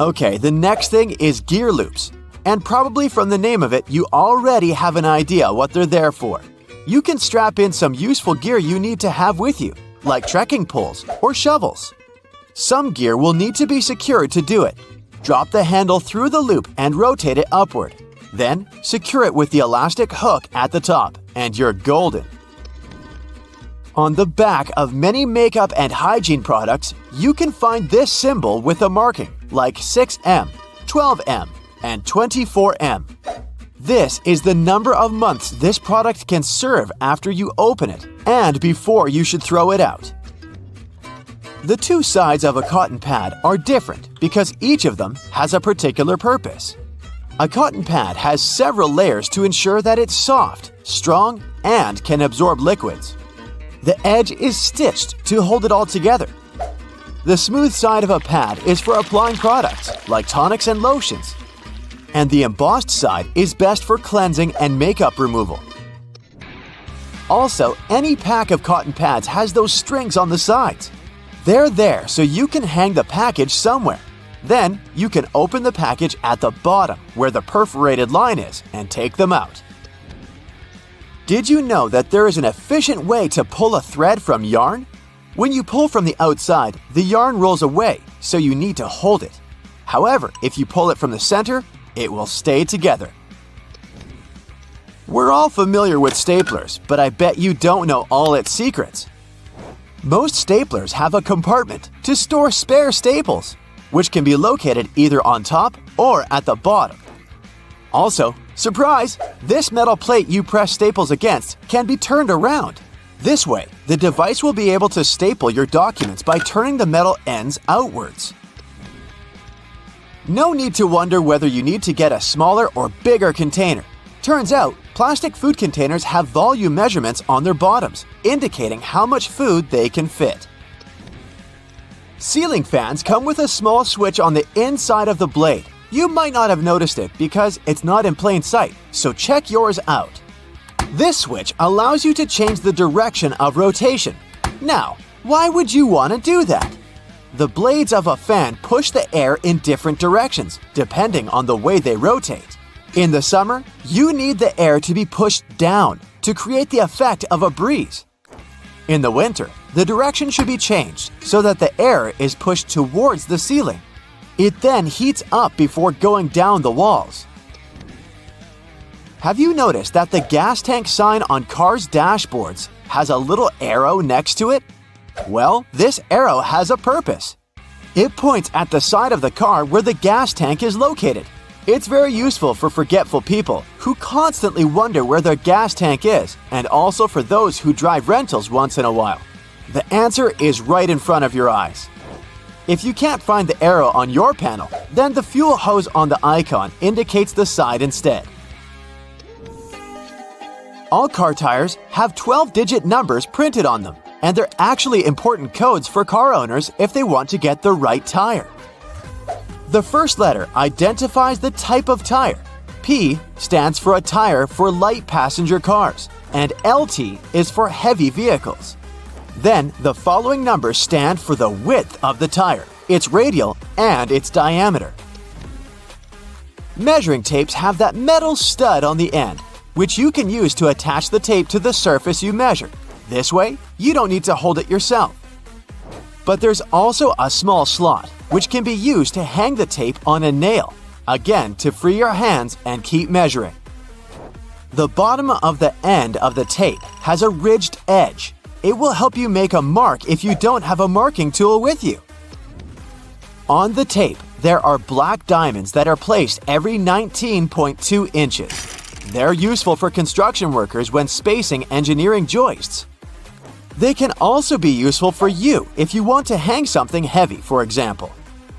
Okay, the next thing is gear loops. And probably from the name of it, you already have an idea what they're there for. You can strap in some useful gear you need to have with you, like trekking poles or shovels. Some gear will need to be secured to do it. Drop the handle through the loop and rotate it upward. Then, secure it with the elastic hook at the top, and you're golden. On the back of many makeup and hygiene products, you can find this symbol with a marking, like 6M, 12M, and 24M. This is the number of months this product can serve after you open it and before you should throw it out. The 2 sides of a cotton pad are different because each of them has a particular purpose. A cotton pad has several layers to ensure that it's soft, strong, and can absorb liquids. The edge is stitched to hold it all together. The smooth side of a pad is for applying products like tonics and lotions, and the embossed side is best for cleansing and makeup removal. Also, any pack of cotton pads has those strings on the sides. They're there so you can hang the package somewhere. Then, you can open the package at the bottom where the perforated line is and take them out. Did you know that there is an efficient way to pull a thread from yarn? When you pull from the outside, the yarn rolls away, so you need to hold it. However, if you pull it from the center, it will stay together. We're all familiar with staplers, but I bet you don't know all its secrets. Most staplers have a compartment to store spare staples, which can be located either on top or at the bottom. Also, surprise! This metal plate you press staples against can be turned around. This way, the device will be able to staple your documents by turning the metal ends outwards. No need to wonder whether you need to get a smaller or bigger container. Turns out, plastic food containers have volume measurements on their bottoms, indicating how much food they can fit. Ceiling fans come with a small switch on the inside of the blade. You might not have noticed it because it's not in plain sight, so check yours out. This switch allows you to change the direction of rotation. Now, why would you want to do that? The blades of a fan push the air in different directions, depending on the way they rotate. In the summer, you need the air to be pushed down to create the effect of a breeze. In the winter, the direction should be changed so that the air is pushed towards the ceiling. It then heats up before going down the walls. Have you noticed that the gas tank sign on cars' dashboards has a little arrow next to it? Well, this arrow has a purpose. It points at the side of the car where the gas tank is located. It's very useful for forgetful people who constantly wonder where their gas tank is, and also for those who drive rentals once in a while. The answer is right in front of your eyes. If you can't find the arrow on your panel, then the fuel hose on the icon indicates the side instead. All car tires have 12-digit numbers printed on them, and they're actually important codes for car owners if they want to get the right tire. The first letter identifies the type of tire. P stands for a tire for light passenger cars, and LT is for heavy vehicles. Then, the following numbers stand for the width of the tire, its radial, and its diameter. Measuring tapes have that metal stud on the end, which you can use to attach the tape to the surface you measure. This way, you don't need to hold it yourself. But there's also a small slot, which can be used to hang the tape on a nail, again to free your hands and keep measuring. The bottom of the end of the tape has a ridged edge. It will help you make a mark if you don't have a marking tool with you. On the tape, There are black diamonds that are placed every 19.2 inches. They're useful for construction workers when spacing engineering joists. They can also be useful for you if you want to hang something heavy, for example.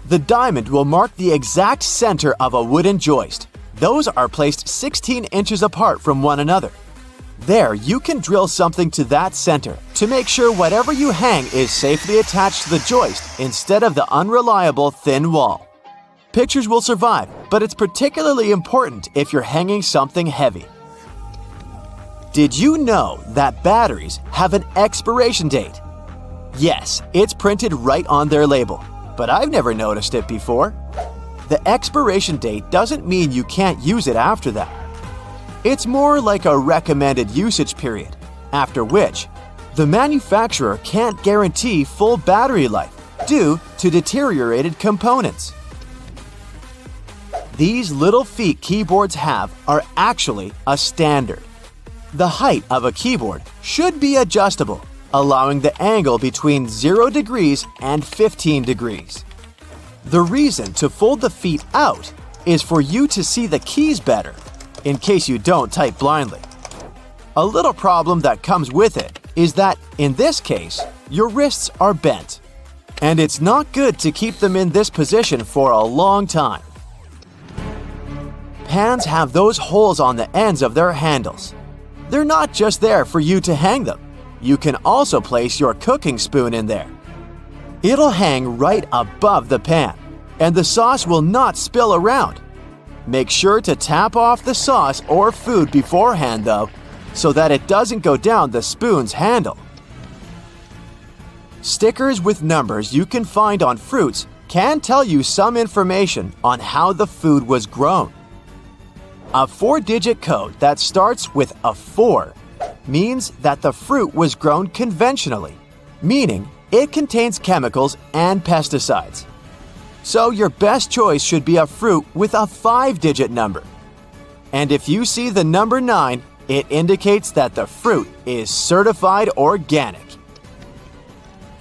The diamond will mark the exact center of a wooden joist. Those are placed 16 inches apart from one another. There, you can drill something to that center to make sure whatever you hang is safely attached to the joist instead of the unreliable thin wall. Pictures will survive, but it's particularly important if you're hanging something heavy. Did you know that batteries have an expiration date? Yes, it's printed right on their label, but I've never noticed it before. The expiration date doesn't mean you can't use it after that. It's more like a recommended usage period, after which the manufacturer can't guarantee full battery life due to deteriorated components. These little feet keyboards have are actually a standard. The height of a keyboard should be adjustable, allowing the angle between 0 degrees and 15 degrees. The reason to fold the feet out is for you to see the keys better, in case you don't type blindly. A little problem that comes with it is that, in this case, your wrists are bent, and it's not good to keep them in this position for a long time. Pans have those holes on the ends of their handles. They're not just there for you to hang them. You can also place your cooking spoon in there. It'll hang right above the pan, and the sauce will not spill around. Make sure to tap off the sauce or food beforehand, though, so that it doesn't go down the spoon's handle. Stickers with numbers you can find on fruits can tell you some information on how the food was grown. A 4-digit code that starts with a 4 means that the fruit was grown conventionally, meaning it contains chemicals and pesticides. So your best choice should be a fruit with a 5-digit number. And if you see the number 9, it indicates that the fruit is certified organic.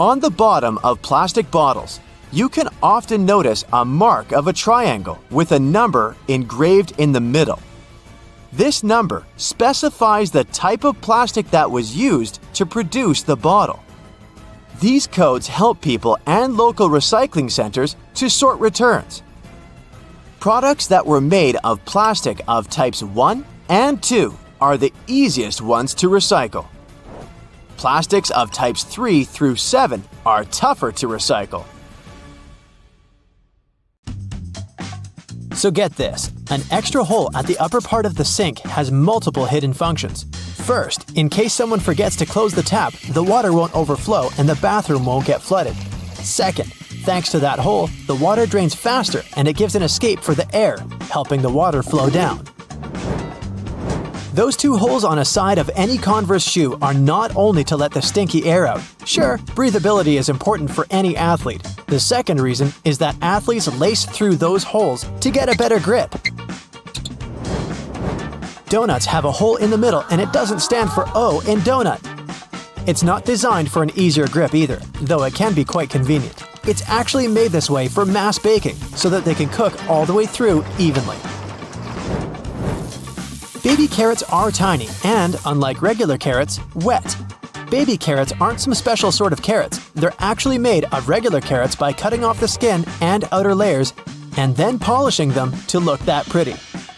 On the bottom of plastic bottles, you can often notice a mark of a triangle with a number engraved in the middle. This number specifies the type of plastic that was used to produce the bottle. These codes help people and local recycling centers to sort returns. Products that were made of plastic of types 1 and 2 are the easiest ones to recycle. Plastics of types 3 through 7 are tougher to recycle. So get this, an extra hole at the upper part of the sink has multiple hidden functions. First, in case someone forgets to close the tap, the water won't overflow and the bathroom won't get flooded. Second, thanks to that hole, the water drains faster and it gives an escape for the air, helping the water flow down. Those 2 holes on a side of any Converse shoe are not only to let the stinky air out. Sure, breathability is important for any athlete. The second reason is that athletes lace through those holes to get a better grip. Donuts have a hole in the middle and it doesn't stand for O in donut. It's not designed for an easier grip either, though it can be quite convenient. It's actually made this way for mass baking so that they can cook all the way through evenly. Baby carrots are tiny and, unlike regular carrots, wet. Baby carrots aren't some special sort of carrots. They're actually made of regular carrots by cutting off the skin and outer layers and then polishing them to look that pretty.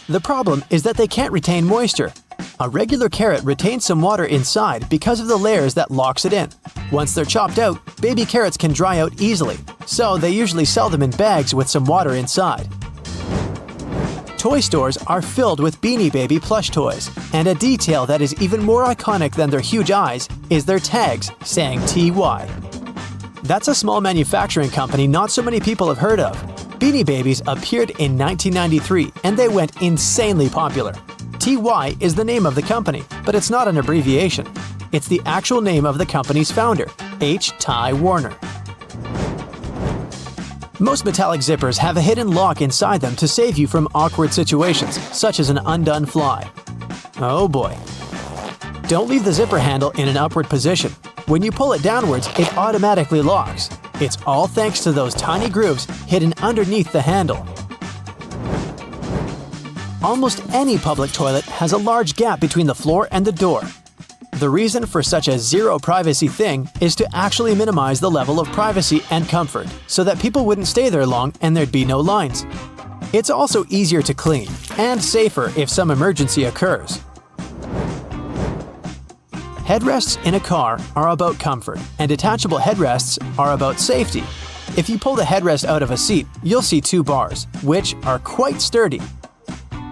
The problem is that they can't retain moisture. A regular carrot retains some water inside because of the layers that locks it in. Once they're chopped out, baby carrots can dry out easily, so they usually sell them in bags with some water inside. Toy stores are filled with Beanie Baby plush toys, and a detail that is even more iconic than their huge eyes is their tags saying TY. That's a small manufacturing company not so many people have heard of. Beanie Babies appeared in 1993 and they went insanely popular. TY is the name of the company, but it's not an abbreviation. It's the actual name of the company's founder, H. Ty Warner. Most metallic zippers have a hidden lock inside them to save you from awkward situations, such as an undone fly. Oh boy. Don't leave the zipper handle in an upward position. When you pull it downwards, it automatically locks. It's all thanks to those tiny grooves hidden underneath the handle. Almost any public toilet has a large gap between the floor and the door. The reason for such a zero privacy thing is to actually minimize the level of privacy and comfort, so that people wouldn't stay there long and there'd be no lines. It's also easier to clean, and safer if some emergency occurs. Headrests in a car are about comfort, and detachable headrests are about safety. If you pull the headrest out of a seat, you'll see two bars, which are quite sturdy.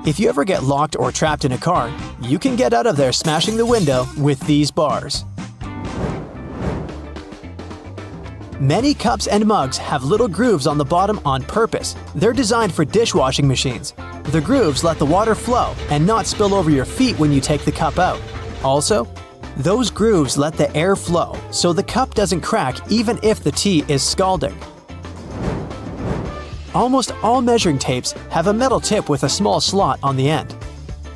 If you ever get locked or trapped in a car, you can get out of there smashing the window with these bars. Many cups and mugs have little grooves on the bottom on purpose. They're designed for dishwashing machines. The grooves let the water flow and not spill over your feet when you take the cup out. Also, those grooves let the air flow, so the cup doesn't crack even if the tea is scalding. Almost all measuring tapes have a metal tip with a small slot on the end.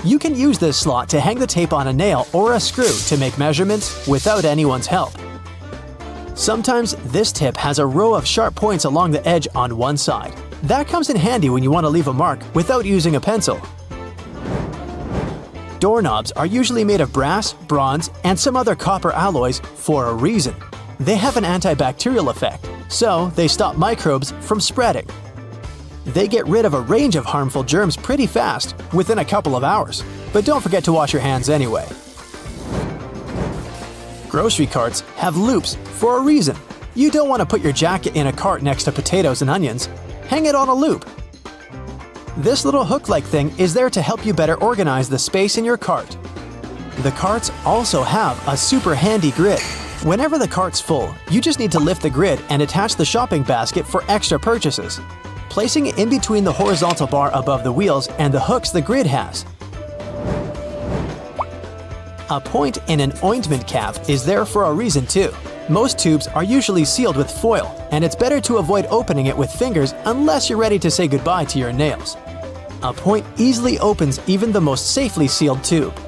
You can use this slot to hang the tape on a nail or a screw to make measurements without anyone's help. Sometimes this tip has a row of sharp points along the edge on one side. That comes in handy when you want to leave a mark without using a pencil. Doorknobs are usually made of brass, bronze, and some other copper alloys for a reason. They have an antibacterial effect, so they stop microbes from spreading. They get rid of a range of harmful germs pretty fast, within a couple of hours. But don't forget to wash your hands anyway. Grocery carts have loops for a reason. You don't want to put your jacket in a cart next to potatoes and onions. Hang it on a loop. This little hook-like thing is there to help you better organize the space in your cart. The carts also have a super handy grid. Whenever the cart's full, you just need to lift the grid and attach the shopping basket for extra purchases, placing it in between the horizontal bar above the wheels and the hooks the grid has. A point in an ointment cap is there for a reason too. Most tubes are usually sealed with foil, and it's better to avoid opening it with fingers unless you're ready to say goodbye to your nails. A point easily opens even the most safely sealed tube.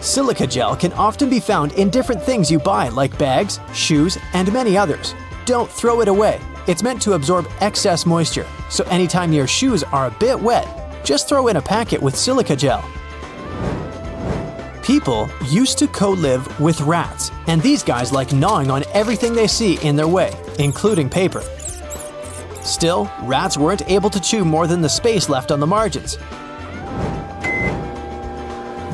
Silica gel can often be found in different things you buy like bags, shoes, and many others. Don't throw it away. It's meant to absorb excess moisture, so anytime your shoes are a bit wet, just throw in a packet with silica gel. People used to co-live with rats, and these guys like gnawing on everything they see in their way, including paper. Still, rats weren't able to chew more than the space left on the margins.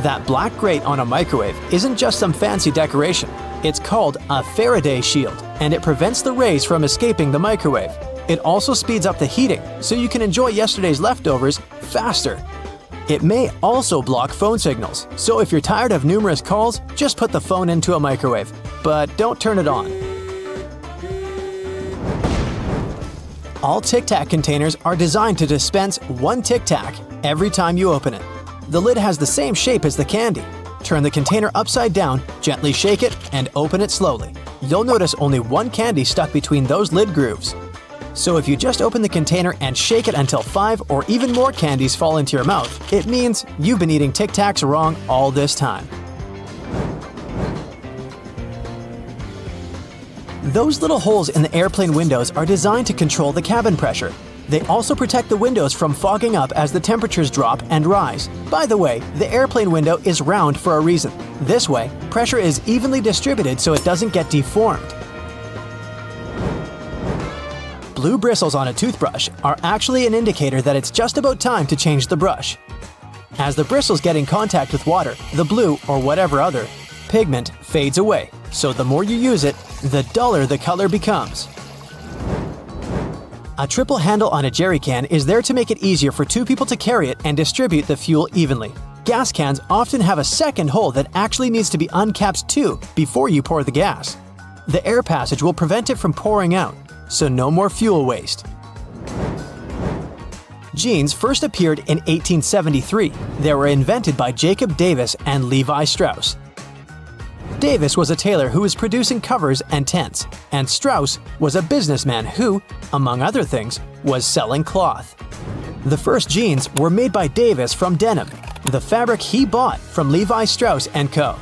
That black grate on a microwave isn't just some fancy decoration. It's called a Faraday shield, and it prevents the rays from escaping the microwave. It also speeds up the heating, so you can enjoy yesterday's leftovers faster. It may also block phone signals, so if you're tired of numerous calls, just put the phone into a microwave. But don't turn it on. All Tic Tac containers are designed to dispense one Tic Tac every time you open it. The lid has the same shape as the candy. Turn the container upside down, gently shake it, and open it slowly. You'll notice only one candy stuck between those lid grooves. So if you just open the container and shake it until 5 or even more candies fall into your mouth, it means you've been eating Tic Tacs wrong all this time. Those little holes in the airplane windows are designed to control the cabin pressure. They also protect the windows from fogging up as the temperatures drop and rise. By the way, the airplane window is round for a reason. This way, pressure is evenly distributed so it doesn't get deformed. Blue bristles on a toothbrush are actually an indicator that it's just about time to change the brush. As the bristles get in contact with water, the blue, or whatever other, pigment fades away, so the more you use it, the duller the color becomes. A triple handle on a jerry can is there to make it easier for two people to carry it and distribute the fuel evenly. Gas cans often have a second hole that actually needs to be uncapped too before you pour the gas. The air passage will prevent it from pouring out, so no more fuel waste. Jeans first appeared in 1873. They were invented by Jacob Davis and Levi Strauss. Davis was a tailor who was producing covers and tents, and Strauss was a businessman who, among other things, was selling cloth. The first jeans were made by Davis from denim, the fabric he bought from Levi Strauss & Co.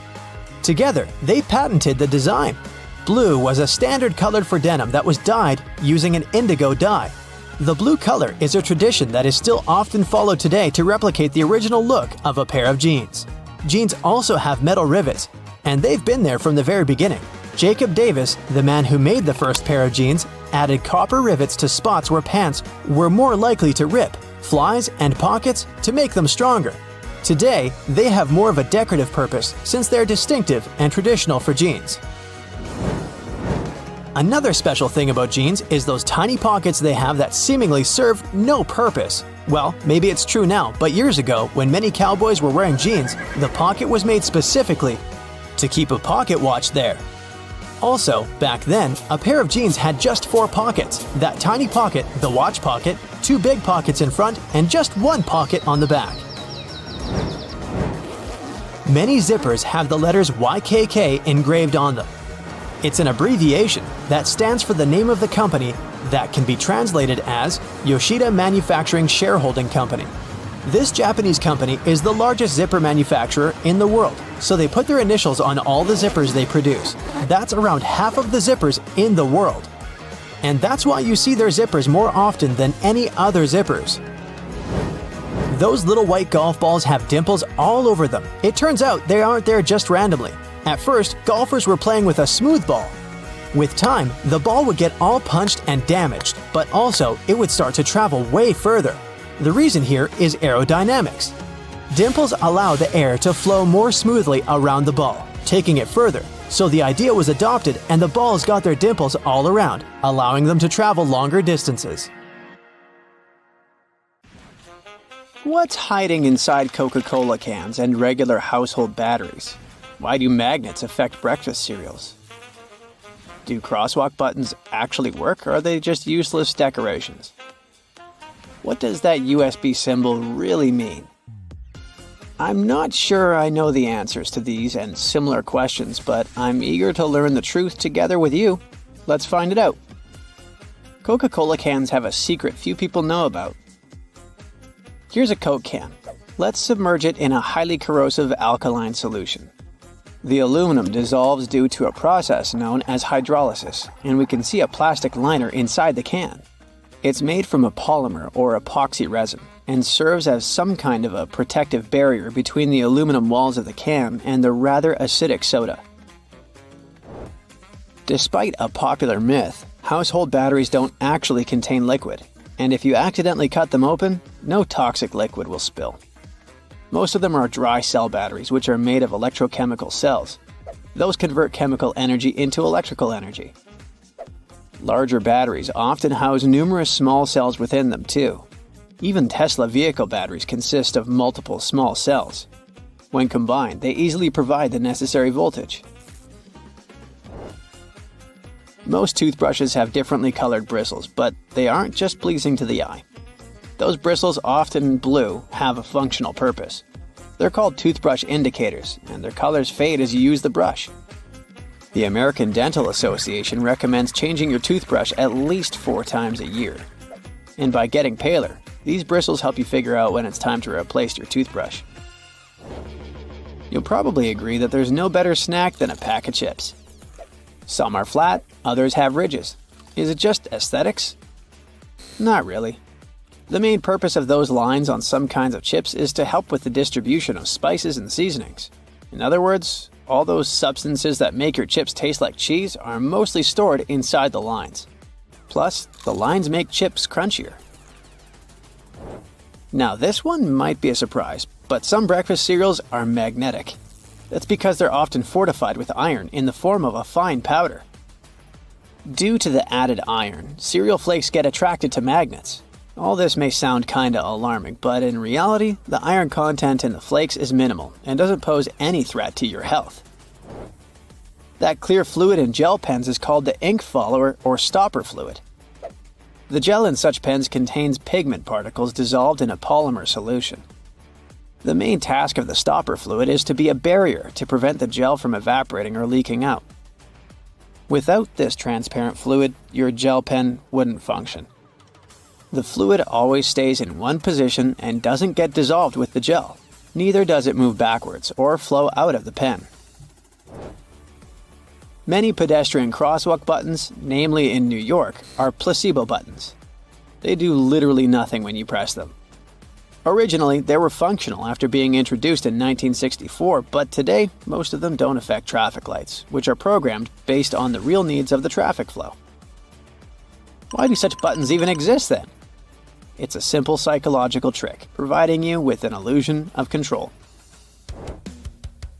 Together, they patented the design. Blue was a standard color for denim that was dyed using an indigo dye. The blue color is a tradition that is still often followed today to replicate the original look of a pair of jeans. Jeans also have metal rivets, and they've been there from the very beginning. Jacob Davis, the man who made the first pair of jeans, added copper rivets to spots where pants were more likely to rip, flies, and pockets to make them stronger. Today, they have more of a decorative purpose since they're distinctive and traditional for jeans. Another special thing about jeans is those tiny pockets they have that seemingly serve no purpose. Well, maybe it's true now, but years ago, when many cowboys were wearing jeans, the pocket was made specifically to keep a pocket watch there. Also, back then, a pair of jeans had just 4 pockets. That tiny pocket, the watch pocket, 2 big pockets in front, and just 1 pocket on the back. Many zippers have the letters YKK engraved on them. It's an abbreviation that stands for the name of the company that can be translated as Yoshida Manufacturing Shareholding Company. This Japanese company is the largest zipper manufacturer in the world, so they put their initials on all the zippers they produce. That's around half of the zippers in the world. And that's why you see their zippers more often than any other zippers. Those little white golf balls have dimples all over them. It turns out they aren't there just randomly. At first, golfers were playing with a smooth ball. With time, the ball would get all punched and damaged, but also it would start to travel way further. The reason here is aerodynamics. Dimples allow the air to flow more smoothly around the ball, taking it further. So the idea was adopted and the balls got their dimples all around, allowing them to travel longer distances. What's hiding inside Coca-Cola cans and regular household batteries? Why do magnets affect breakfast cereals? Do crosswalk buttons actually work, or are they just useless decorations? What does that USB symbol really mean? I'm not sure I know the answers to these and similar questions, but I'm eager to learn the truth together with you. Let's find it out. Coca-Cola cans have a secret few people know about. Here's a Coke can. Let's submerge it in a highly corrosive alkaline solution. The aluminum dissolves due to a process known as hydrolysis, and we can see a plastic liner inside the can. It's made from a polymer or epoxy resin and serves as some kind of a protective barrier between the aluminum walls of the can and the rather acidic soda. Despite a popular myth, household batteries don't actually contain liquid, and if you accidentally cut them open, no toxic liquid will spill. Most of them are dry cell batteries, which are made of electrochemical cells. Those convert chemical energy into electrical energy. Larger batteries often house numerous small cells within them too. Even Tesla vehicle batteries consist of multiple small cells. When combined, they easily provide the necessary voltage. Most toothbrushes have differently colored bristles, but they aren't just pleasing to the eye. Those bristles, often blue, have a functional purpose. They're called toothbrush indicators, and their colors fade as you use the brush. The American Dental Association recommends changing your toothbrush at least 4 times a year. And by getting paler, these bristles help you figure out when it's time to replace your toothbrush. You'll probably agree that there's no better snack than a pack of chips. Some are flat, others have ridges. Is it just aesthetics? Not really. The main purpose of those lines on some kinds of chips is to help with the distribution of spices and seasonings. In other words, all those substances that make your chips taste like cheese are mostly stored inside the lines. Plus, the lines make chips crunchier. Now this one might be a surprise, but some breakfast cereals are magnetic. That's because they're often fortified with iron in the form of a fine powder. Due to the added iron, cereal flakes get attracted to magnets. All this may sound kinda alarming, but in reality, the iron content in the flakes is minimal and doesn't pose any threat to your health. That clear fluid in gel pens is called the ink follower or stopper fluid. The gel in such pens contains pigment particles dissolved in a polymer solution. The main task of the stopper fluid is to be a barrier to prevent the gel from evaporating or leaking out. Without this transparent fluid, your gel pen wouldn't function. The fluid always stays in one position and doesn't get dissolved with the gel. Neither does it move backwards or flow out of the pen. Many pedestrian crosswalk buttons, namely in New York, are placebo buttons. They do literally nothing when you press them. Originally, they were functional after being introduced in 1964, but today, most of them don't affect traffic lights, which are programmed based on the real needs of the traffic flow. Why do such buttons even exist then? It's a simple psychological trick, providing you with an illusion of control.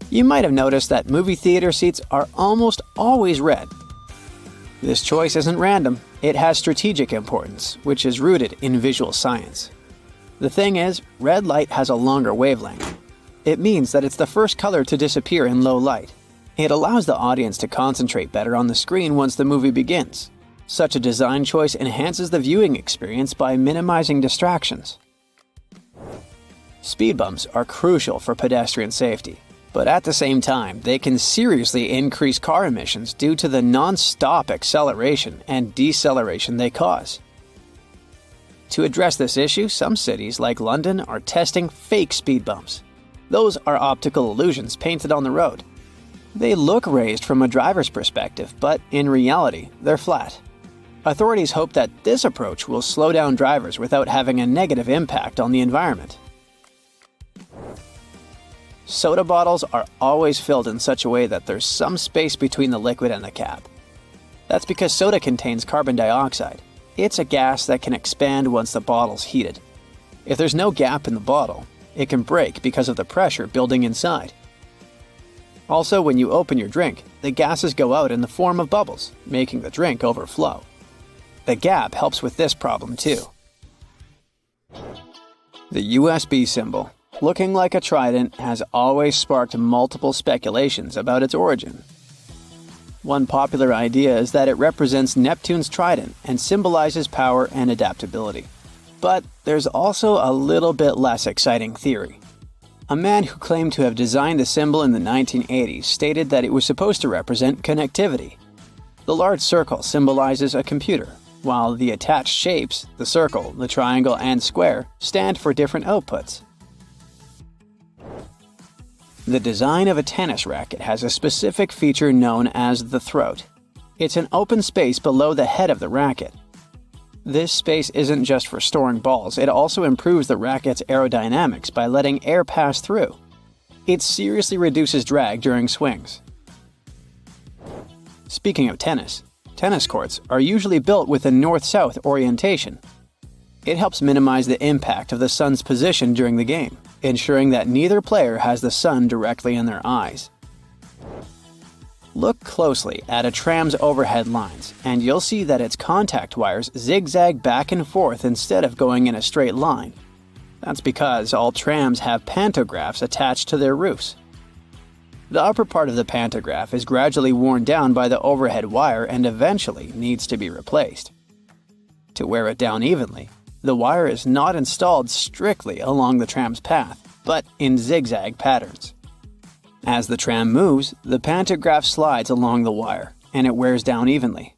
You might have noticed that movie theater seats are almost always red. This choice isn't random, it has strategic importance, which is rooted in visual science. The thing is, red light has a longer wavelength. It means that it's the first color to disappear in low light. It allows the audience to concentrate better on the screen once the movie begins. Such a design choice enhances the viewing experience by minimizing distractions. Speed bumps are crucial for pedestrian safety, but at the same time, they can seriously increase car emissions due to the non-stop acceleration and deceleration they cause. To address this issue, some cities like London are testing fake speed bumps. Those are optical illusions painted on the road. They look raised from a driver's perspective, but in reality, they're flat. Authorities hope that this approach will slow down drivers without having a negative impact on the environment. Soda bottles are always filled in such a way that there's some space between the liquid and the cap. That's because soda contains carbon dioxide. It's a gas that can expand once the bottle's heated. If there's no gap in the bottle, it can break because of the pressure building inside. Also, when you open your drink, the gases go out in the form of bubbles, making the drink overflow. The gap helps with this problem too. The USB symbol, looking like a trident, has always sparked multiple speculations about its origin. One popular idea is that it represents Neptune's trident and symbolizes power and adaptability. But there's also a little bit less exciting theory. A man who claimed to have designed the symbol in the 1980s stated that it was supposed to represent connectivity. The large circle symbolizes a computer, while the attached shapes, the circle, the triangle, and square, stand for different outputs. The design of a tennis racket has a specific feature known as the throat. It's an open space below the head of the racket. This space isn't just for storing balls, it also improves the racket's aerodynamics by letting air pass through. It seriously reduces drag during swings. Speaking of tennis courts are usually built with a north-south orientation. It helps minimize the impact of the sun's position during the game, ensuring that neither player has the sun directly in their eyes. Look closely at a tram's overhead lines, and you'll see that its contact wires zigzag back and forth instead of going in a straight line. That's because all trams have pantographs attached to their roofs. The upper part of the pantograph is gradually worn down by the overhead wire and eventually needs to be replaced. To wear it down evenly, the wire is not installed strictly along the tram's path, but in zigzag patterns. As the tram moves, the pantograph slides along the wire, and it wears down evenly.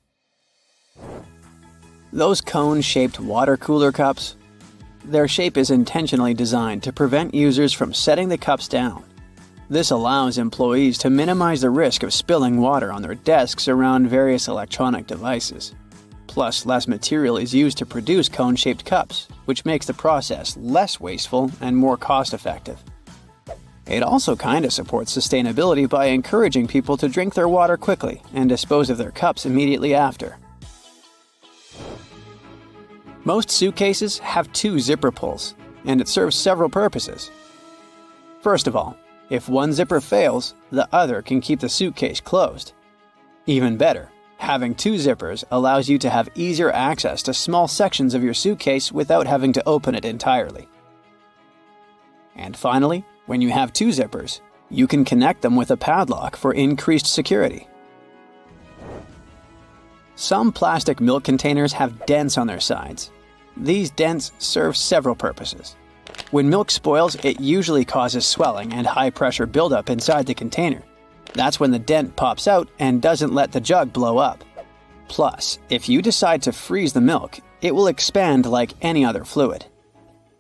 Those cone-shaped water cooler cups? Their shape is intentionally designed to prevent users from setting the cups down. This allows employees to minimize the risk of spilling water on their desks around various electronic devices. Plus, less material is used to produce cone-shaped cups, which makes the process less wasteful and more cost-effective. It also kinda supports sustainability by encouraging people to drink their water quickly and dispose of their cups immediately after. Most suitcases have 2 zipper pulls, and it serves several purposes. First of all, if one zipper fails, the other can keep the suitcase closed. Even better, having 2 zippers allows you to have easier access to small sections of your suitcase without having to open it entirely. And finally, when you have 2 zippers, you can connect them with a padlock for increased security. Some plastic milk containers have dents on their sides. These dents serve several purposes. When milk spoils, it usually causes swelling and high-pressure buildup inside the container. That's when the dent pops out and doesn't let the jug blow up. Plus, if you decide to freeze the milk, it will expand like any other fluid.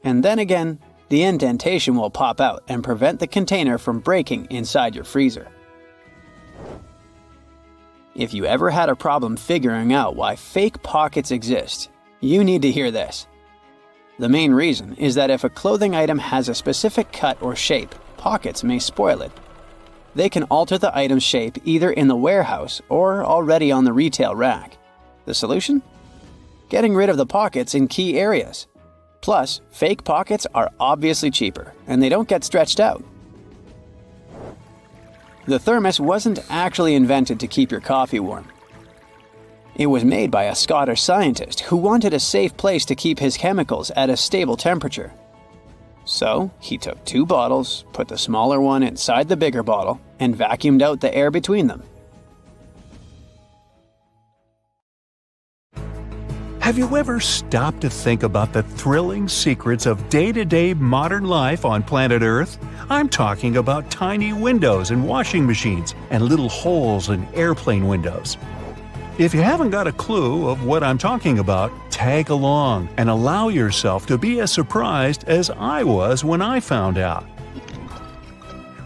And then again, the indentation will pop out and prevent the container from breaking inside your freezer. If you ever had a problem figuring out why fake pockets exist, you need to hear this. The main reason is that if a clothing item has a specific cut or shape, pockets may spoil it. They can alter the item's shape either in the warehouse or already on the retail rack. The solution? Getting rid of the pockets in key areas. Plus, fake pockets are obviously cheaper, and they don't get stretched out. The thermos wasn't actually invented to keep your coffee warm. It was made by a Scottish scientist who wanted a safe place to keep his chemicals at a stable temperature. So, he took 2 bottles, put the smaller one inside the bigger bottle, and vacuumed out the air between them. Have you ever stopped to think about the thrilling secrets of day-to-day modern life on planet Earth? I'm talking about tiny windows in washing machines and little holes in airplane windows. If you haven't got a clue of what I'm talking about, tag along and allow yourself to be as surprised as I was when I found out.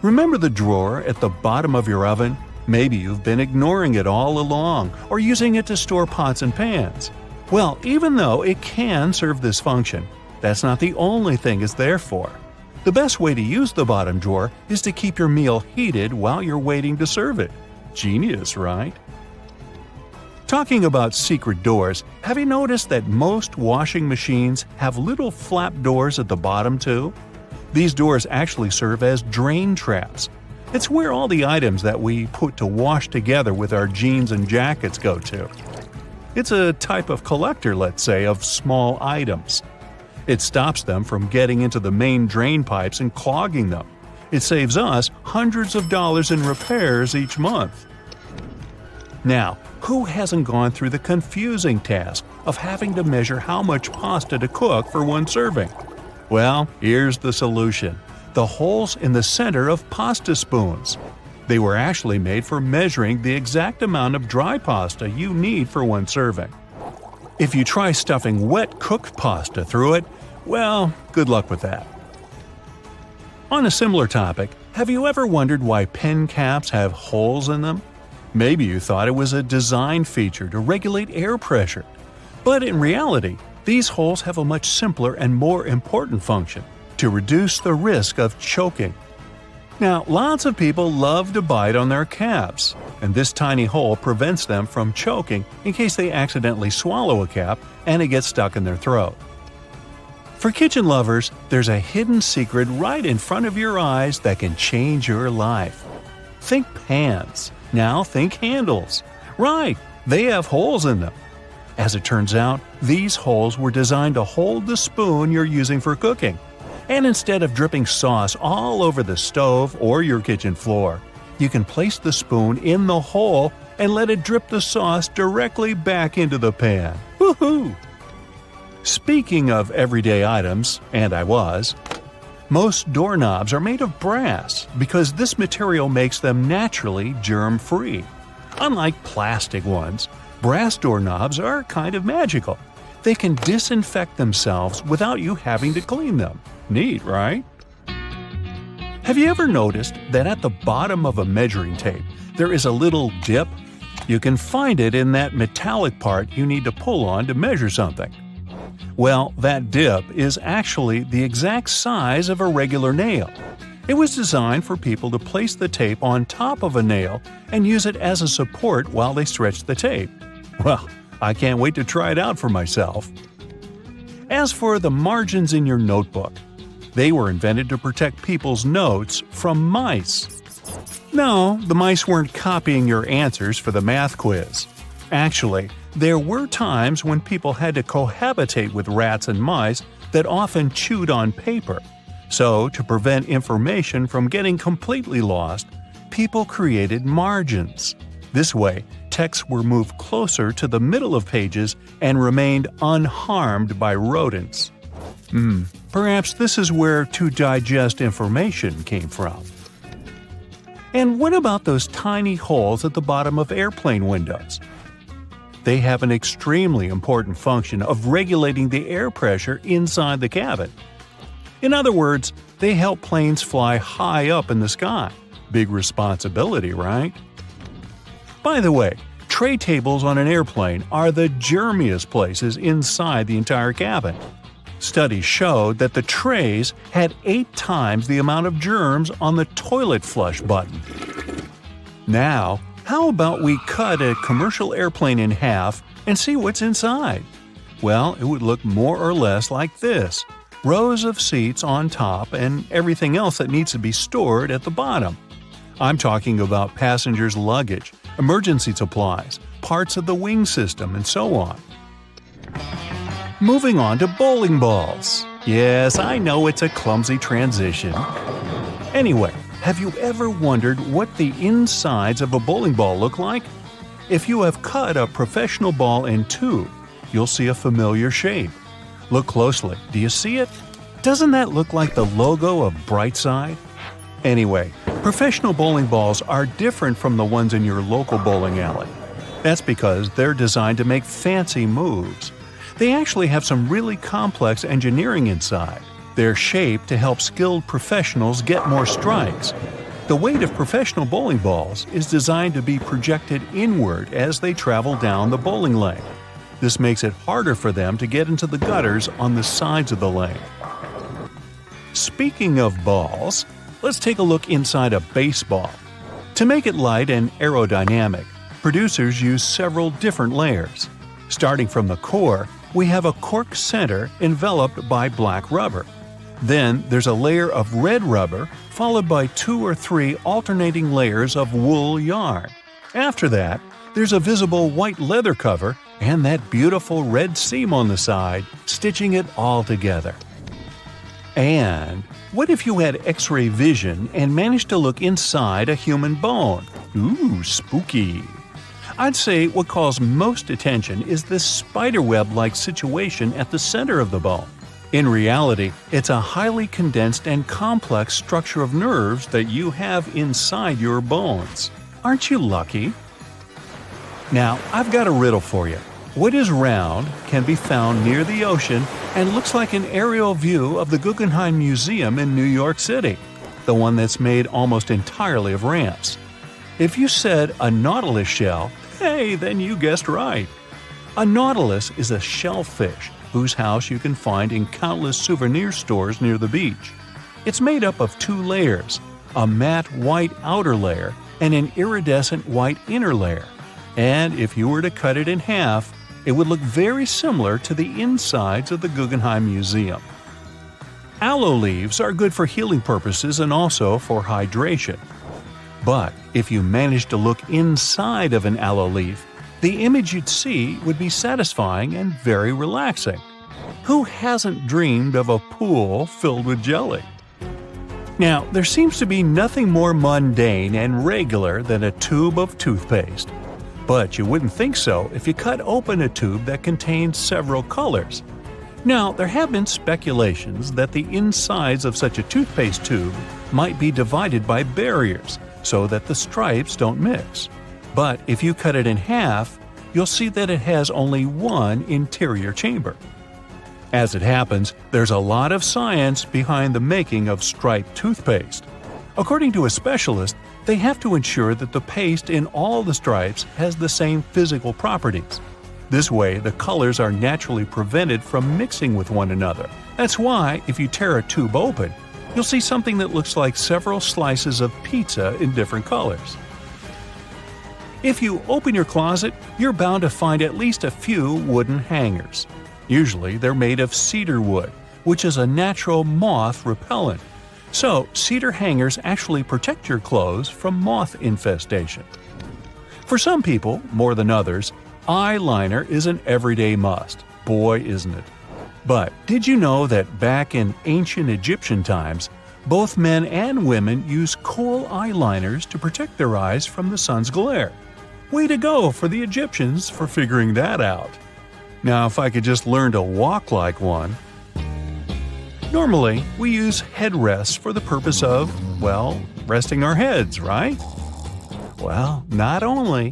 Remember the drawer at the bottom of your oven? Maybe you've been ignoring it all along or using it to store pots and pans. Well, even though it can serve this function, that's not the only thing it's there for. The best way to use the bottom drawer is to keep your meal heated while you're waiting to serve it. Genius, right? Talking about secret doors, have you noticed that most washing machines have little flap doors at the bottom too? These doors actually serve as drain traps. It's where all the items that we put to wash together with our jeans and jackets go to. It's a type of collector, let's say, of small items. It stops them from getting into the main drain pipes and clogging them. It saves us hundreds of dollars in repairs each month. Now, who hasn't gone through the confusing task of having to measure how much pasta to cook for one serving? Well, here's the solution: the holes in the center of pasta spoons. They were actually made for measuring the exact amount of dry pasta you need for one serving. If you try stuffing wet cooked pasta through it, well, good luck with that. On a similar topic, have you ever wondered why pen caps have holes in them? Maybe you thought it was a design feature to regulate air pressure. But in reality, these holes have a much simpler and more important function: to reduce the risk of choking. Now, lots of people love to bite on their caps, and this tiny hole prevents them from choking in case they accidentally swallow a cap and it gets stuck in their throat. For kitchen lovers, there's a hidden secret right in front of your eyes that can change your life. Think pans. Now think handles. Right, they have holes in them. As it turns out, these holes were designed to hold the spoon you're using for cooking. And instead of dripping sauce all over the stove or your kitchen floor, you can place the spoon in the hole and let it drip the sauce directly back into the pan. Woohoo! Speaking of everyday items, and I was, most doorknobs are made of brass because this material makes them naturally germ-free. Unlike plastic ones, brass doorknobs are kind of magical. They can disinfect themselves without you having to clean them. Neat, right? Have you ever noticed that at the bottom of a measuring tape there is a little dip? You can find it in that metallic part you need to pull on to measure something. Well, that dip is actually the exact size of a regular nail. It was designed for people to place the tape on top of a nail and use it as a support while they stretch the tape. Well, I can't wait to try it out for myself. As for the margins in your notebook, they were invented to protect people's notes from mice. No, the mice weren't copying your answers for the math quiz. Actually, there were times when people had to cohabitate with rats and mice that often chewed on paper. So, to prevent information from getting completely lost, people created margins. This way, texts were moved closer to the middle of pages and remained unharmed by rodents. Perhaps this is where to digest information came from. And what about those tiny holes at the bottom of airplane windows? They have an extremely important function of regulating the air pressure inside the cabin. In other words, they help planes fly high up in the sky. Big responsibility, right? By the way, Tray tables on an airplane are the germiest places inside the entire cabin. Studies showed that the trays had 8 times the amount of germs on the toilet flush button. Now, how about we cut a commercial airplane in half and see what's inside? Well, it would look more or less like this: rows of seats on top and everything else that needs to be stored at the bottom. I'm talking about passengers' luggage, emergency supplies, parts of the wing system, and so on. Moving on to bowling balls. Yes, I know it's a clumsy transition. Anyway, have you ever wondered what the insides of a bowling ball look like? If you have cut a professional ball in two, you'll see a familiar shape. Look closely. Do you see it? Doesn't that look like the logo of Brightside? Anyway, professional bowling balls are different from the ones in your local bowling alley. That's because they're designed to make fancy moves. They actually have some really complex engineering inside. They're shaped to help skilled professionals get more strikes. The weight of professional bowling balls is designed to be projected inward as they travel down the bowling lane. This makes it harder for them to get into the gutters on the sides of the lane. Speaking of balls, let's take a look inside a baseball. To make it light and aerodynamic, producers use several different layers. Starting from the core, we have a cork center enveloped by black rubber. Then there's a layer of red rubber, followed by 2 or 3 alternating layers of wool yarn. After that, there's a visible white leather cover and that beautiful red seam on the side, stitching it all together. And what if you had X-ray vision and managed to look inside a human bone? Ooh, spooky! I'd say what calls most attention is this spiderweb-like situation at the center of the bone. In reality, it's a highly condensed and complex structure of nerves that you have inside your bones. Aren't you lucky? Now, I've got a riddle for you. What is round, can be found near the ocean, and looks like an aerial view of the Guggenheim Museum in New York City, the one that's made almost entirely of ramps? If you said a nautilus shell, hey, then you guessed right. A nautilus is a shellfish whose house you can find in countless souvenir stores near the beach. It's made up of 2 layers, a matte white outer layer and an iridescent white inner layer. And if you were to cut it in half, it would look very similar to the insides of the Guggenheim Museum. Aloe leaves are good for healing purposes and also for hydration. But if you managed to look inside of an aloe leaf, the image you'd see would be satisfying and very relaxing. Who hasn't dreamed of a pool filled with jelly? Now, there seems to be nothing more mundane and regular than a tube of toothpaste. But you wouldn't think so if you cut open a tube that contains several colors. Now, there have been speculations that the insides of such a toothpaste tube might be divided by barriers so that the stripes don't mix. But if you cut it in half, you'll see that it has only one interior chamber. As it happens, there's a lot of science behind the making of striped toothpaste. According to a specialist, they have to ensure that the paste in all the stripes has the same physical properties. This way, the colors are naturally prevented from mixing with one another. That's why, if you tear a tube open, you'll see something that looks like several slices of pizza in different colors. If you open your closet, you're bound to find at least a few wooden hangers. Usually, they're made of cedar wood, which is a natural moth repellent. So, cedar hangers actually protect your clothes from moth infestation. For some people, more than others, eyeliner is an everyday must. Boy, isn't it. But did you know that back in ancient Egyptian times, both men and women used kohl eyeliners to protect their eyes from the sun's glare? Way to go for the Egyptians for figuring that out. Now, if I could just learn to walk like one. Normally, we use headrests for the purpose of, well, resting our heads, right? Well, not only.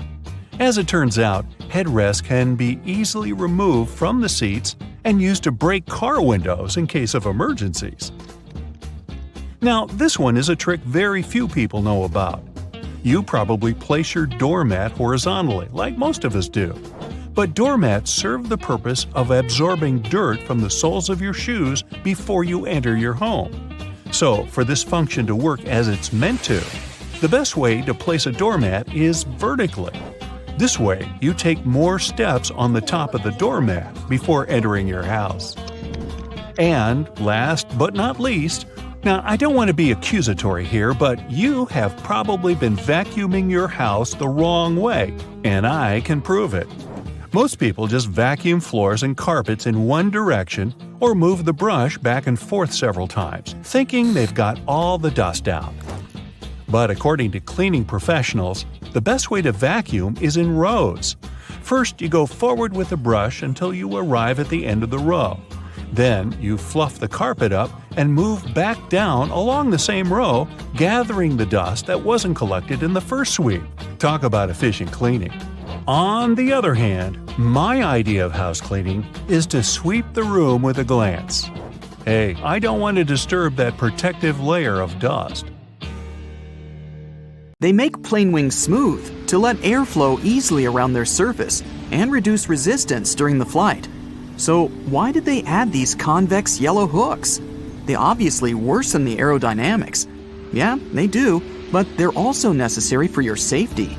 As it turns out, headrests can be easily removed from the seats and used to break car windows in case of emergencies. Now, this one is a trick very few people know about. You probably place your doormat horizontally, like most of us do. But doormats serve the purpose of absorbing dirt from the soles of your shoes before you enter your home. So, for this function to work as it's meant to, the best way to place a doormat is vertically. This way, you take more steps on the top of the doormat before entering your house. And last but not least, now I don't want to be accusatory here, but you have probably been vacuuming your house the wrong way, and I can prove it. Most people just vacuum floors and carpets in one direction or move the brush back and forth several times, thinking they've got all the dust out. But according to cleaning professionals, the best way to vacuum is in rows. First, you go forward with the brush until you arrive at the end of the row. Then, you fluff the carpet up and move back down along the same row, gathering the dust that wasn't collected in the first sweep. Talk about efficient cleaning. On the other hand, my idea of house cleaning is to sweep the room with a glance. Hey, I don't want to disturb that protective layer of dust. They make plane wings smooth to let air flow easily around their surface and reduce resistance during the flight. So why did they add these convex yellow hooks? They obviously worsen the aerodynamics. Yeah, they do, but they're also necessary for your safety.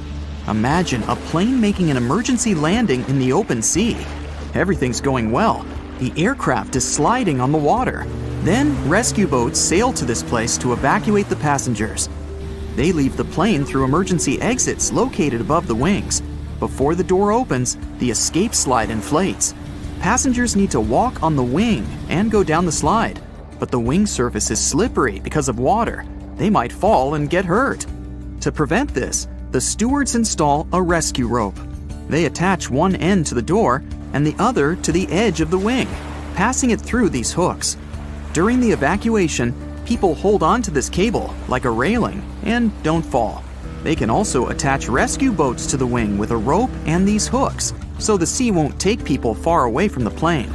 Imagine a plane making an emergency landing in the open sea. Everything's going well. The aircraft is sliding on the water. Then rescue boats sail to this place to evacuate the passengers. They leave the plane through emergency exits located above the wings. Before the door opens, the escape slide inflates. Passengers need to walk on the wing and go down the slide. But the wing surface is slippery because of water. They might fall and get hurt. To prevent this, the stewards install a rescue rope. They attach one end to the door and the other to the edge of the wing, passing it through these hooks. During the evacuation, people hold on to this cable like a railing and don't fall. They can also attach rescue boats to the wing with a rope and these hooks, so the sea won't take people far away from the plane.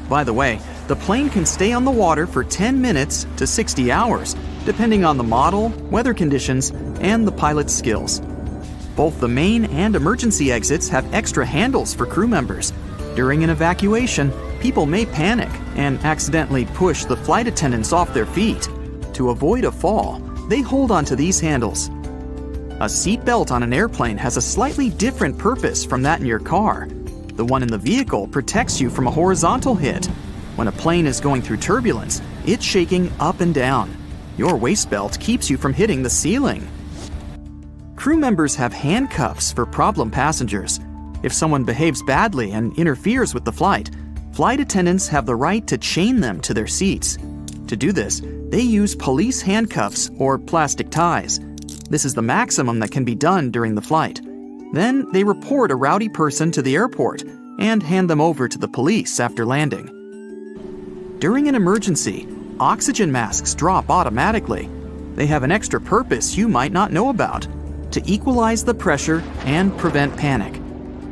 By the way, the plane can stay on the water for 10 minutes to 60 hours, depending on the model, weather conditions, and the pilot's skills. Both the main and emergency exits have extra handles for crew members. During an evacuation, people may panic and accidentally push the flight attendants off their feet. To avoid a fall, they hold onto these handles. A seat belt on an airplane has a slightly different purpose from that in your car. The one in the vehicle protects you from a horizontal hit. When a plane is going through turbulence, it's shaking up and down. Your waist belt keeps you from hitting the ceiling. Crew members have handcuffs for problem passengers. If someone behaves badly and interferes with the flight attendants have the right to chain them to their seats. To do this, they use police handcuffs or plastic ties. This is the maximum that can be done during the flight. Then they report a rowdy person to the airport and hand them over to the police after landing. During an emergency, oxygen masks drop automatically. They have an extra purpose you might not know about: to equalize the pressure and prevent panic.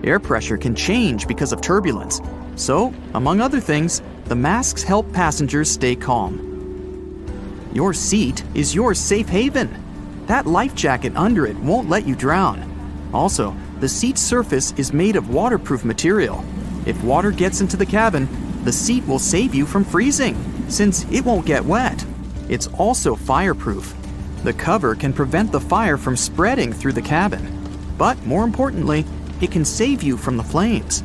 Air pressure can change because of turbulence. So, among other things, the masks help passengers stay calm. Your seat is your safe haven. That life jacket under it won't let you drown. Also, the seat's surface is made of waterproof material. If water gets into the cabin, the seat will save you from freezing, since it won't get wet. It's also fireproof. The cover can prevent the fire from spreading through the cabin. But more importantly, it can save you from the flames.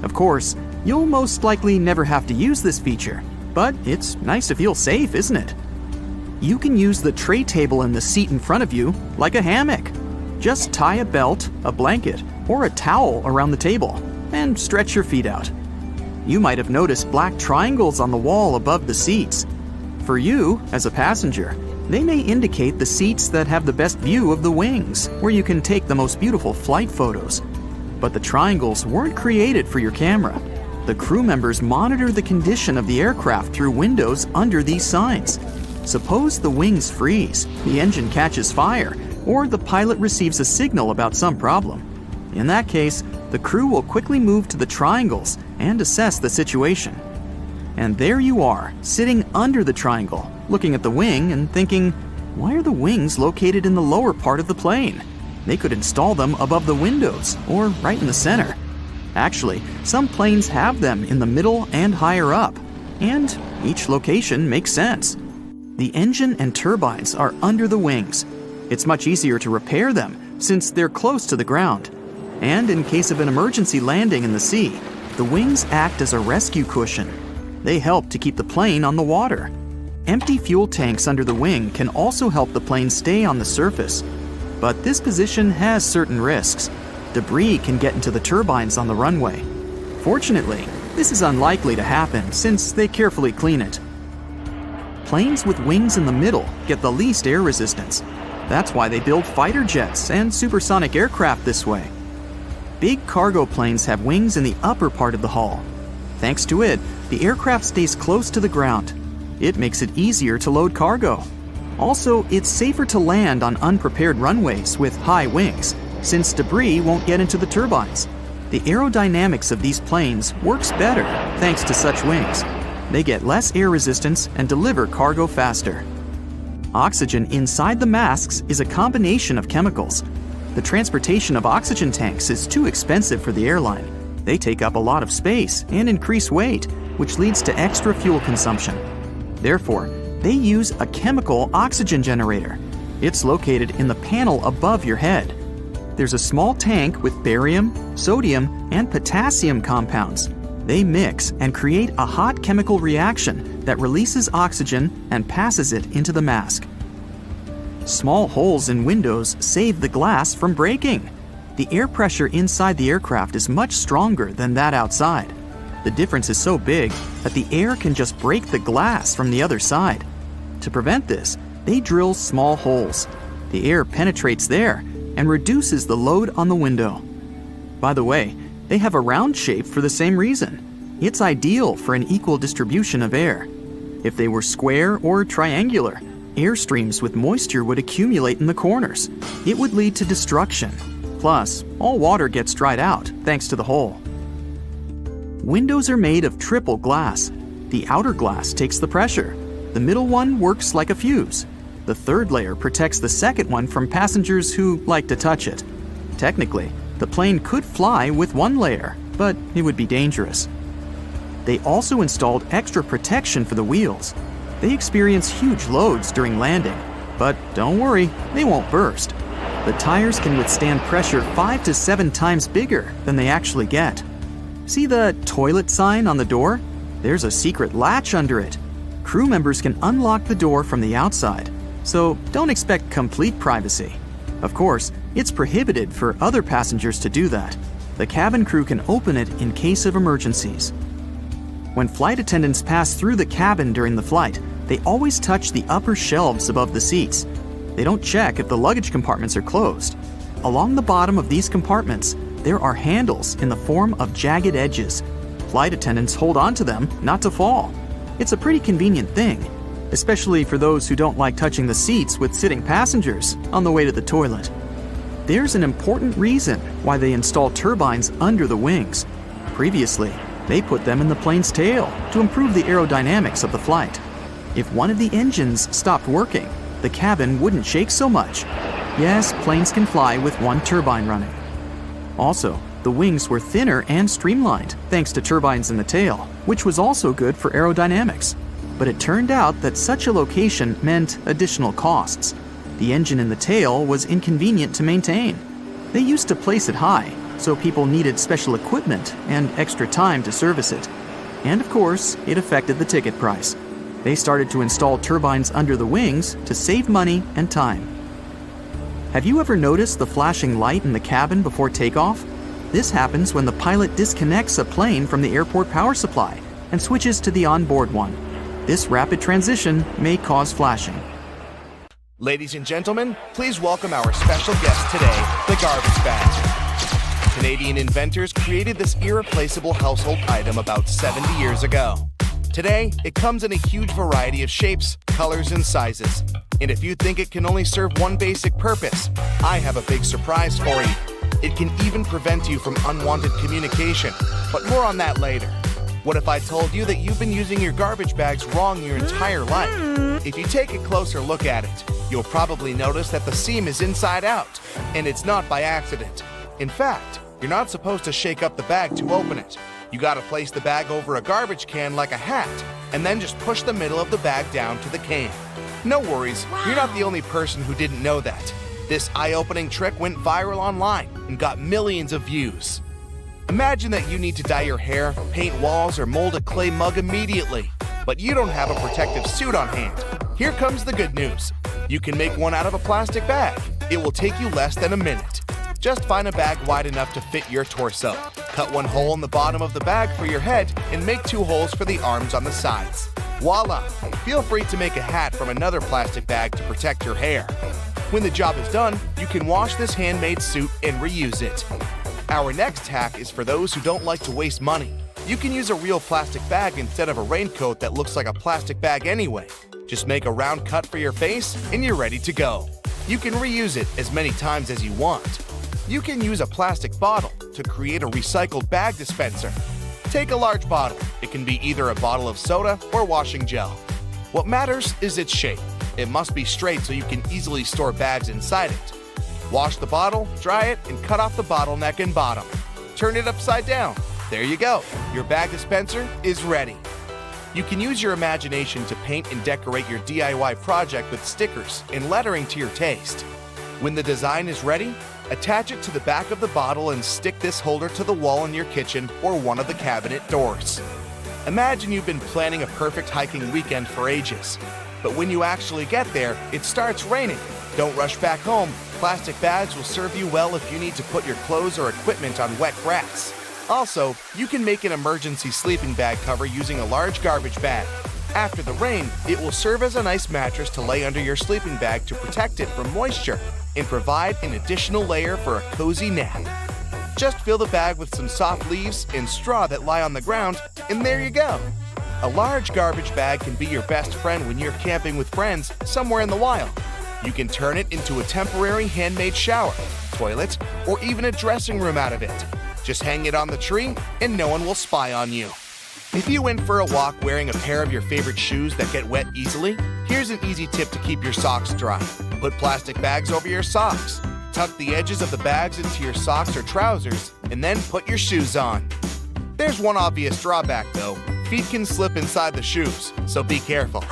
Of course, you'll most likely never have to use this feature, but it's nice to feel safe, isn't it? You can use the tray table in the seat in front of you like a hammock. Just tie a belt, a blanket, or a towel around the table and stretch your feet out. You might have noticed black triangles on the wall above the seats. For you, as a passenger, they may indicate the seats that have the best view of the wings, where you can take the most beautiful flight photos. But the triangles weren't created for your camera. The crew members monitor the condition of the aircraft through windows under these signs. Suppose the wings freeze, the engine catches fire, or the pilot receives a signal about some problem. In that case, the crew will quickly move to the triangles and assess the situation. And there you are, sitting under the triangle, looking at the wing and thinking, why are the wings located in the lower part of the plane? They could install them above the windows or right in the center. Actually, some planes have them in the middle and higher up, and each location makes sense. The engine and turbines are under the wings. It's much easier to repair them since they're close to the ground. And in case of an emergency landing in the sea, the wings act as a rescue cushion. They help to keep the plane on the water. Empty fuel tanks under the wing can also help the plane stay on the surface. But this position has certain risks. Debris can get into the turbines on the runway. Fortunately, this is unlikely to happen since they carefully clean it. Planes with wings in the middle get the least air resistance. That's why they build fighter jets and supersonic aircraft this way. Big cargo planes have wings in the upper part of the hull. Thanks to it, the aircraft stays close to the ground. It makes it easier to load cargo. Also, it's safer to land on unprepared runways with high wings, since debris won't get into the turbines. The aerodynamics of these planes works better thanks to such wings. They get less air resistance and deliver cargo faster. Oxygen inside the masks is a combination of chemicals. The transportation of oxygen tanks is too expensive for the airline. They take up a lot of space and increase weight, which leads to extra fuel consumption. Therefore, they use a chemical oxygen generator. It's located in the panel above your head. There's a small tank with barium, sodium, and potassium compounds. They mix and create a hot chemical reaction that releases oxygen and passes it into the mask. Small holes in windows save the glass from breaking. The air pressure inside the aircraft is much stronger than that outside. The difference is so big that the air can just break the glass from the other side. To prevent this, they drill small holes. The air penetrates there and reduces the load on the window. By the way, they have a round shape for the same reason. It's ideal for an equal distribution of air. If they were square or triangular, air streams with moisture would accumulate in the corners. It would lead to destruction. Plus, all water gets dried out thanks to the hole. Windows are made of triple glass. The outer glass takes the pressure. The middle one works like a fuse. The third layer protects the second one from passengers who like to touch it. Technically, the plane could fly with one layer, but it would be dangerous. They also installed extra protection for the wheels. They experience huge loads during landing, but don't worry, they won't burst. The tires can withstand pressure 5 to 7 times bigger than they actually get. See the toilet sign on the door? There's a secret latch under it. Crew members can unlock the door from the outside, so don't expect complete privacy. Of course, it's prohibited for other passengers to do that. The cabin crew can open it in case of emergencies. When flight attendants pass through the cabin during the flight, they always touch the upper shelves above the seats. They don't check if the luggage compartments are closed. Along the bottom of these compartments, there are handles in the form of jagged edges. Flight attendants hold on to them not to fall. It's a pretty convenient thing, especially for those who don't like touching the seats with sitting passengers on the way to the toilet. There's an important reason why they install turbines under the wings. Previously, they put them in the plane's tail to improve the aerodynamics of the flight. If one of the engines stopped working, the cabin wouldn't shake so much. Yes, planes can fly with one turbine running. Also, the wings were thinner and streamlined thanks to turbines in the tail, which was also good for aerodynamics. But it turned out that such a location meant additional costs. The engine in the tail was inconvenient to maintain. They used to place it high, so people needed special equipment and extra time to service it. And of course, it affected the ticket price. They started to install turbines under the wings to save money and time. Have you ever noticed the flashing light in the cabin before takeoff? This happens when the pilot disconnects a plane from the airport power supply and switches to the onboard one. This rapid transition may cause flashing. Ladies and gentlemen, please welcome our special guest today, the garbage bag. Canadian inventors created this irreplaceable household item about 70 years ago. Today, it comes in a huge variety of shapes, colors, and sizes. And if you think it can only serve one basic purpose, I have a big surprise for you. It can even prevent you from unwanted communication, but more on that later. What if I told you that you've been using your garbage bags wrong your entire life? If you take a closer look at it, you'll probably notice that the seam is inside out, and it's not by accident. In fact, you're not supposed to shake up the bag to open it. You gotta place the bag over a garbage can like a hat, and then just push the middle of the bag down to the can. No worries, you're not the only person who didn't know that. This eye-opening trick went viral online and got millions of views. Imagine that you need to dye your hair, paint walls, or mold a clay mug immediately, but you don't have a protective suit on hand. Here comes the good news. You can make one out of a plastic bag. It will take you less than a minute. Just find a bag wide enough to fit your torso. Cut one hole in the bottom of the bag for your head and make 2 holes for the arms on the sides. Voila! Feel free to make a hat from another plastic bag to protect your hair. When the job is done, you can wash this handmade suit and reuse it. Our next hack is for those who don't like to waste money. You can use a real plastic bag instead of a raincoat that looks like a plastic bag anyway. Just make a round cut for your face and you're ready to go. You can reuse it as many times as you want. You can use a plastic bottle to create a recycled bag dispenser. Take a large bottle. It can be either a bottle of soda or washing gel. What matters is its shape. It must be straight so you can easily store bags inside it. Wash the bottle, dry it, and cut off the bottleneck and bottom. Turn it upside down. There you go. Your bag dispenser is ready. You can use your imagination to paint and decorate your DIY project with stickers and lettering to your taste. When the design is ready, attach it to the back of the bottle and stick this holder to the wall in your kitchen or one of the cabinet doors. Imagine you've been planning a perfect hiking weekend for ages. But when you actually get there, it starts raining. Don't rush back home. Plastic bags will serve you well if you need to put your clothes or equipment on wet grass. Also, you can make an emergency sleeping bag cover using a large garbage bag. After the rain, it will serve as a nice mattress to lay under your sleeping bag to protect it from moisture and provide an additional layer for a cozy nap. Just fill the bag with some soft leaves and straw that lie on the ground, and there you go. A large garbage bag can be your best friend when you're camping with friends somewhere in the wild. You can turn it into a temporary handmade shower, toilet, or even a dressing room out of it. Just hang it on the tree and no one will spy on you. If you went for a walk wearing a pair of your favorite shoes that get wet easily, here's an easy tip to keep your socks dry. Put plastic bags over your socks. Tuck the edges of the bags into your socks or trousers, and then put your shoes on. There's one obvious drawback though. Feet can slip inside the shoes, so be careful.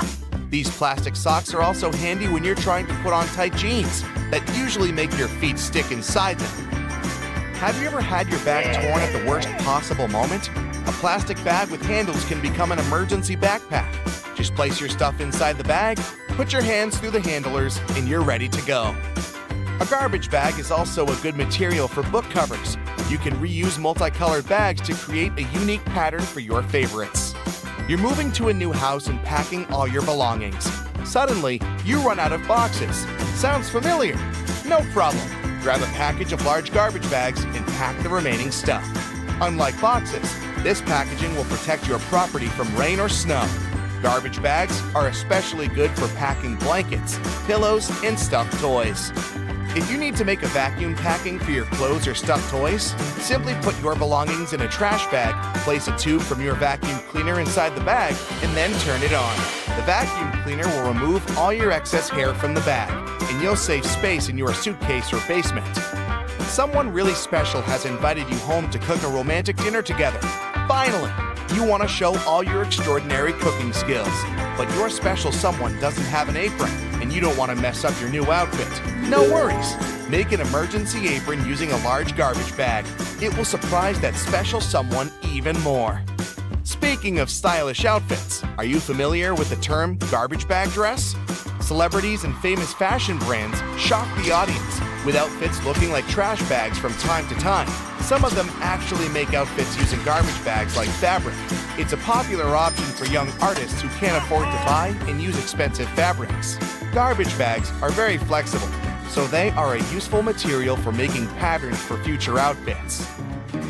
These plastic socks are also handy when you're trying to put on tight jeans that usually make your feet stick inside them. Have you ever had your bag torn at the worst possible moment? A plastic bag with handles can become an emergency backpack. Just place your stuff inside the bag, put your hands through the handlers, and you're ready to go. A garbage bag is also a good material for book covers. You can reuse multicolored bags to create a unique pattern for your favorites. You're moving to a new house and packing all your belongings. Suddenly, you run out of boxes. Sounds familiar? No problem. Grab a package of large garbage bags and pack the remaining stuff. Unlike boxes, this packaging will protect your property from rain or snow. Garbage bags are especially good for packing blankets, pillows, and stuffed toys. If you need to make a vacuum packing for your clothes or stuffed toys, simply put your belongings in a trash bag, place a tube from your vacuum cleaner inside the bag, and then turn it on. The vacuum cleaner will remove all your excess hair from the bag, and you'll save space in your suitcase or basement. Someone really special has invited you home to cook a romantic dinner together. Finally, you want to show all your extraordinary cooking skills, but your special someone doesn't have an apron, and you don't want to mess up your new outfit. No worries. Make an emergency apron using a large garbage bag. It will surprise that special someone even more. Speaking of stylish outfits, are you familiar with the term garbage bag dress? Celebrities and famous fashion brands shock the audience with outfits looking like trash bags from time to time. Some of them actually make outfits using garbage bags like fabric. It's a popular option for young artists who can't afford to buy and use expensive fabrics. Garbage bags are very flexible, so they are a useful material for making patterns for future outfits.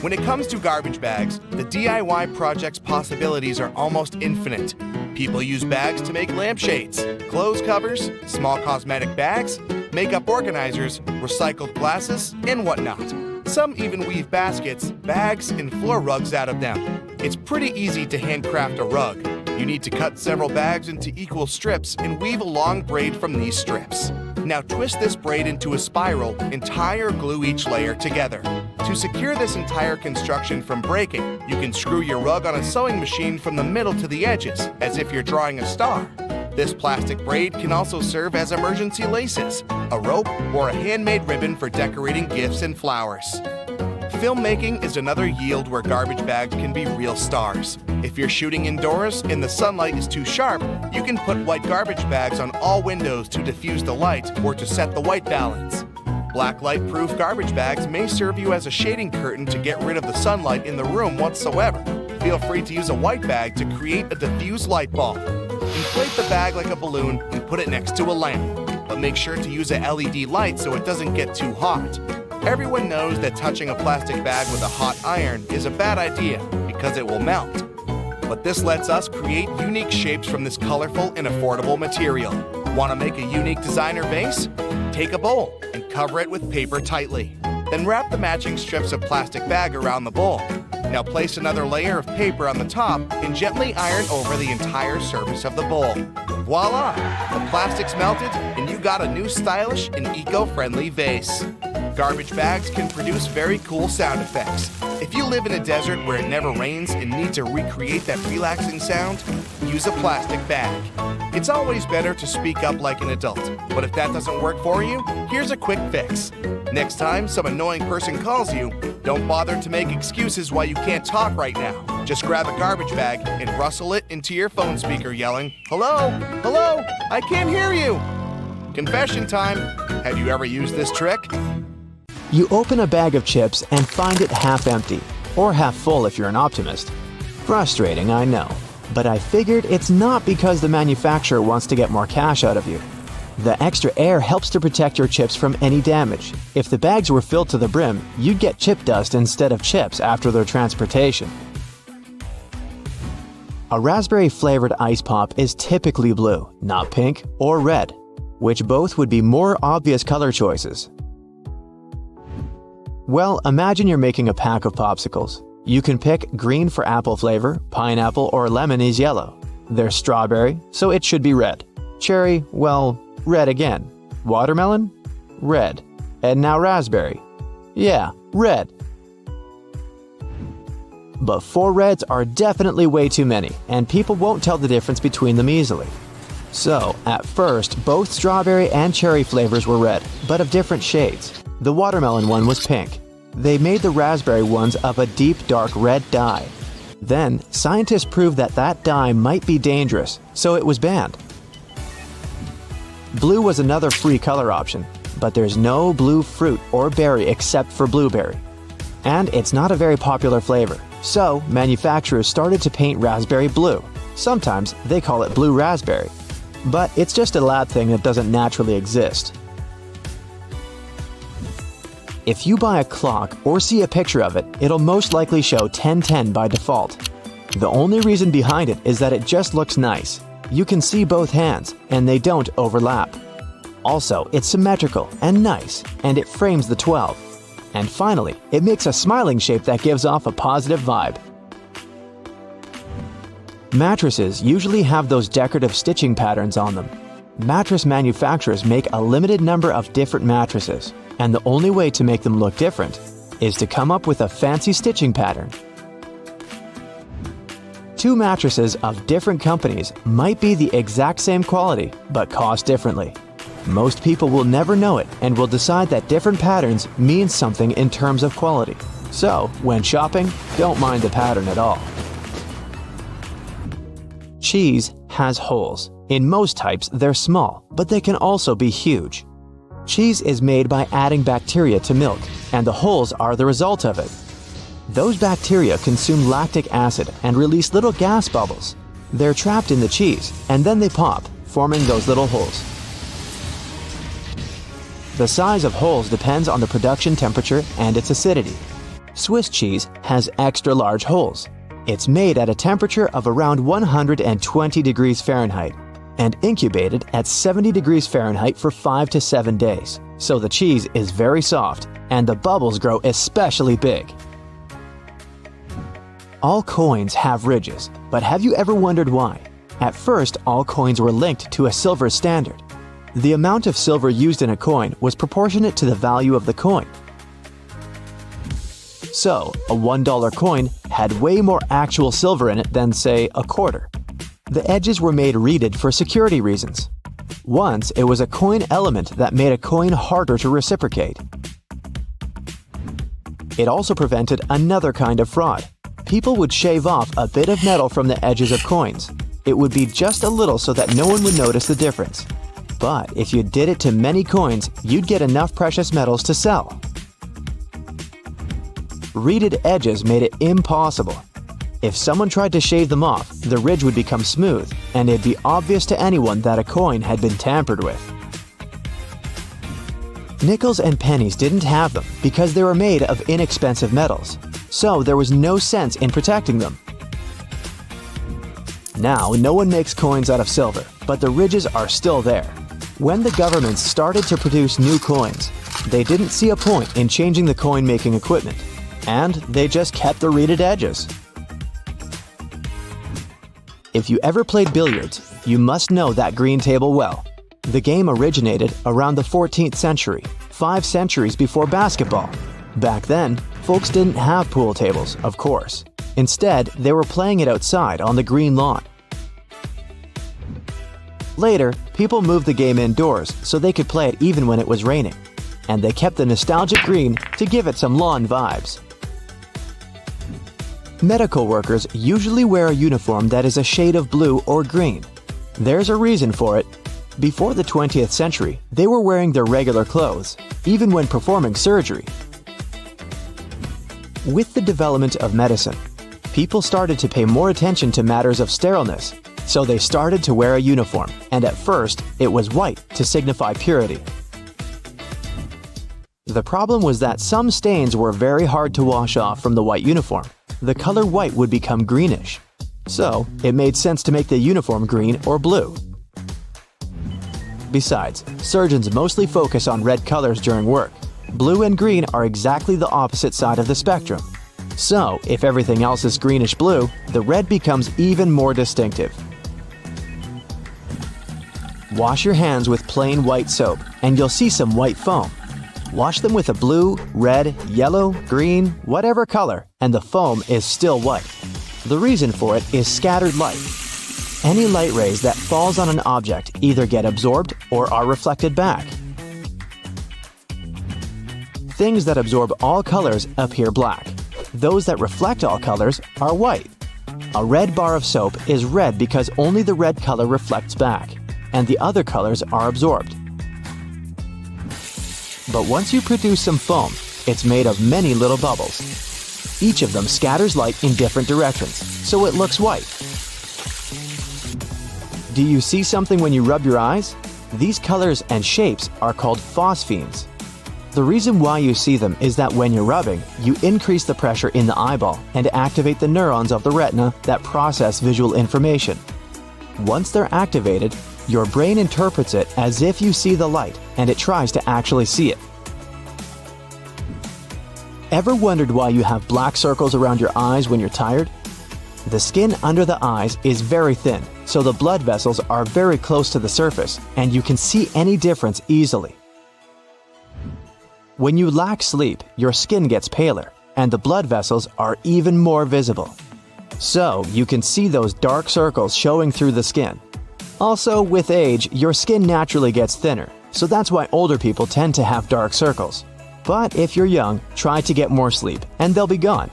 When it comes to garbage bags, the DIY project's possibilities are almost infinite. People use bags to make lampshades, clothes covers, small cosmetic bags, makeup organizers, recycled glasses, and whatnot. Some even weave baskets, bags, and floor rugs out of them. It's pretty easy to handcraft a rug. You need to cut several bags into equal strips and weave a long braid from these strips. Now twist this braid into a spiral and tie or glue each layer together. To secure this entire construction from breaking, you can screw your rug on a sewing machine from the middle to the edges, as if you're drawing a star. This plastic braid can also serve as emergency laces, a rope, or a handmade ribbon for decorating gifts and flowers. Filmmaking is another yield where garbage bags can be real stars. If you're shooting indoors and the sunlight is too sharp, you can put white garbage bags on all windows to diffuse the light or to set the white balance. Black light-proof garbage bags may serve you as a shading curtain to get rid of the sunlight in the room whatsoever. Feel free to use a white bag to create a diffused light bulb. Inflate the bag like a balloon and put it next to a lamp, but make sure to use a LED light so it doesn't get too hot. Everyone knows that touching a plastic bag with a hot iron is a bad idea because it will melt. But this lets us create unique shapes from this colorful and affordable material. Want to make a unique designer vase? Take a bowl and cover it with paper tightly. Then wrap the matching strips of plastic bag around the bowl. Now place another layer of paper on the top and gently iron over the entire surface of the bowl. Voila! The plastic's melted and you got a new stylish and eco-friendly vase. Garbage bags can produce very cool sound effects. If you live in a desert where it never rains and need to recreate that relaxing sound, use a plastic bag. It's always better to speak up like an adult, but if that doesn't work for you, here's a quick fix. Next time some annoying person calls you, don't bother to make excuses why you can't talk right now. Just grab a garbage bag and rustle it into your phone speaker yelling, "Hello? Hello? I can't hear you!" Confession time. Have you ever used this trick? You open a bag of chips and find it half empty, or half full if you're an optimist. Frustrating, I know, but I figured it's not because the manufacturer wants to get more cash out of you. The extra air helps to protect your chips from any damage. If the bags were filled to the brim, you'd get chip dust instead of chips after their transportation. A raspberry-flavored ice pop is typically blue, not pink or red, which both would be more obvious color choices. Well, imagine you're making a pack of popsicles. You can pick green for apple flavor, pineapple, or lemon is yellow. There's strawberry, so it should be red. Cherry, well, red again. Watermelon? Red. And now raspberry. Yeah, red. But 4 reds are definitely way too many, and people won't tell the difference between them easily. So, at first, both strawberry and cherry flavors were red, but of different shades. The watermelon one was pink. They made the raspberry ones of a deep dark red dye. Then, scientists proved that that dye might be dangerous, so it was banned. Blue was another free color option, but there's no blue fruit or berry except for blueberry. And it's not a very popular flavor, so manufacturers started to paint raspberry blue. Sometimes they call it blue raspberry, but it's just a lab thing that doesn't naturally exist. If you buy a clock or see a picture of it, it'll most likely show 10:10 by default. The only reason behind it is that it just looks nice. You can see both hands, and they don't overlap. Also, it's symmetrical and nice, and it frames the 12. And finally, it makes a smiling shape that gives off a positive vibe. Mattresses usually have those decorative stitching patterns on them. Mattress manufacturers make a limited number of different mattresses, and the only way to make them look different is to come up with a fancy stitching pattern. 2 mattresses of different companies might be the exact same quality, but cost differently. Most people will never know it and will decide that different patterns mean something in terms of quality. So, when shopping, don't mind the pattern at all. Cheese has holes. In most types, they're small, but they can also be huge. Cheese is made by adding bacteria to milk, and the holes are the result of it. Those bacteria consume lactic acid and release little gas bubbles. They're trapped in the cheese, and then they pop, forming those little holes. The size of holes depends on the production temperature and its acidity. Swiss cheese has extra large holes. It's made at a temperature of around 120 degrees Fahrenheit and incubated at 70 degrees Fahrenheit for 5 to 7 days. So the cheese is very soft and the bubbles grow especially big. All coins have ridges, but have you ever wondered why? At first, all coins were linked to a silver standard. The amount of silver used in a coin was proportionate to the value of the coin. So, a $1 coin had way more actual silver in it than, say, a quarter. The edges were made reeded for security reasons. Once, it was a coin element that made a coin harder to reciprocate. It also prevented another kind of fraud. People would shave off a bit of metal from the edges of coins. It would be just a little so that no one would notice the difference. But if you did it to many coins, you'd get enough precious metals to sell. Reeded edges made it impossible. If someone tried to shave them off, the ridge would become smooth, and it'd be obvious to anyone that a coin had been tampered with. Nickels and pennies didn't have them because they were made of inexpensive metals, so there was no sense in protecting them. Now, no one makes coins out of silver, but the ridges are still there. When the governments started to produce new coins, they didn't see a point in changing the coin-making equipment, and they just kept the reeded edges. If you ever played billiards, you must know that green table well. The game originated around the 14th century, 5 centuries before basketball. Back then, folks didn't have pool tables, of course. Instead, they were playing it outside on the green lawn. Later, people moved the game indoors so they could play it even when it was raining. And they kept the nostalgic green to give it some lawn vibes. Medical workers usually wear a uniform that is a shade of blue or green. There's a reason for it. Before the 20th century, they were wearing their regular clothes, even when performing surgery. With the development of medicine, people started to pay more attention to matters of sterileness, so they started to wear a uniform, and at first, it was white to signify purity. The problem was that some stains were very hard to wash off from the white uniform. The color white would become greenish. So, it made sense to make the uniform green or blue. Besides, surgeons mostly focus on red colors during work. Blue and green are exactly the opposite side of the spectrum. So, if everything else is greenish-blue, the red becomes even more distinctive. Wash your hands with plain white soap, and you'll see some white foam. Wash them with a blue, red, yellow, green, whatever color, and the foam is still white. The reason for it is scattered light. Any light rays that falls on an object either get absorbed or are reflected back. Things that absorb all colors appear black. Those that reflect all colors are white. A red bar of soap is red because only the red color reflects back, and the other colors are absorbed. But once you produce some foam, it's made of many little bubbles. Each of them scatters light in different directions, so it looks white. Do you see something when you rub your eyes? These colors and shapes are called phosphenes. The reason why you see them is that when you're rubbing, you increase the pressure in the eyeball and activate the neurons of the retina that process visual information. Once they're activated, your brain interprets it as if you see the light, and it tries to actually see it. Ever wondered why you have black circles around your eyes when you're tired? The skin under the eyes is very thin, so the blood vessels are very close to the surface, and you can see any difference easily. When you lack sleep, your skin gets paler, and the blood vessels are even more visible. So, you can see those dark circles showing through the skin. Also, with age, your skin naturally gets thinner, so that's why older people tend to have dark circles. But if you're young, try to get more sleep, and they'll be gone.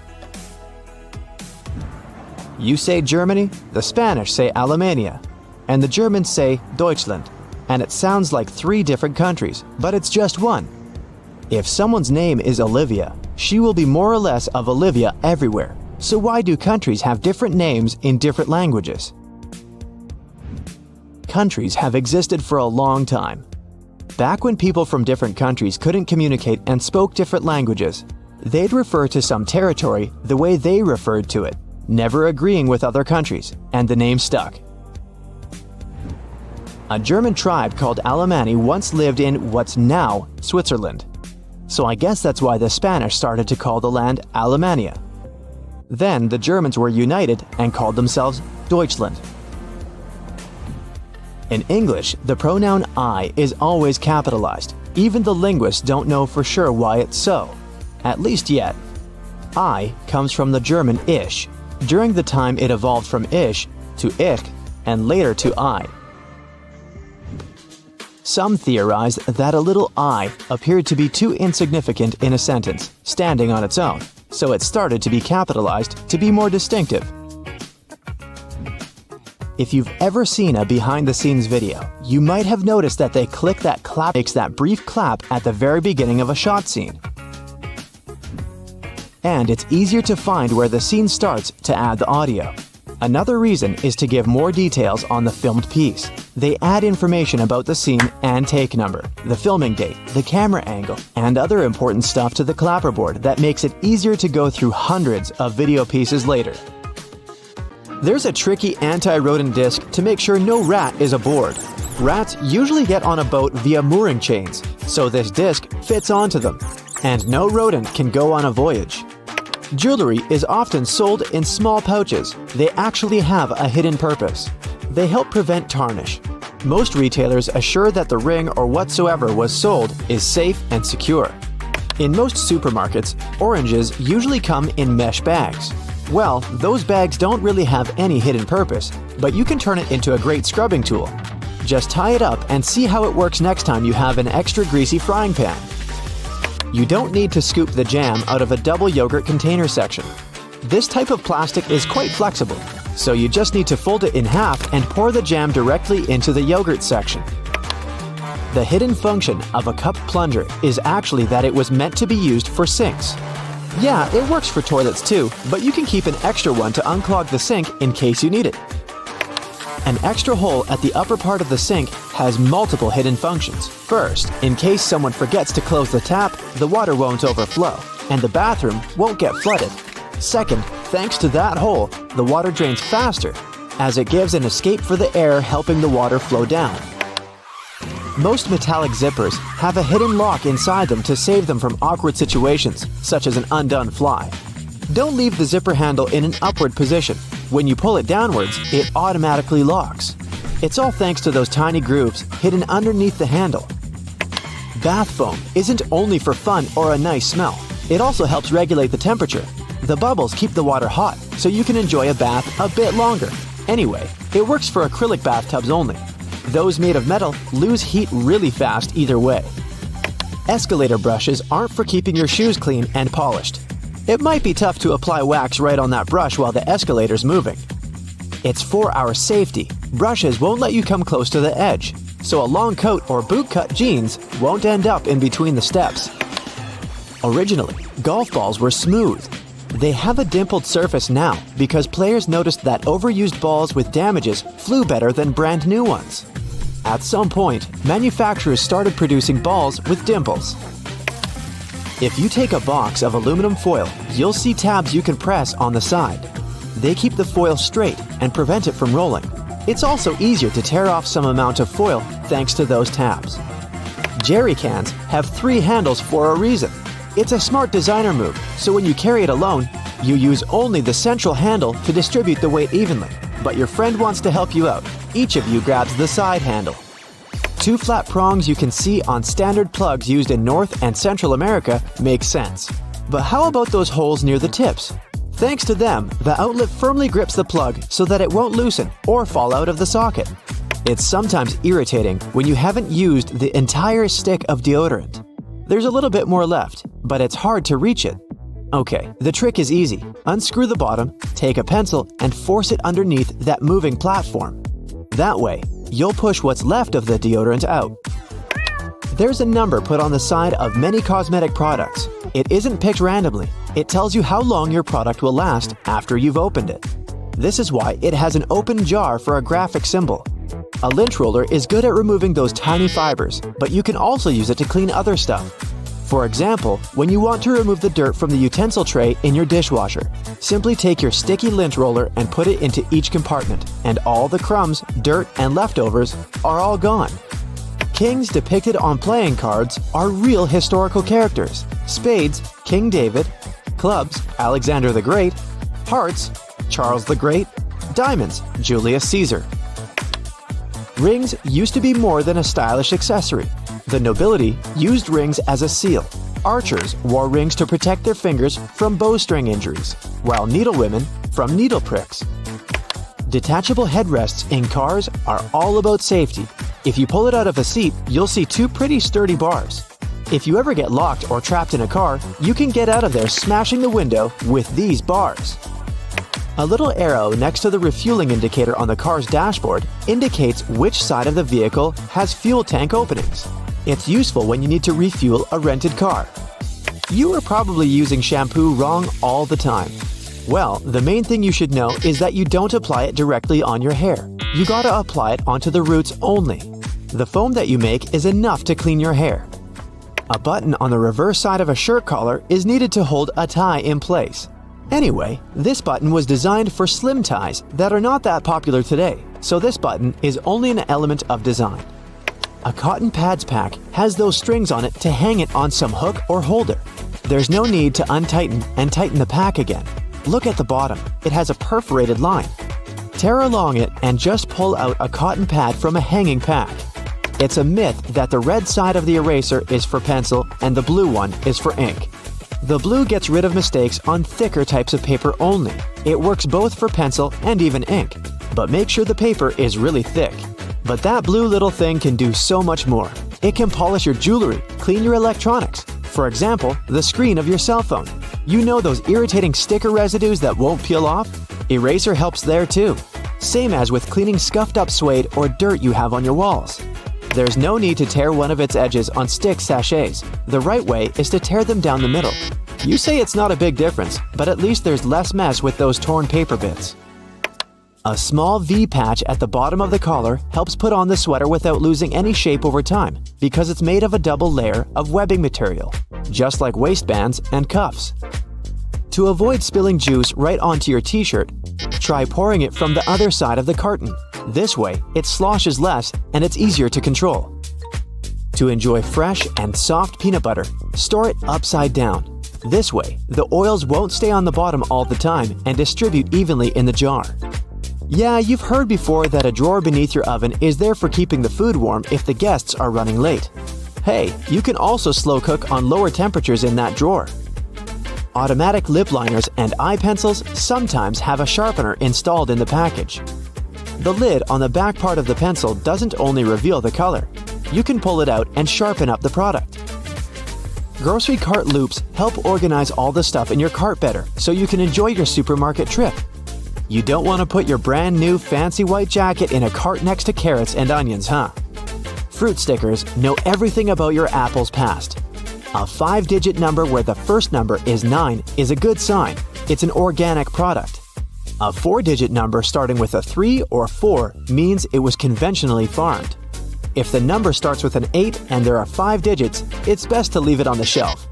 You say Germany, the Spanish say Alemania, and the Germans say Deutschland, and it sounds like 3 different countries, but it's just one. If someone's name is Olivia, she will be more or less of Olivia everywhere, so why do countries have different names in different languages? Countries have existed for a long time. Back when people from different countries couldn't communicate and spoke different languages, they'd refer to some territory the way they referred to it, never agreeing with other countries, and the name stuck. A German tribe called Alemanni once lived in what's now Switzerland. So I guess that's why the Spanish started to call the land Alemania. Then the Germans were united and called themselves Deutschland. In English, the pronoun I is always capitalized. Even the linguists don't know for sure why it's so. At least yet. I comes from the German ich. During the time it evolved from ish to ich and later to I. Some theorize that a little I appeared to be too insignificant in a sentence, standing on its own, so it started to be capitalized to be more distinctive. If you've ever seen a behind-the-scenes video, you might have noticed that they click that clap makes that brief clap at the very beginning of a shot scene. And it's easier to find where the scene starts to add the audio. Another reason is to give more details on the filmed piece. They add information about the scene and take number, the filming date, the camera angle, and other important stuff to the clapperboard that makes it easier to go through hundreds of video pieces later. There's a tricky anti-rodent disc to make sure no rat is aboard. Rats usually get on a boat via mooring chains, so this disc fits onto them, and no rodent can go on a voyage. Jewelry is often sold in small pouches. They actually have a hidden purpose. They help prevent tarnish. Most retailers assure that the ring or whatsoever was sold is safe and secure. In most supermarkets, oranges usually come in mesh bags. Well, those bags don't really have any hidden purpose, but you can turn it into a great scrubbing tool. Just tie it up and see how it works next time you have an extra greasy frying pan. You don't need to scoop the jam out of a double yogurt container section. This type of plastic is quite flexible, so you just need to fold it in half and pour the jam directly into the yogurt section. The hidden function of a cup plunger is actually that it was meant to be used for sinks. Yeah, it works for toilets too, but you can keep an extra one to unclog the sink in case you need it. An extra hole at the upper part of the sink has multiple hidden functions. First, in case someone forgets to close the tap, the water won't overflow, and the bathroom won't get flooded. Second, thanks to that hole, the water drains faster, as it gives an escape for the air, helping the water flow down. Most metallic zippers have a hidden lock inside them to save them from awkward situations, such as an undone fly. Don't leave the zipper handle in an upward position. When you pull it downwards, it automatically locks. It's all thanks to those tiny grooves hidden underneath the handle. Bath foam isn't only for fun or a nice smell. It also helps regulate the temperature. The bubbles keep the water hot, so you can enjoy a bath a bit longer. Anyway, it works for acrylic bathtubs only. Those made of metal lose heat really fast either way. Escalator brushes aren't for keeping your shoes clean and polished. It might be tough to apply wax right on that brush while the escalator's moving. It's for our safety. Brushes won't let you come close to the edge, so a long coat or boot-cut jeans won't end up in between the steps. Originally, golf balls were smooth. They have a dimpled surface now because players noticed that overused balls with damages flew better than brand new ones. At some point, manufacturers started producing balls with dimples. If you take a box of aluminum foil, you'll see tabs you can press on the side. They keep the foil straight and prevent it from rolling. It's also easier to tear off some amount of foil thanks to those tabs. Jerry cans have 3 handles for a reason. It's a smart designer move, so when you carry it alone, you use only the central handle to distribute the weight evenly. But your friend wants to help you out. Each of you grabs the side handle. 2 flat prongs you can see on standard plugs used in North and Central America make sense. But how about those holes near the tips? Thanks to them, the outlet firmly grips the plug so that it won't loosen or fall out of the socket. It's sometimes irritating when you haven't used the entire stick of deodorant. There's a little bit more left, but it's hard to reach it. Okay, the trick is easy. Unscrew the bottom, take a pencil, and force it underneath that moving platform. That way, you'll push what's left of the deodorant out. There's a number put on the side of many cosmetic products. It isn't picked randomly. It tells you how long your product will last after you've opened it. This is why it has an open jar for a graphic symbol. A lint roller is good at removing those tiny fibers, but you can also use it to clean other stuff. For example, when you want to remove the dirt from the utensil tray in your dishwasher, simply take your sticky lint roller and put it into each compartment, and all the crumbs, dirt, and leftovers are all gone. Kings depicted on playing cards are real historical characters. Spades, King David. Clubs, Alexander the Great. Hearts, Charles the Great. Diamonds, Julius Caesar. Rings used to be more than a stylish accessory. The nobility used rings as a seal. Archers wore rings to protect their fingers from bowstring injuries, while needlewomen from needle pricks. Detachable headrests in cars are all about safety. If you pull it out of a seat, you'll see two pretty sturdy bars. If you ever get locked or trapped in a car, you can get out of there smashing the window with these bars. A little arrow next to the refueling indicator on the car's dashboard indicates which side of the vehicle has fuel tank openings. It's useful when you need to refuel a rented car. You are probably using shampoo wrong all the time. Well, the main thing you should know is that you don't apply it directly on your hair. You gotta apply it onto the roots only. The foam that you make is enough to clean your hair. A button on the reverse side of a shirt collar is needed to hold a tie in place. Anyway, this button was designed for slim ties that are not that popular today, so this button is only an element of design. A cotton pads pack has those strings on it to hang it on some hook or holder. There's no need to untighten and tighten the pack again. Look at the bottom, it has a perforated line. Tear along it and just pull out a cotton pad from a hanging pack. It's a myth that the red side of the eraser is for pencil and the blue one is for ink. The blue gets rid of mistakes on thicker types of paper only. It works both for pencil and even ink, but make sure the paper is really thick. But that blue little thing can do so much more. It can polish your jewelry, clean your electronics. For example, the screen of your cell phone. You know those irritating sticker residues that won't peel off? Eraser helps there too. Same as with cleaning scuffed up suede or dirt you have on your walls. There's no need to tear one of its edges on stick sachets. The right way is to tear them down the middle. You say it's not a big difference, but at least there's less mess with those torn paper bits. A small V patch at the bottom of the collar helps put on the sweater without losing any shape over time because it's made of a double layer of webbing material, just like waistbands and cuffs. To avoid spilling juice right onto your t-shirt, try pouring it from the other side of the carton. This way, it sloshes less and it's easier to control. To enjoy fresh and soft peanut butter, store it upside down. This way, the oils won't stay on the bottom all the time and distribute evenly in the jar. Yeah, you've heard before that a drawer beneath your oven is there for keeping the food warm if the guests are running late. Hey, you can also slow cook on lower temperatures in that drawer. Automatic lip liners and eye pencils sometimes have a sharpener installed in the package. The lid on the back part of the pencil doesn't only reveal the color. You can pull it out and sharpen up the product. Grocery cart loops help organize all the stuff in your cart better so you can enjoy your supermarket trip. You don't want to put your brand new fancy white jacket in a cart next to carrots and onions, huh? Fruit stickers know everything about your apple's past. A 5-digit number where the first number is 9 is a good sign. It's an organic product. A 4-digit number starting with a 3 or 4 means it was conventionally farmed. If the number starts with an 8 and there are 5 digits, it's best to leave it on the shelf.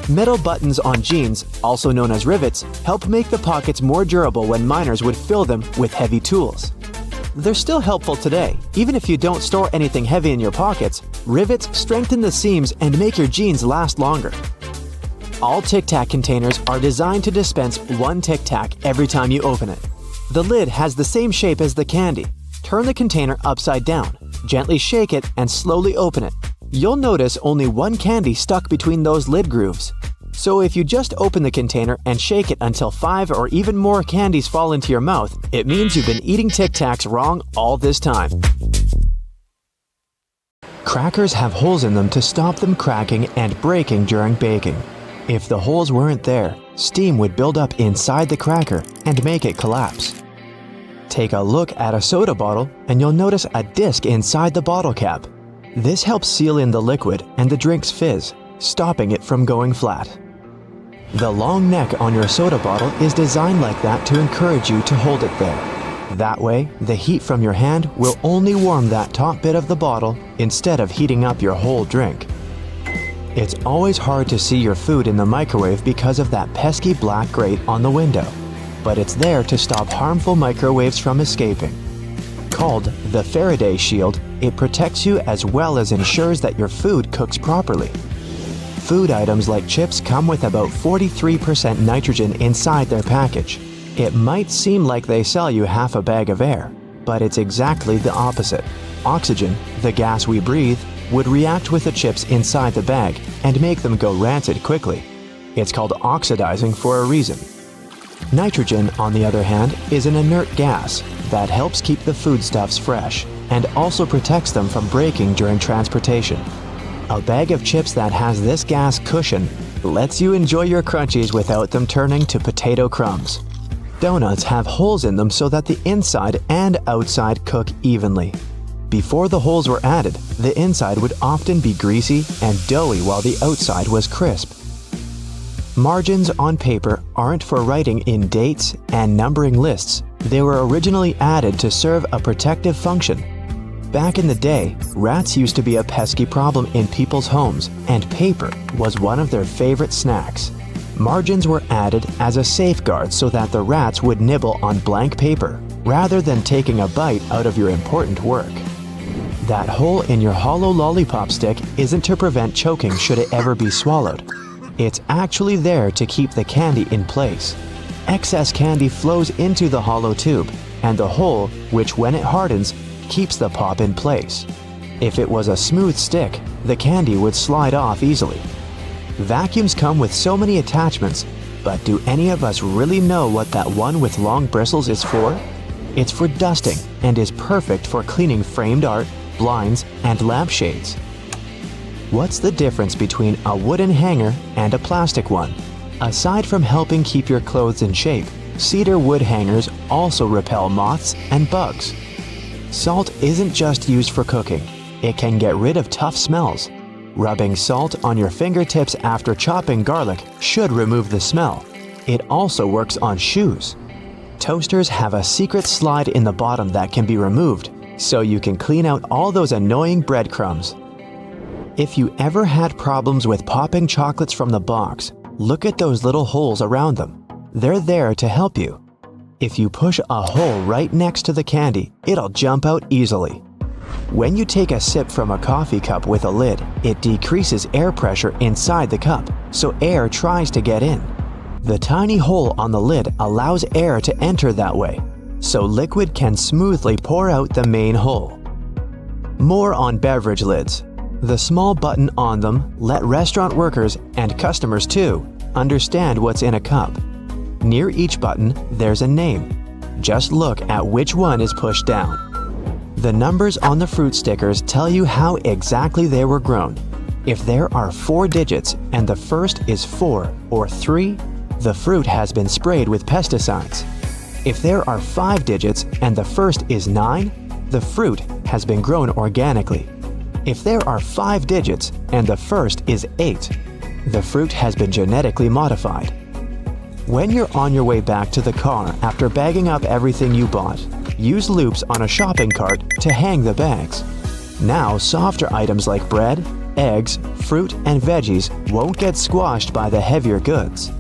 Metal buttons on jeans, also known as rivets, help make the pockets more durable when miners would fill them with heavy tools. They're still helpful today. Even if you don't store anything heavy in your pockets, rivets strengthen the seams and make your jeans last longer. All Tic Tac containers are designed to dispense one Tic Tac every time you open it. The lid has the same shape as the candy. Turn the container upside down, gently shake it, and slowly open it. You'll notice only one candy stuck between those lid grooves. So if you just open the container and shake it until 5 or even more candies fall into your mouth, it means you've been eating Tic Tacs wrong all this time. Crackers have holes in them to stop them cracking and breaking during baking. If the holes weren't there, steam would build up inside the cracker and make it collapse. Take a look at a soda bottle and you'll notice a disc inside the bottle cap. This helps seal in the liquid and the drink's fizz, stopping it from going flat. The long neck on your soda bottle is designed like that to encourage you to hold it there. That way, the heat from your hand will only warm that top bit of the bottle instead of heating up your whole drink. It's always hard to see your food in the microwave because of that pesky black grate on the window, but it's there to stop harmful microwaves from escaping. Called the Faraday shield, it protects you as well as ensures that your food cooks properly. Food items like chips come with about 43% nitrogen inside their package. It might seem like they sell you half a bag of air, but it's exactly the opposite. Oxygen, the gas we breathe, would react with the chips inside the bag and make them go rancid quickly. It's called oxidizing for a reason. Nitrogen, on the other hand, is an inert gas that helps keep the foodstuffs fresh and also protects them from breaking during transportation. A bag of chips that has this gas cushion lets you enjoy your crunchies without them turning to potato crumbs. Donuts have holes in them so that the inside and outside cook evenly. Before the holes were added, the inside would often be greasy and doughy while the outside was crisp. Margins on paper aren't for writing in dates and numbering lists. They were originally added to serve a protective function. Back in the day, rats used to be a pesky problem in people's homes, and paper was one of their favorite snacks. Margins were added as a safeguard so that the rats would nibble on blank paper, rather than taking a bite out of your important work. That hole in your hollow lollipop stick isn't to prevent choking should it ever be swallowed. It's actually there to keep the candy in place. Excess candy flows into the hollow tube, and the hole, which when it hardens, keeps the pop in place. If it was a smooth stick, the candy would slide off easily. Vacuums come with so many attachments, but do any of us really know what that one with long bristles is for? It's for dusting and is perfect for cleaning framed art, blinds, and lampshades. What's the difference between a wooden hanger and a plastic one? Aside from helping keep your clothes in shape, cedar wood hangers also repel moths and bugs. Salt isn't just used for cooking. It can get rid of tough smells. Rubbing salt on your fingertips after chopping garlic should remove the smell. It also works on shoes. Toasters have a secret slide in the bottom that can be removed, so you can clean out all those annoying breadcrumbs. If you ever had problems with popping chocolates from the box, look at those little holes around them. They're there to help you. If you push a hole right next to the candy, it'll jump out easily. When you take a sip from a coffee cup with a lid, it decreases air pressure inside the cup, so air tries to get in. The tiny hole on the lid allows air to enter that way, so liquid can smoothly pour out the main hole. More on beverage lids. The small button on them let restaurant workers, and customers too, understand what's in a cup. Near each button, there's a name. Just look at which one is pushed down. The numbers on the fruit stickers tell you how exactly they were grown. If there are 4 digits and the first is 4 or 3, the fruit has been sprayed with pesticides. If there are 5 digits and the first is 9, the fruit has been grown organically. If there are 5 digits and the first is 8, the fruit has been genetically modified. When you're on your way back to the car after bagging up everything you bought, use loops on a shopping cart to hang the bags. Now, softer items like bread, eggs, fruit, and veggies won't get squashed by the heavier goods.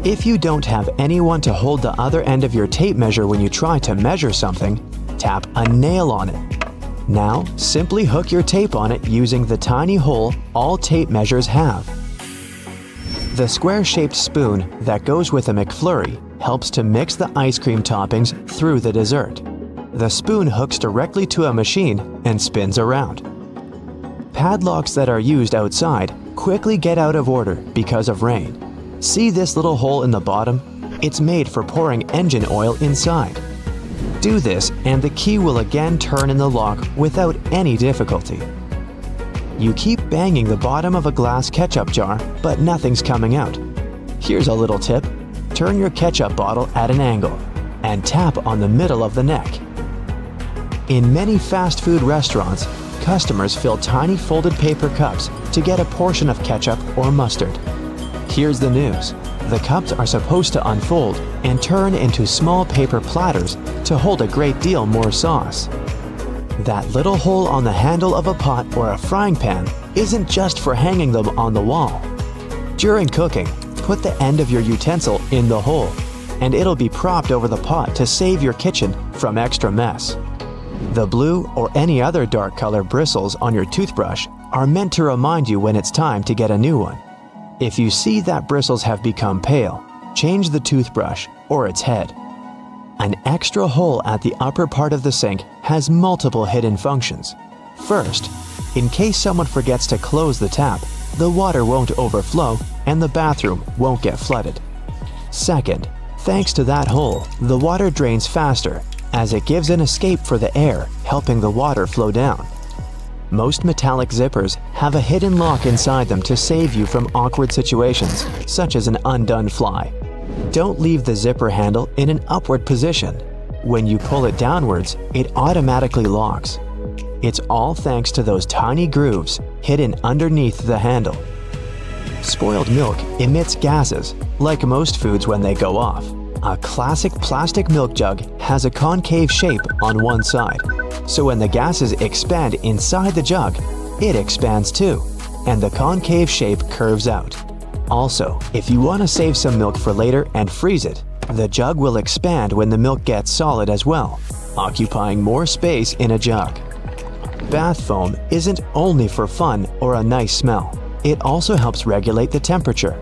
If you don't have anyone to hold the other end of your tape measure when you try to measure something, tap a nail on it. Now, simply hook your tape on it using the tiny hole all tape measures have. The square-shaped spoon that goes with a McFlurry helps to mix the ice cream toppings through the dessert. The spoon hooks directly to a machine and spins around. Padlocks that are used outside quickly get out of order because of rain. See this little hole in the bottom? It's made for pouring engine oil inside. Do this and the key will again turn in the lock without any difficulty. You keep banging the bottom of a glass ketchup jar, but nothing's coming out. Here's a little tip. Turn your ketchup bottle at an angle and tap on the middle of the neck. In many fast food restaurants, customers fill tiny folded paper cups to get a portion of ketchup or mustard. Here's the news. The cups are supposed to unfold and turn into small paper platters to hold a great deal more sauce. That little hole on the handle of a pot or a frying pan isn't just for hanging them on the wall. During cooking, put the end of your utensil in the hole, and it'll be propped over the pot to save your kitchen from extra mess. The blue or any other dark color bristles on your toothbrush are meant to remind you when it's time to get a new one. If you see that bristles have become pale, change the toothbrush or its head. An extra hole at the upper part of the sink has multiple hidden functions. First, in case someone forgets to close the tap, the water won't overflow and the bathroom won't get flooded. Second, thanks to that hole, the water drains faster as it gives an escape for the air, helping the water flow down. Most metallic zippers have a hidden lock inside them to save you from awkward situations, such as an undone fly. Don't leave the zipper handle in an upward position. When you pull it downwards, it automatically locks. It's all thanks to those tiny grooves hidden underneath the handle. Spoiled milk emits gases, like most foods when they go off. A classic plastic milk jug has a concave shape on one side, so when the gases expand inside the jug, it expands too, and the concave shape curves out. Also, if you want to save some milk for later and freeze it, the jug will expand when the milk gets solid as well, occupying more space in a jug. Bath foam isn't only for fun or a nice smell. It also helps regulate the temperature.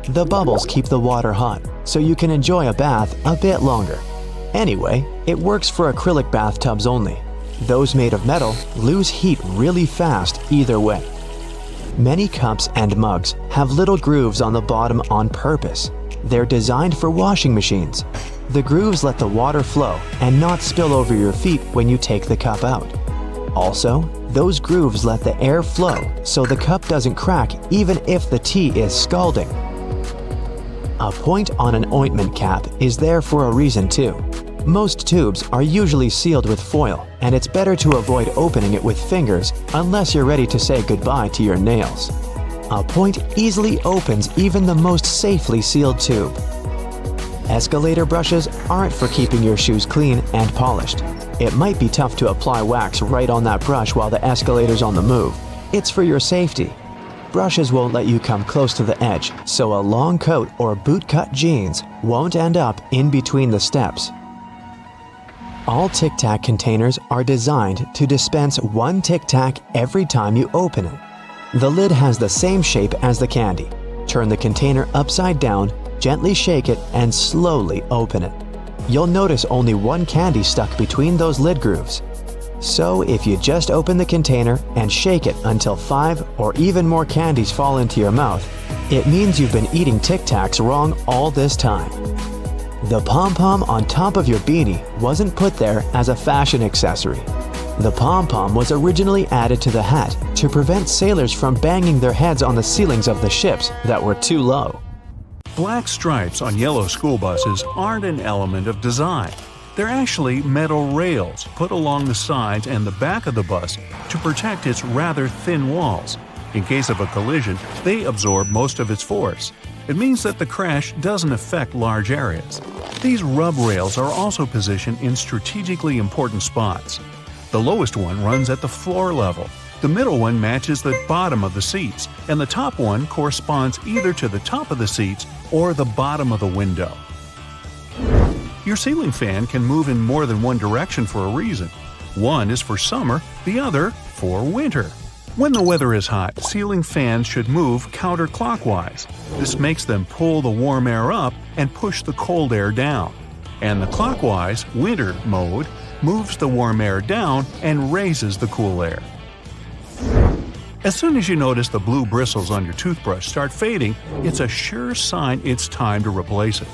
The bubbles keep the water hot, so you can enjoy a bath a bit longer. Anyway, it works for acrylic bathtubs only. Those made of metal lose heat really fast either way. Many cups and mugs have little grooves on the bottom on purpose. They're designed for washing machines. The grooves let the water flow and not spill over your feet when you take the cup out. Also, those grooves let the air flow so the cup doesn't crack even if the tea is scalding. A point on an ointment cap is there for a reason too. Most tubes are usually sealed with foil, and it's better to avoid opening it with fingers unless you're ready to say goodbye to your nails. A point easily opens even the most safely sealed tube. Escalator brushes aren't for keeping your shoes clean and polished. It might be tough to apply wax right on that brush while the escalator's on the move. It's for your safety. Brushes won't let you come close to the edge, so a long coat or bootcut jeans won't end up in between the steps. All Tic Tac containers are designed to dispense one Tic Tac every time you open it. The lid has the same shape as the candy. Turn the container upside down, gently shake it, and slowly open it. You'll notice only one candy stuck between those lid grooves. So if you just open the container and shake it until 5 or even more candies fall into your mouth, it means you've been eating Tic Tacs wrong all this time. The pom-pom on top of your beanie wasn't put there as a fashion accessory. The pom-pom was originally added to the hat to prevent sailors from banging their heads on the ceilings of the ships that were too low. Black stripes on yellow school buses aren't an element of design. They're actually metal rails put along the sides and the back of the bus to protect its rather thin walls. In case of a collision, they absorb most of its force. It means that the crash doesn't affect large areas. These rub rails are also positioned in strategically important spots. The lowest one runs at the floor level. The middle one matches the bottom of the seats, and the top one corresponds either to the top of the seats or the bottom of the window. Your ceiling fan can move in more than one direction for a reason. One is for summer, the other for winter. When the weather is hot, ceiling fans should move counterclockwise. This makes them pull the warm air up and push the cold air down. And the clockwise, winter mode, moves the warm air down and raises the cool air. As soon as you notice the blue bristles on your toothbrush start fading, it's a sure sign it's time to replace it.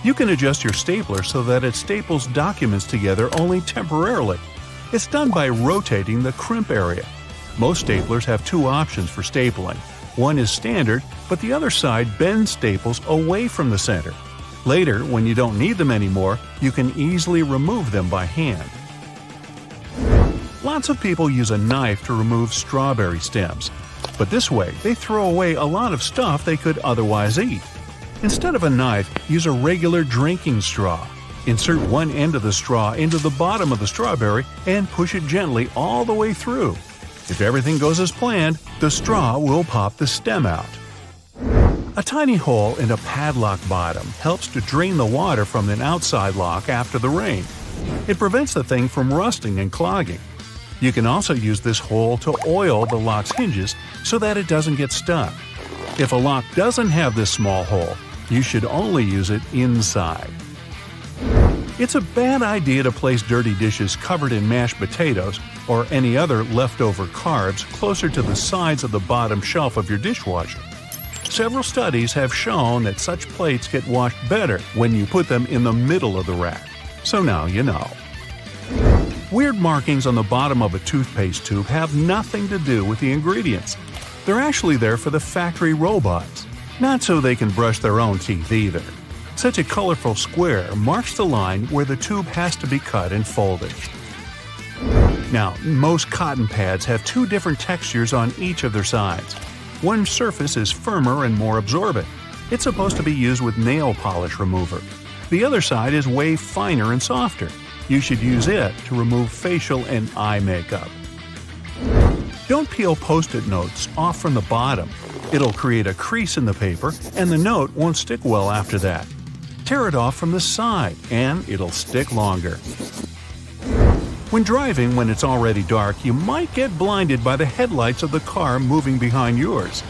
You can adjust your stapler so that it staples documents together only temporarily. It's done by rotating the crimp area. Most staplers have two options for stapling. One is standard, but the other side bends staples away from the center. Later, when you don't need them anymore, you can easily remove them by hand. Lots of people use a knife to remove strawberry stems, but this way they throw away a lot of stuff they could otherwise eat. Instead of a knife, use a regular drinking straw. Insert one end of the straw into the bottom of the strawberry and push it gently all the way through. If everything goes as planned, the straw will pop the stem out. A tiny hole in a padlock bottom helps to drain the water from an outside lock after the rain. It prevents the thing from rusting and clogging. You can also use this hole to oil the lock's hinges so that it doesn't get stuck. If a lock doesn't have this small hole, you should only use it inside. It's a bad idea to place dirty dishes covered in mashed potatoes or any other leftover carbs closer to the sides of the bottom shelf of your dishwasher. Several studies have shown that such plates get washed better when you put them in the middle of the rack. So now you know. Weird markings on the bottom of a toothpaste tube have nothing to do with the ingredients. They're actually there for the factory robots, not so they can brush their own teeth either. Such a colorful square marks the line where the tube has to be cut and folded. Now, most cotton pads have two different textures on each of their sides. One surface is firmer and more absorbent. It's supposed to be used with nail polish remover. The other side is way finer and softer. You should use it to remove facial and eye makeup. Don't peel Post-it notes off from the bottom. It'll create a crease in the paper and the note won't stick well after that. Tear it off from the side and it'll stick longer. When driving when it's already dark, you might get blinded by the headlights of the car moving behind yours.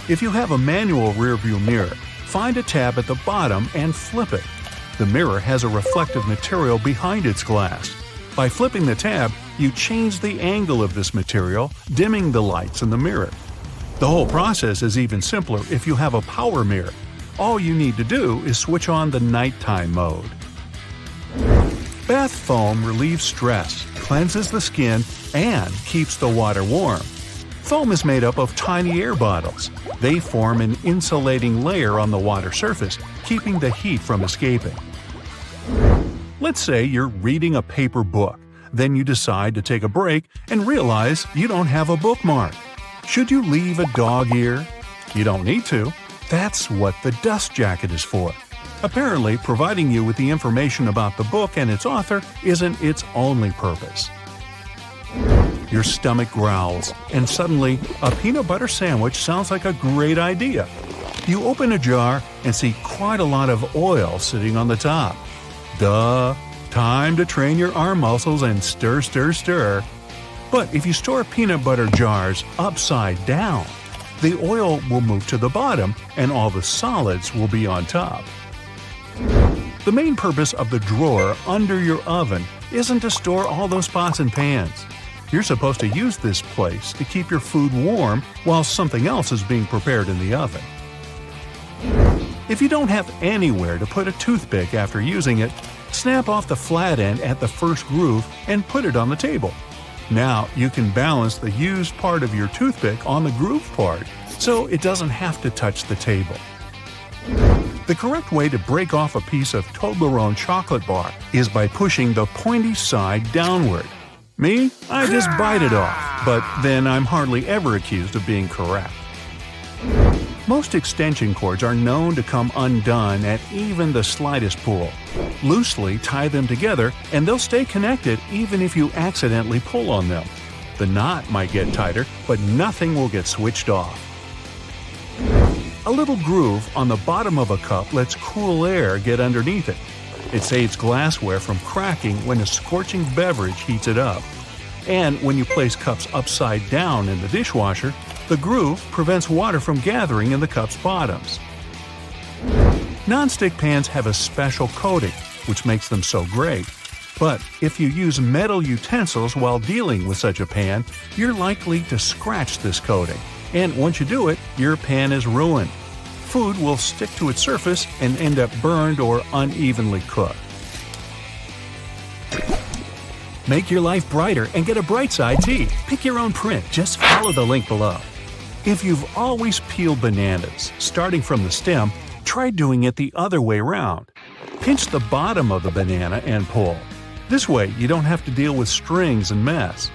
If you have a manual rearview mirror, find a tab at the bottom and flip it. The mirror has a reflective material behind its glass. By flipping the tab, you change the angle of this material, dimming the lights in the mirror. The whole process is even simpler if you have a power mirror. All you need to do is switch on the nighttime mode. Bath foam relieves stress, cleanses the skin, and keeps the water warm. Foam is made up of tiny air bottles. They form an insulating layer on the water surface, keeping the heat from escaping. Let's say you're reading a paper book. Then you decide to take a break and realize you don't have a bookmark. Should you leave a dog ear? You don't need to. That's what the dust jacket is for. Apparently, providing you with the information about the book and its author isn't its only purpose. Your stomach growls, and suddenly, a peanut butter sandwich sounds like a great idea. You open a jar and see quite a lot of oil sitting on the top. Duh! Time to train your arm muscles and stir, stir, stir. But if you store peanut butter jars upside down, the oil will move to the bottom and all the solids will be on top. The main purpose of the drawer under your oven isn't to store all those pots and pans. You're supposed to use this place to keep your food warm while something else is being prepared in the oven. If you don't have anywhere to put a toothpick after using it, snap off the flat end at the first groove and put it on the table. Now you can balance the used part of your toothpick on the groove part, so it doesn't have to touch the table. The correct way to break off a piece of Toblerone chocolate bar is by pushing the pointy side downward. Me? I just bite it off, but then I'm hardly ever accused of being correct. Most extension cords are known to come undone at even the slightest pull. Loosely tie them together and they'll stay connected even if you accidentally pull on them. The knot might get tighter, but nothing will get switched off. A little groove on the bottom of a cup lets cool air get underneath it. It saves glassware from cracking when a scorching beverage heats it up. And when you place cups upside down in the dishwasher, the groove prevents water from gathering in the cup's bottoms. Non-stick pans have a special coating, which makes them so great. But if you use metal utensils while dealing with such a pan, you're likely to scratch this coating. And once you do it, your pan is ruined. Food will stick to its surface and end up burned or unevenly cooked. Make your life brighter and get a Bright Side tea. Pick your own print. Just follow the link below. If you've always peeled bananas, starting from the stem, try doing it the other way around. Pinch the bottom of the banana and pull. This way, you don't have to deal with strings and mess.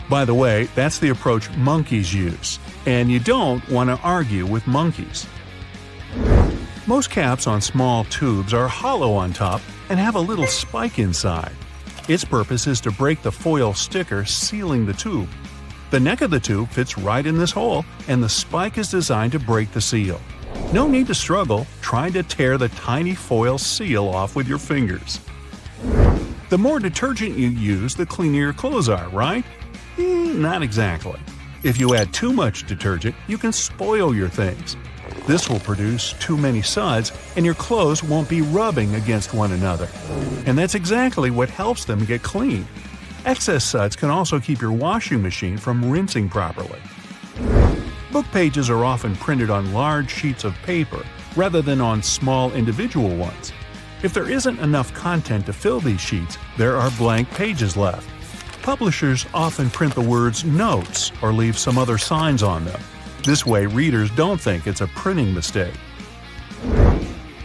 By the way, that's the approach monkeys use, and you don't want to argue with monkeys. Most caps on small tubes are hollow on top and have a little spike inside. Its purpose is to break the foil sticker sealing the tube. The neck of the tube fits right in this hole, and the spike is designed to break the seal. No need to struggle trying to tear the tiny foil seal off with your fingers. The more detergent you use, the cleaner your clothes are, right? Not exactly. If you add too much detergent, you can spoil your things. This will produce too many suds, and your clothes won't be rubbing against one another. And that's exactly what helps them get clean. Excess suds can also keep your washing machine from rinsing properly. Book pages are often printed on large sheets of paper rather than on small individual ones. If there isn't enough content to fill these sheets, there are blank pages left. Publishers often print the words "notes" or leave some other signs on them. This way, readers don't think it's a printing mistake.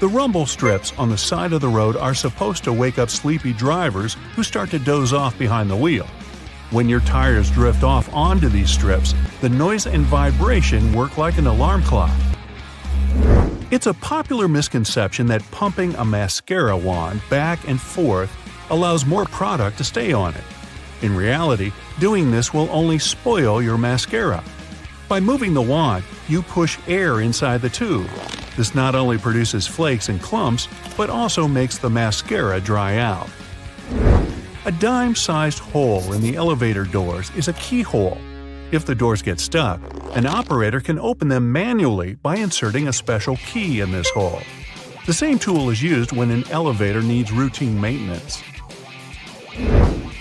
The rumble strips on the side of the road are supposed to wake up sleepy drivers who start to doze off behind the wheel. When your tires drift off onto these strips, the noise and vibration work like an alarm clock. It's a popular misconception that pumping a mascara wand back and forth allows more product to stay on it. In reality, doing this will only spoil your mascara. By moving the wand, you push air inside the tube. This not only produces flakes and clumps, but also makes the mascara dry out. A dime-sized hole in the elevator doors is a keyhole. If the doors get stuck, an operator can open them manually by inserting a special key in this hole. The same tool is used when an elevator needs routine maintenance.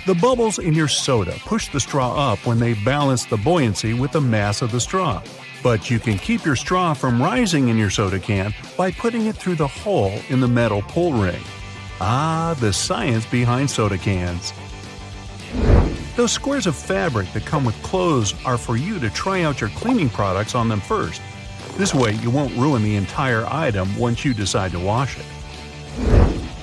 The bubbles in your soda push the straw up when they balance the buoyancy with the mass of the straw. But you can keep your straw from rising in your soda can by putting it through the hole in the metal pull ring. Ah, the science behind soda cans. Those squares of fabric that come with clothes are for you to try out your cleaning products on them first. This way you won't ruin the entire item once you decide to wash it.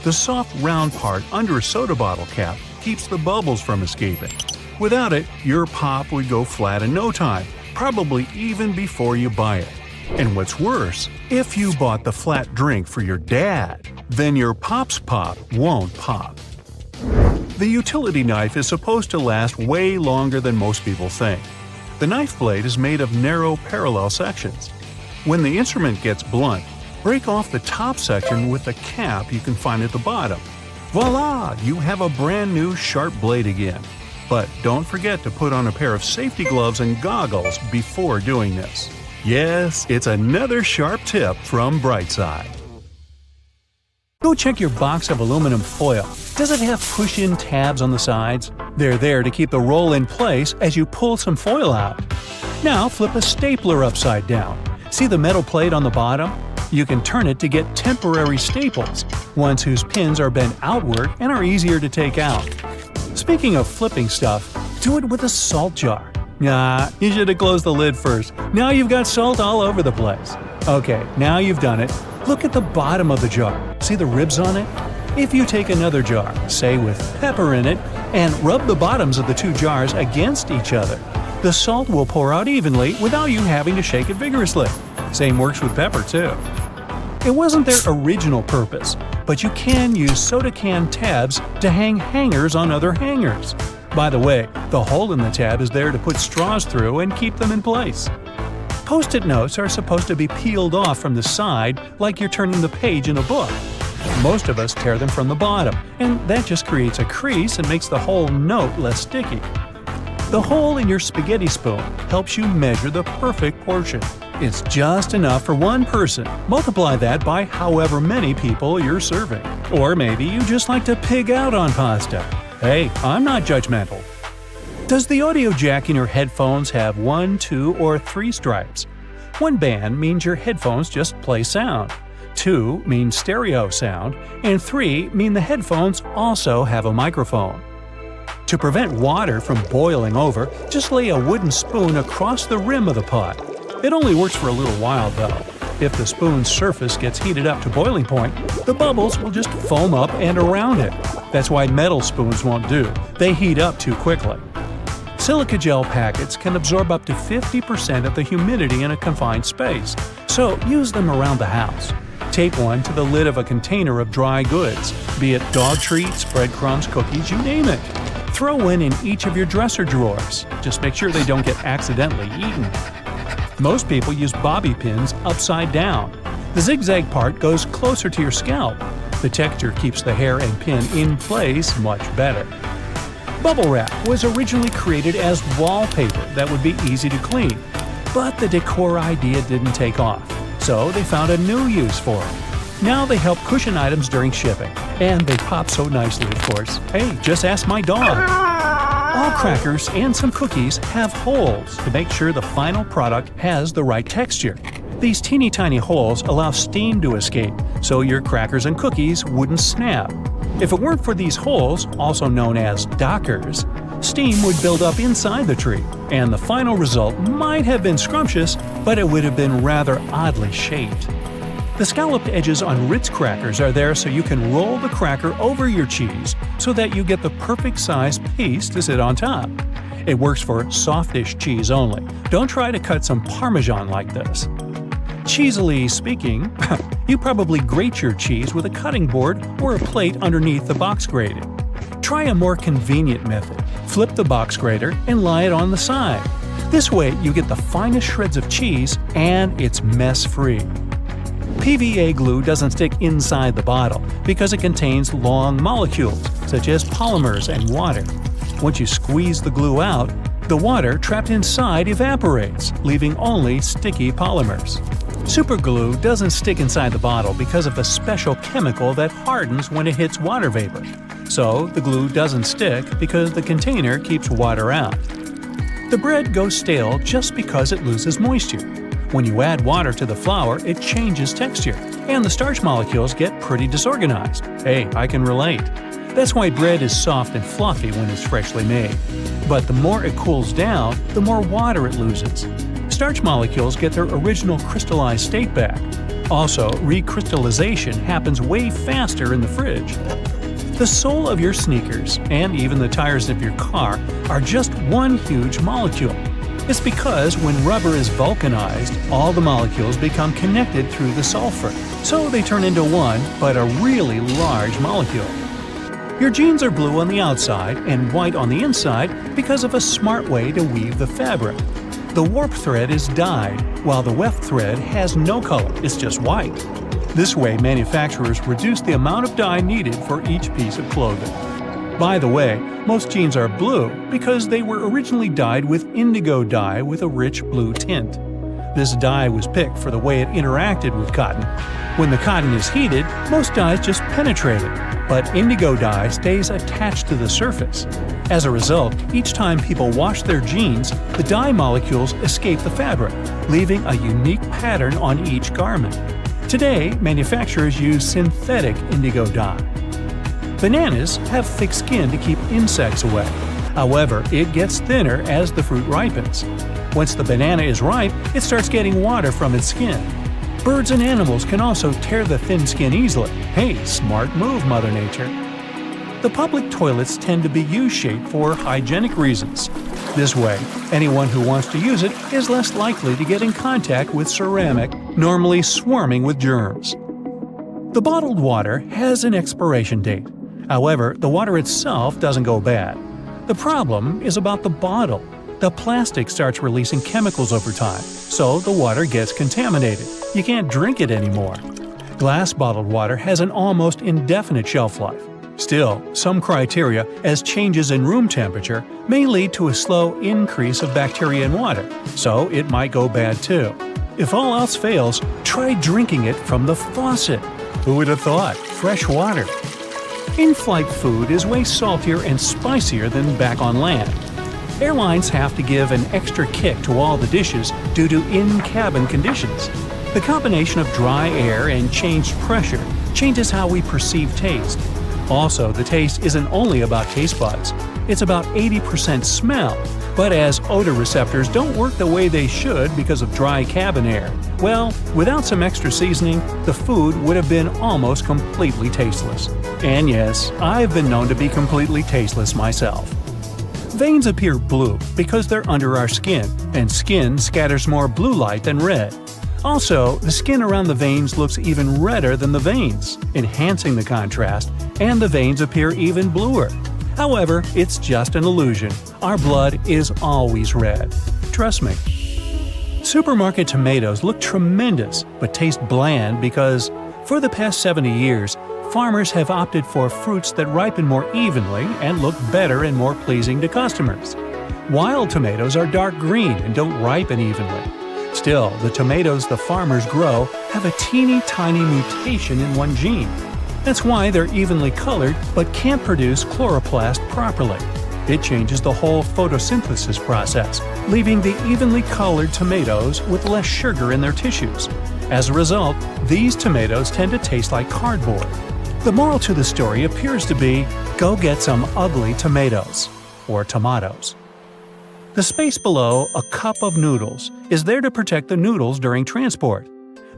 The soft round part under a soda bottle cap keeps the bubbles from escaping. Without it, your pop would go flat in no time, probably even before you buy it. And what's worse, if you bought the flat drink for your dad, then your pop's pop won't pop. The utility knife is supposed to last way longer than most people think. The knife blade is made of narrow parallel sections. When the instrument gets blunt, break off the top section with the cap you can find at the bottom. Voila! You have a brand new sharp blade again. But don't forget to put on a pair of safety gloves and goggles before doing this. Yes, it's another sharp tip from Brightside. Go check your box of aluminum foil. Does it have push-in tabs on the sides? They're there to keep the roll in place as you pull some foil out. Now flip a stapler upside down. See the metal plate on the bottom? You can turn it to get temporary staples, ones whose pins are bent outward and are easier to take out. Speaking of flipping stuff, do it with a salt jar. Nah, you should have closed the lid first. Now you've got salt all over the place. Okay, now you've done it. Look at the bottom of the jar. See the ribs on it? If you take another jar, say with pepper in it, and rub the bottoms of the two jars against each other, the salt will pour out evenly without you having to shake it vigorously. Same works with pepper too. It wasn't their original purpose, but you can use soda can tabs to hang hangers on other hangers. By the way, the hole in the tab is there to put straws through and keep them in place. Post-it notes are supposed to be peeled off from the side like you're turning the page in a book. Most of us tear them from the bottom, and that just creates a crease and makes the whole note less sticky. The hole in your spaghetti spoon helps you measure the perfect portion. It's just enough for one person. Multiply that by however many people you're serving. Or maybe you just like to pig out on pasta. Hey, I'm not judgmental. Does the audio jack in your headphones have 1, 2, or 3 stripes? 1 band means your headphones just play sound. 2 means stereo sound, and 3 mean the headphones also have a microphone. To prevent water from boiling over, just lay a wooden spoon across the rim of the pot. It only works for a little while though. If the spoon's surface gets heated up to boiling point, the bubbles will just foam up and around it. That's why metal spoons won't do. They heat up too quickly. Silica gel packets can absorb up to 50% of the humidity in a confined space, so use them around the house. Tape one to the lid of a container of dry goods, be it dog treats, breadcrumbs, cookies, you name it. Throw one in each of your dresser drawers. Just make sure they don't get accidentally eaten. Most people use bobby pins upside down. The zigzag part goes closer to your scalp. The texture keeps the hair and pin in place much better. Bubble wrap was originally created as wallpaper that would be easy to clean, but the decor idea didn't take off, so they found a new use for it. Now they help cushion items during shipping, and they pop so nicely, of course. Hey, just ask my dog! All crackers and some cookies have holes to make sure the final product has the right texture. These teeny tiny holes allow steam to escape, so your crackers and cookies wouldn't snap. If it weren't for these holes, also known as dockers, steam would build up inside the tree, and the final result might have been scrumptious, but it would have been rather oddly shaped. The scalloped edges on Ritz crackers are there so you can roll the cracker over your cheese so that you get the perfect size piece to sit on top. It works for softish cheese only. Don't try to cut some Parmesan like this. Cheesily speaking, you probably grate your cheese with a cutting board or a plate underneath the box grater. Try a more convenient method. Flip the box grater and lie it on the side. This way you get the finest shreds of cheese and it's mess-free. PVA glue doesn't stick inside the bottle because it contains long molecules, such as polymers and water. Once you squeeze the glue out, the water trapped inside evaporates, leaving only sticky polymers. Superglue doesn't stick inside the bottle because of a special chemical that hardens when it hits water vapor. So the glue doesn't stick because the container keeps water out. The bread goes stale just because it loses moisture. When you add water to the flour, it changes texture, and the starch molecules get pretty disorganized. Hey, I can relate. That's why bread is soft and fluffy when it's freshly made. But the more it cools down, the more water it loses. Starch molecules get their original crystallized state back. Also, recrystallization happens way faster in the fridge. The sole of your sneakers, and even the tires of your car, are just one huge molecule. It's because when rubber is vulcanized, all the molecules become connected through the sulfur, so they turn into one, but a really large molecule. Your jeans are blue on the outside and white on the inside because of a smart way to weave the fabric. The warp thread is dyed, while the weft thread has no color, it's just white. This way, manufacturers reduce the amount of dye needed for each piece of clothing. By the way, most jeans are blue because they were originally dyed with indigo dye with a rich blue tint. This dye was picked for the way it interacted with cotton. When the cotton is heated, most dyes just penetrate it, but indigo dye stays attached to the surface. As a result, each time people wash their jeans, the dye molecules escape the fabric, leaving a unique pattern on each garment. Today, manufacturers use synthetic indigo dye. Bananas have thick skin to keep insects away. However, it gets thinner as the fruit ripens. Once the banana is ripe, it starts getting water from its skin. Birds and animals can also tear the thin skin easily. Hey, smart move, Mother Nature. The public toilets tend to be U-shaped for hygienic reasons. This way, anyone who wants to use it is less likely to get in contact with ceramic, normally swarming with germs. The bottled water has an expiration date. However, the water itself doesn't go bad. The problem is about the bottle. The plastic starts releasing chemicals over time, so the water gets contaminated. You can't drink it anymore. Glass bottled water has an almost indefinite shelf life. Still, some criteria, as changes in room temperature, may lead to a slow increase of bacteria in water, so it might go bad too. If all else fails, try drinking it from the faucet. Who would have thought? Fresh water. In-flight food is way saltier and spicier than back on land. Airlines have to give an extra kick to all the dishes due to in-cabin conditions. The combination of dry air and changed pressure changes how we perceive taste. Also, the taste isn't only about taste buds. It's about 80% smell. But as odor receptors don't work the way they should because of dry cabin air, well, without some extra seasoning, the food would have been almost completely tasteless. And yes, I've been known to be completely tasteless myself. Veins appear blue because they're under our skin, and skin scatters more blue light than red. Also, the skin around the veins looks even redder than the veins, enhancing the contrast, and the veins appear even bluer. However, it's just an illusion. Our blood is always red. Trust me. Supermarket tomatoes look tremendous but taste bland because, for the past 70 years, farmers have opted for fruits that ripen more evenly and look better and more pleasing to customers. Wild tomatoes are dark green and don't ripen evenly. Still, the tomatoes the farmers grow have a teeny tiny mutation in one gene. That's why they're evenly colored but can't produce chloroplast properly. It changes the whole photosynthesis process, leaving the evenly colored tomatoes with less sugar in their tissues. As a result, these tomatoes tend to taste like cardboard. The moral to the story appears to be, go get some ugly tomatoes, or tomatoes. The space below a cup of noodles is there to protect the noodles during transport.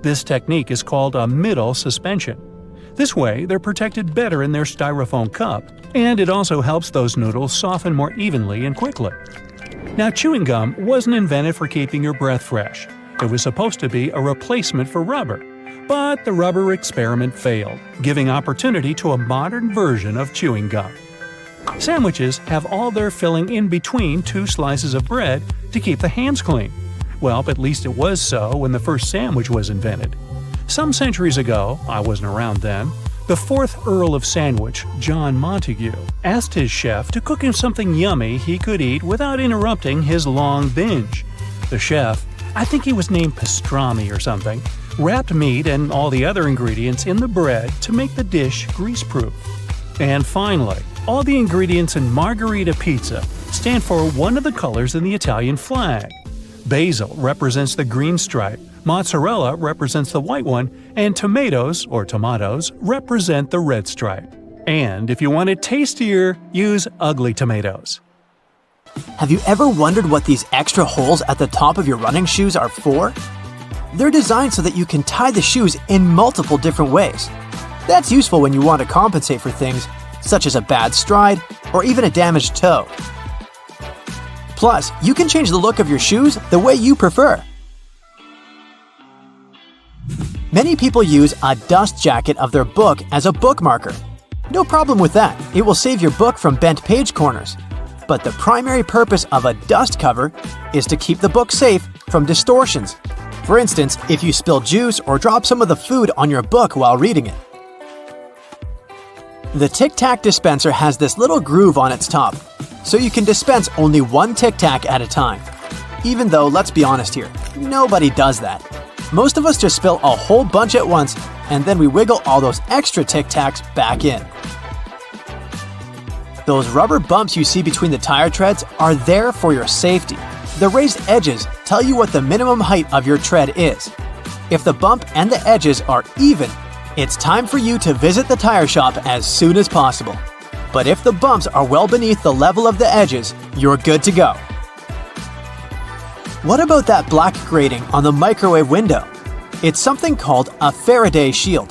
This technique is called a middle suspension. This way, they're protected better in their styrofoam cup, and it also helps those noodles soften more evenly and quickly. Now, chewing gum wasn't invented for keeping your breath fresh. It was supposed to be a replacement for rubber. But the rubber experiment failed, giving opportunity to a modern version of chewing gum. Sandwiches have all their filling in between two slices of bread to keep the hands clean. Well, at least it was so when the first sandwich was invented. Some centuries ago, I wasn't around then, the 4th Earl of Sandwich, John Montagu, asked his chef to cook him something yummy he could eat without interrupting his long binge. The chef, I think he was named Pastrami or something, wrapped meat and all the other ingredients in the bread to make the dish grease-proof. And finally, all the ingredients in margherita pizza stand for one of the colors in the Italian flag. Basil represents the green stripe, mozzarella represents the white one, and tomatoes, or tomatoes, represent the red stripe. And if you want it tastier, use ugly tomatoes. Have you ever wondered what these extra holes at the top of your running shoes are for? They're designed so that you can tie the shoes in multiple different ways. That's useful when you want to compensate for things such as a bad stride or even a damaged toe. Plus, you can change the look of your shoes the way you prefer. Many people use a dust jacket of their book as a bookmarker. No problem with that, it will save your book from bent page corners. But the primary purpose of a dust cover is to keep the book safe from distortions. For instance, if you spill juice or drop some of the food on your book while reading it. The Tic Tac dispenser has this little groove on its top, so you can dispense only one Tic Tac at a time. Even though, let's be honest here, nobody does that. Most of us just spill a whole bunch at once, and then we wiggle all those extra Tic Tacs back in. Those rubber bumps you see between the tire treads are there for your safety. The raised edges tell you what the minimum height of your tread is. If the bump and the edges are even, it's time for you to visit the tire shop as soon as possible. But if the bumps are well beneath the level of the edges, you're good to go. What about that black grating on the microwave window? It's something called a Faraday shield.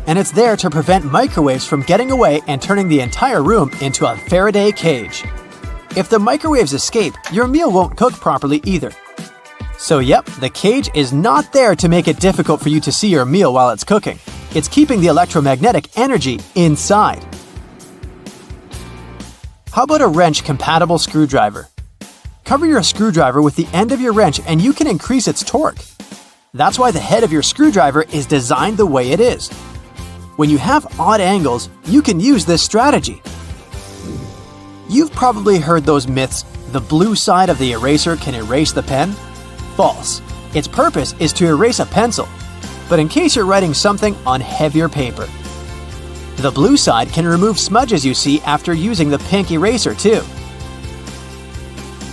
And it's there to prevent microwaves from getting away and turning the entire room into a Faraday cage. If the microwaves escape, your meal won't cook properly either. So yep, the cage is not there to make it difficult for you to see your meal while it's cooking. It's keeping the electromagnetic energy inside. How about a wrench-compatible screwdriver? Cover your screwdriver with the end of your wrench and you can increase its torque. That's why the head of your screwdriver is designed the way it is. When you have odd angles, you can use this strategy. You've probably heard those myths, the blue side of the eraser can erase the pen? False. Its purpose is to erase a pencil, but in case you're writing something on heavier paper. The blue side can remove smudges you see after using the pink eraser too.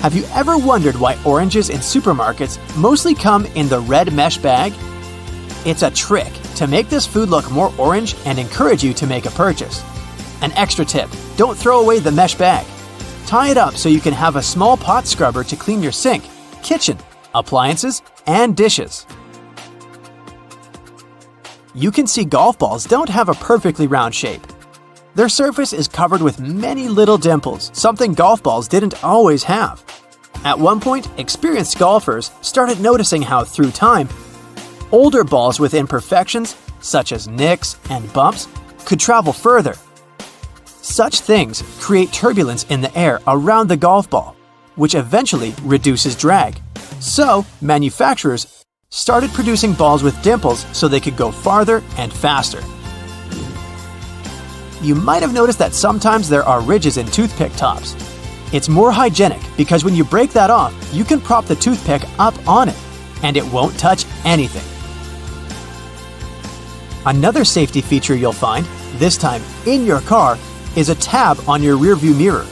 Have you ever wondered why oranges in supermarkets mostly come in the red mesh bag? It's a trick to make this food look more orange and encourage you to make a purchase. An extra tip, don't throw away the mesh bag. Tie it up so you can have a small pot scrubber to clean your sink, kitchen, appliances, and dishes. You can see golf balls don't have a perfectly round shape. Their surface is covered with many little dimples, something golf balls didn't always have. At one point, experienced golfers started noticing how, through time, older balls with imperfections, such as nicks and bumps, could travel further. Such things create turbulence in the air around the golf ball, which eventually reduces drag. So, manufacturers started producing balls with dimples so they could go farther and faster. You might have noticed that sometimes there are ridges in toothpick tops. It's more hygienic because when you break that off, you can prop the toothpick up on it, and it won't touch anything. Another safety feature you'll find, this time in your car, is a tab on your rearview mirror.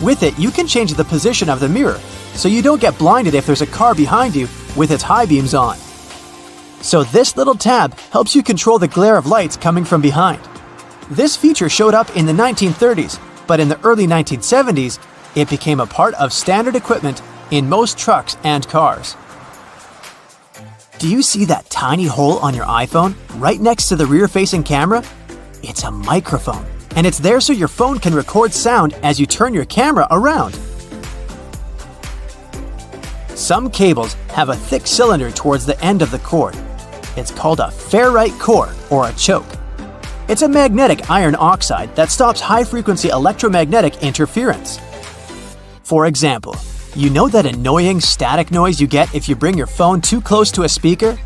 With it, you can change the position of the mirror, so you don't get blinded if there's a car behind you with its high beams on. So this little tab helps you control the glare of lights coming from behind. This feature showed up in the 1930s, but in the early 1970s, it became a part of standard equipment in most trucks and cars. Do you see that tiny hole on your iPhone right next to the rear-facing camera? It's a microphone, and it's there so your phone can record sound as you turn your camera around. Some cables have a thick cylinder towards the end of the cord. It's called a ferrite core or a choke. It's a magnetic iron oxide that stops high-frequency electromagnetic interference. For example, you know that annoying static noise you get if you bring your phone too close to a speaker?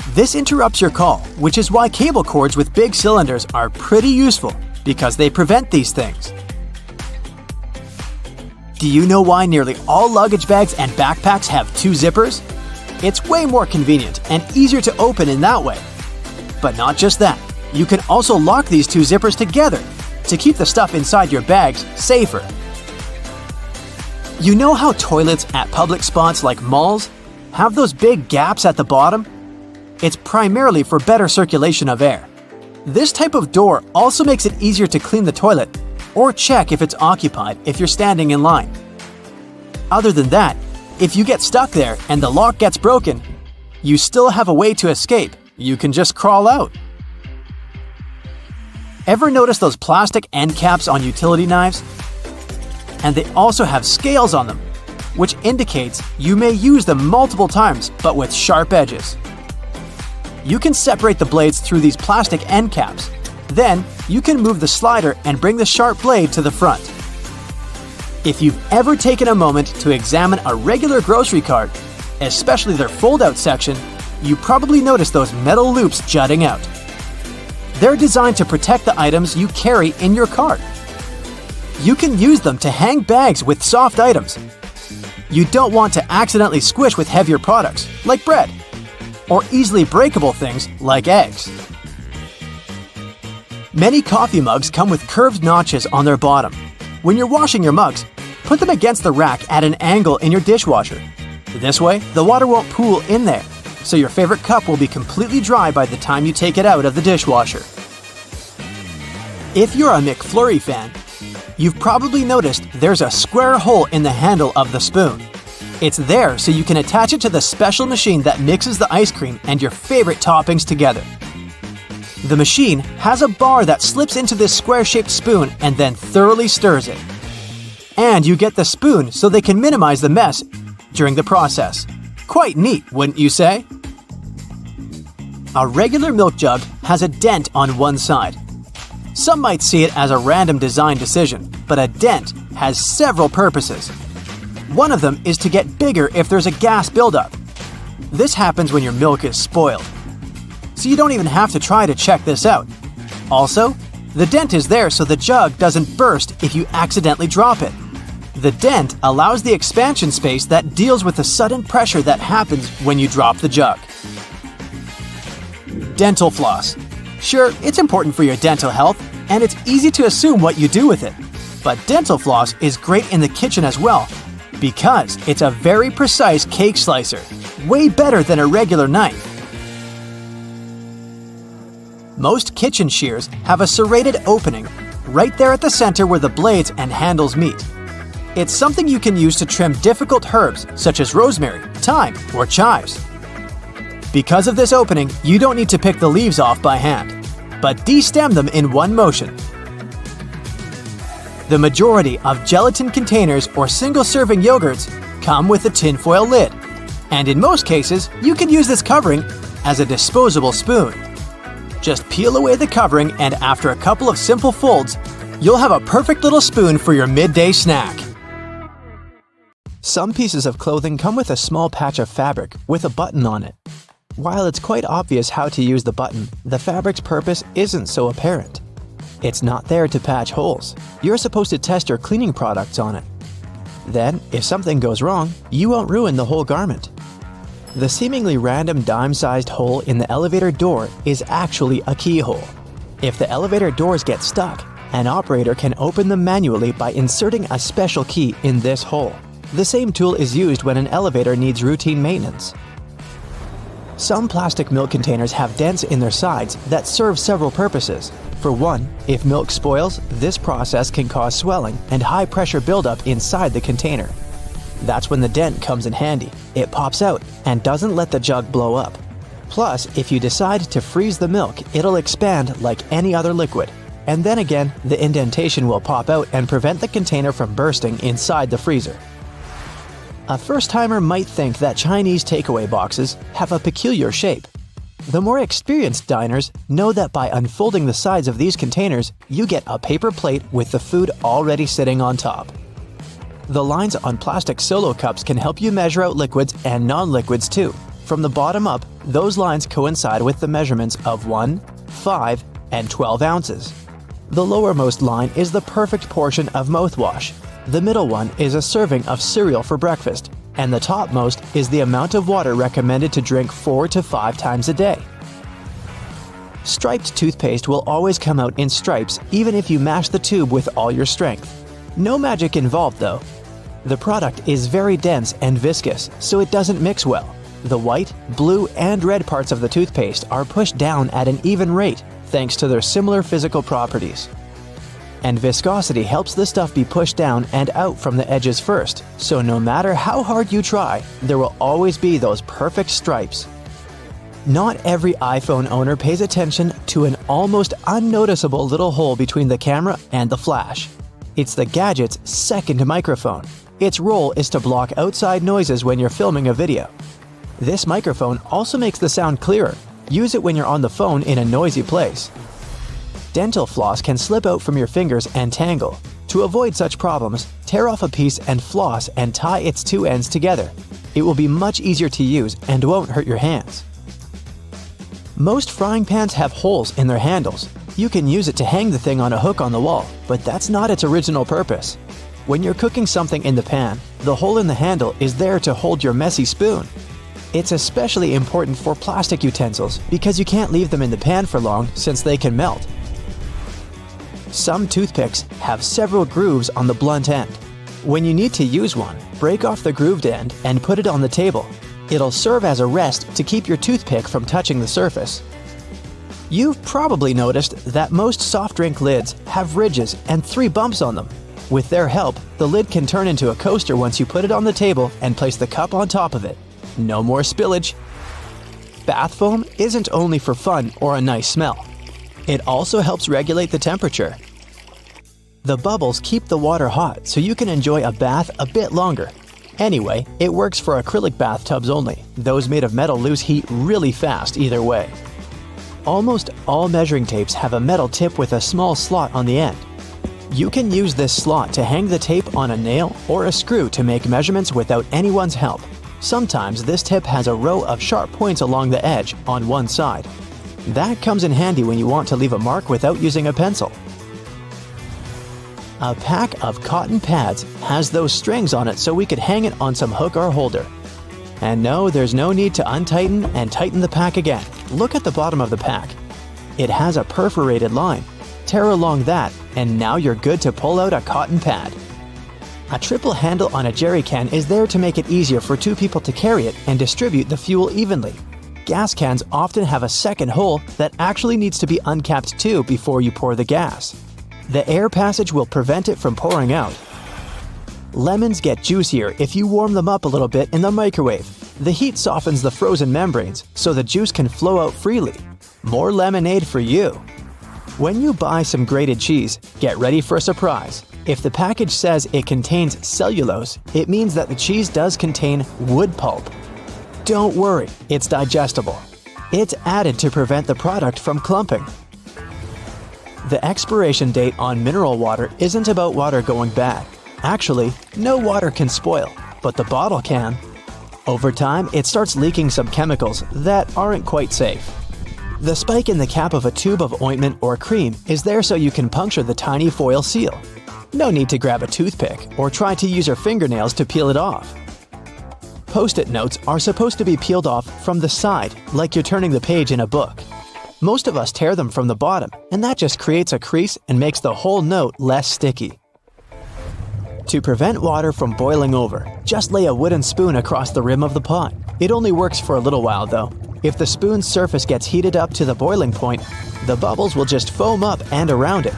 This interrupts your call, which is why cable cords with big cylinders are pretty useful because they prevent these things. Do you know why nearly all luggage bags and backpacks have two zippers? It's way more convenient and easier to open in that way. But not just that, you can also lock these two zippers together to keep the stuff inside your bags safer. You know how toilets at public spots like malls have those big gaps at the bottom? It's primarily for better circulation of air. This type of door also makes it easier to clean the toilet or check if it's occupied if you're standing in line. Other than that, if you get stuck there and the lock gets broken, you still have a way to escape. You can just crawl out. Ever notice those plastic end caps on utility knives? And they also have scales on them, which indicates you may use them multiple times but with sharp edges. You can separate the blades through these plastic end caps. Then, you can move the slider and bring the sharp blade to the front. If you've ever taken a moment to examine a regular grocery cart, especially their fold-out section, you probably noticed those metal loops jutting out. They're designed to protect the items you carry in your cart. You can use them to hang bags with soft items. You don't want to accidentally squish with heavier products, like bread, or easily breakable things like eggs. Many coffee mugs come with curved notches on their bottom. When you're washing your mugs, put them against the rack at an angle in your dishwasher. This way, the water won't pool in there, so your favorite cup will be completely dry by the time you take it out of the dishwasher. If you're a McFlurry fan, you've probably noticed there's a square hole in the handle of the spoon. It's there so you can attach it to the special machine that mixes the ice cream and your favorite toppings together. The machine has a bar that slips into this square-shaped spoon and then thoroughly stirs it. And you get the spoon so they can minimize the mess during the process. Quite neat, wouldn't you say? A regular milk jug has a dent on one side. Some might see it as a random design decision, but a dent has several purposes. One of them is to get bigger if there's a gas buildup. This happens when your milk is spoiled. So you don't even have to try to check this out. Also, the dent is there so the jug doesn't burst if you accidentally drop it. The dent allows the expansion space that deals with the sudden pressure that happens when you drop the jug. Dental floss. Sure, it's important for your dental health, and it's easy to assume what you do with it. But dental floss is great in the kitchen as well, because it's a very precise cake slicer, way better than a regular knife. Most kitchen shears have a serrated opening right there at the center where the blades and handles meet. It's something you can use to trim difficult herbs such as rosemary, thyme, or chives. Because of this opening, you don't need to pick the leaves off by hand, but destem them in one motion. The majority of gelatin containers or single-serving yogurts come with a tinfoil lid, and in most cases, you can use this covering as a disposable spoon. Just peel away the covering, and after a couple of simple folds, you'll have a perfect little spoon for your midday snack. Some pieces of clothing come with a small patch of fabric with a button on it. While it's quite obvious how to use the button, the fabric's purpose isn't so apparent. It's not there to patch holes. You're supposed to test your cleaning products on it. Then, if something goes wrong, you won't ruin the whole garment. The seemingly random dime-sized hole in the elevator door is actually a keyhole. If the elevator doors get stuck, an operator can open them manually by inserting a special key in this hole. The same tool is used when an elevator needs routine maintenance. Some plastic milk containers have dents in their sides that serve several purposes. For one, if milk spoils, this process can cause swelling and high-pressure buildup inside the container. That's when the dent comes in handy. It pops out and doesn't let the jug blow up. Plus, if you decide to freeze the milk, it'll expand like any other liquid. And then again, the indentation will pop out and prevent the container from bursting inside the freezer. A first-timer might think that Chinese takeaway boxes have a peculiar shape. The more experienced diners know that by unfolding the sides of these containers, you get a paper plate with the food already sitting on top. The lines on plastic solo cups can help you measure out liquids and non-liquids too. From the bottom up, those lines coincide with the measurements of 1, 5, and 12 ounces. The lowermost line is the perfect portion of mouthwash. The middle one is a serving of cereal for breakfast, and the topmost is the amount of water recommended to drink 4 to 5 times a day. Striped toothpaste will always come out in stripes even if you mash the tube with all your strength. No magic involved though. The product is very dense and viscous, so it doesn't mix well. The white, blue, and red parts of the toothpaste are pushed down at an even rate thanks to their similar physical properties. And viscosity helps the stuff be pushed down and out from the edges first, so no matter how hard you try, there will always be those perfect stripes. Not every iPhone owner pays attention to an almost unnoticeable little hole between the camera and the flash. It's the gadget's second microphone. Its role is to block outside noises when you're filming a video. This microphone also makes the sound clearer. Use it when you're on the phone in a noisy place. Dental floss can slip out from your fingers and tangle. To avoid such problems, tear off a piece and floss and tie its two ends together. It will be much easier to use and won't hurt your hands. Most frying pans have holes in their handles. You can use it to hang the thing on a hook on the wall, but that's not its original purpose. When you're cooking something in the pan, the hole in the handle is there to hold your messy spoon. It's especially important for plastic utensils because you can't leave them in the pan for long since they can melt. Some toothpicks have several grooves on the blunt end. When you need to use one, break off the grooved end and put it on the table. It'll serve as a rest to keep your toothpick from touching the surface. You've probably noticed that most soft drink lids have ridges and 3 bumps on them. With their help, the lid can turn into a coaster once you put it on the table and place the cup on top of it. No more spillage. Bath foam isn't only for fun or a nice smell. It also helps regulate the temperature. The bubbles keep the water hot so you can enjoy a bath a bit longer. Anyway, it works for acrylic bathtubs only. Those made of metal lose heat really fast either way. Almost all measuring tapes have a metal tip with a small slot on the end. You can use this slot to hang the tape on a nail or a screw to make measurements without anyone's help. Sometimes this tip has a row of sharp points along the edge on one side. That comes in handy when you want to leave a mark without using a pencil. A pack of cotton pads has those strings on it so we could hang it on some hook or holder. And no, there's no need to untighten and tighten the pack again. Look at the bottom of the pack. It has a perforated line. Tear along that, and now you're good to pull out a cotton pad. A triple handle on a jerry can is there to make it easier for 2 people to carry it and distribute the fuel evenly. Gas cans often have a second hole that actually needs to be uncapped too before you pour the gas. The air passage will prevent it from pouring out. Lemons get juicier if you warm them up a little bit in the microwave. The heat softens the frozen membranes so the juice can flow out freely. More lemonade for you. When you buy some grated cheese, get ready for a surprise. If the package says it contains cellulose, it means that the cheese does contain wood pulp. Don't worry, it's digestible. It's added to prevent the product from clumping. The expiration date on mineral water isn't about water going bad. Actually, no water can spoil, but the bottle can. Over time, it starts leaking some chemicals that aren't quite safe. The spike in the cap of a tube of ointment or cream is there so you can puncture the tiny foil seal. No need to grab a toothpick or try to use your fingernails to peel it off. Post-it notes are supposed to be peeled off from the side, like you're turning the page in a book. Most of us tear them from the bottom, and that just creates a crease and makes the whole note less sticky. To prevent water from boiling over, just lay a wooden spoon across the rim of the pot. It only works for a little while though. If the spoon's surface gets heated up to the boiling point, the bubbles will just foam up and around it.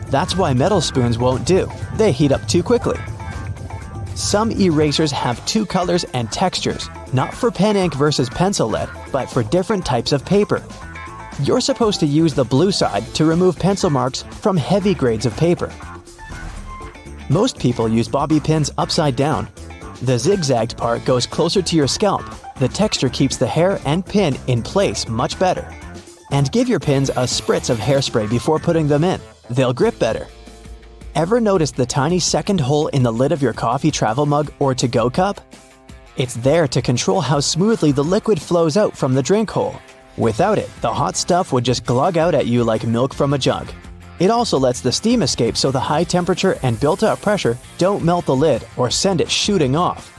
That's why metal spoons won't do. They heat up too quickly. Some erasers have two colors and textures, not for pen ink versus pencil lead, but for different types of paper. You're supposed to use the blue side to remove pencil marks from heavy grades of paper. Most people use bobby pins upside down. The zigzagged part goes closer to your scalp. The texture keeps the hair and pin in place much better. And give your pins a spritz of hairspray before putting them in. They'll grip better. Ever noticed the tiny second hole in the lid of your coffee travel mug or to-go cup? It's there to control how smoothly the liquid flows out from the drink hole. Without it, the hot stuff would just glug out at you like milk from a jug. It also lets the steam escape so the high temperature and built-up pressure don't melt the lid or send it shooting off.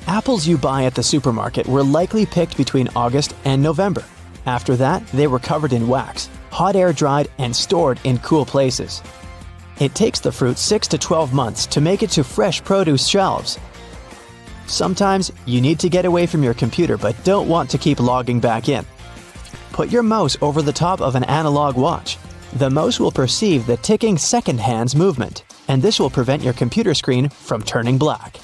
Apples you buy at the supermarket were likely picked between August and November. After that, they were covered in wax, hot air dried, and stored in cool places. It takes the fruit 6 to 12 months to make it to fresh produce shelves. Sometimes you need to get away from your computer but don't want to keep logging back in. Put your mouse over the top of an analog watch. The mouse will perceive the ticking second hand's movement, and this will prevent your computer screen from turning black.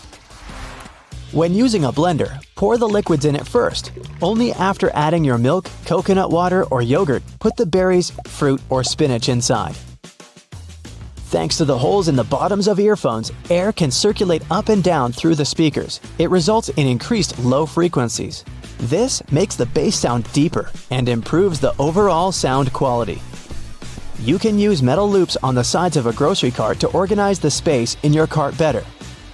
When using a blender, pour the liquids in it first. Only after adding your milk, coconut water, or yogurt, put the berries, fruit, or spinach inside. Thanks to the holes in the bottoms of earphones, air can circulate up and down through the speakers. It results in increased low frequencies. This makes the bass sound deeper and improves the overall sound quality. You can use metal loops on the sides of a grocery cart to organize the space in your cart better.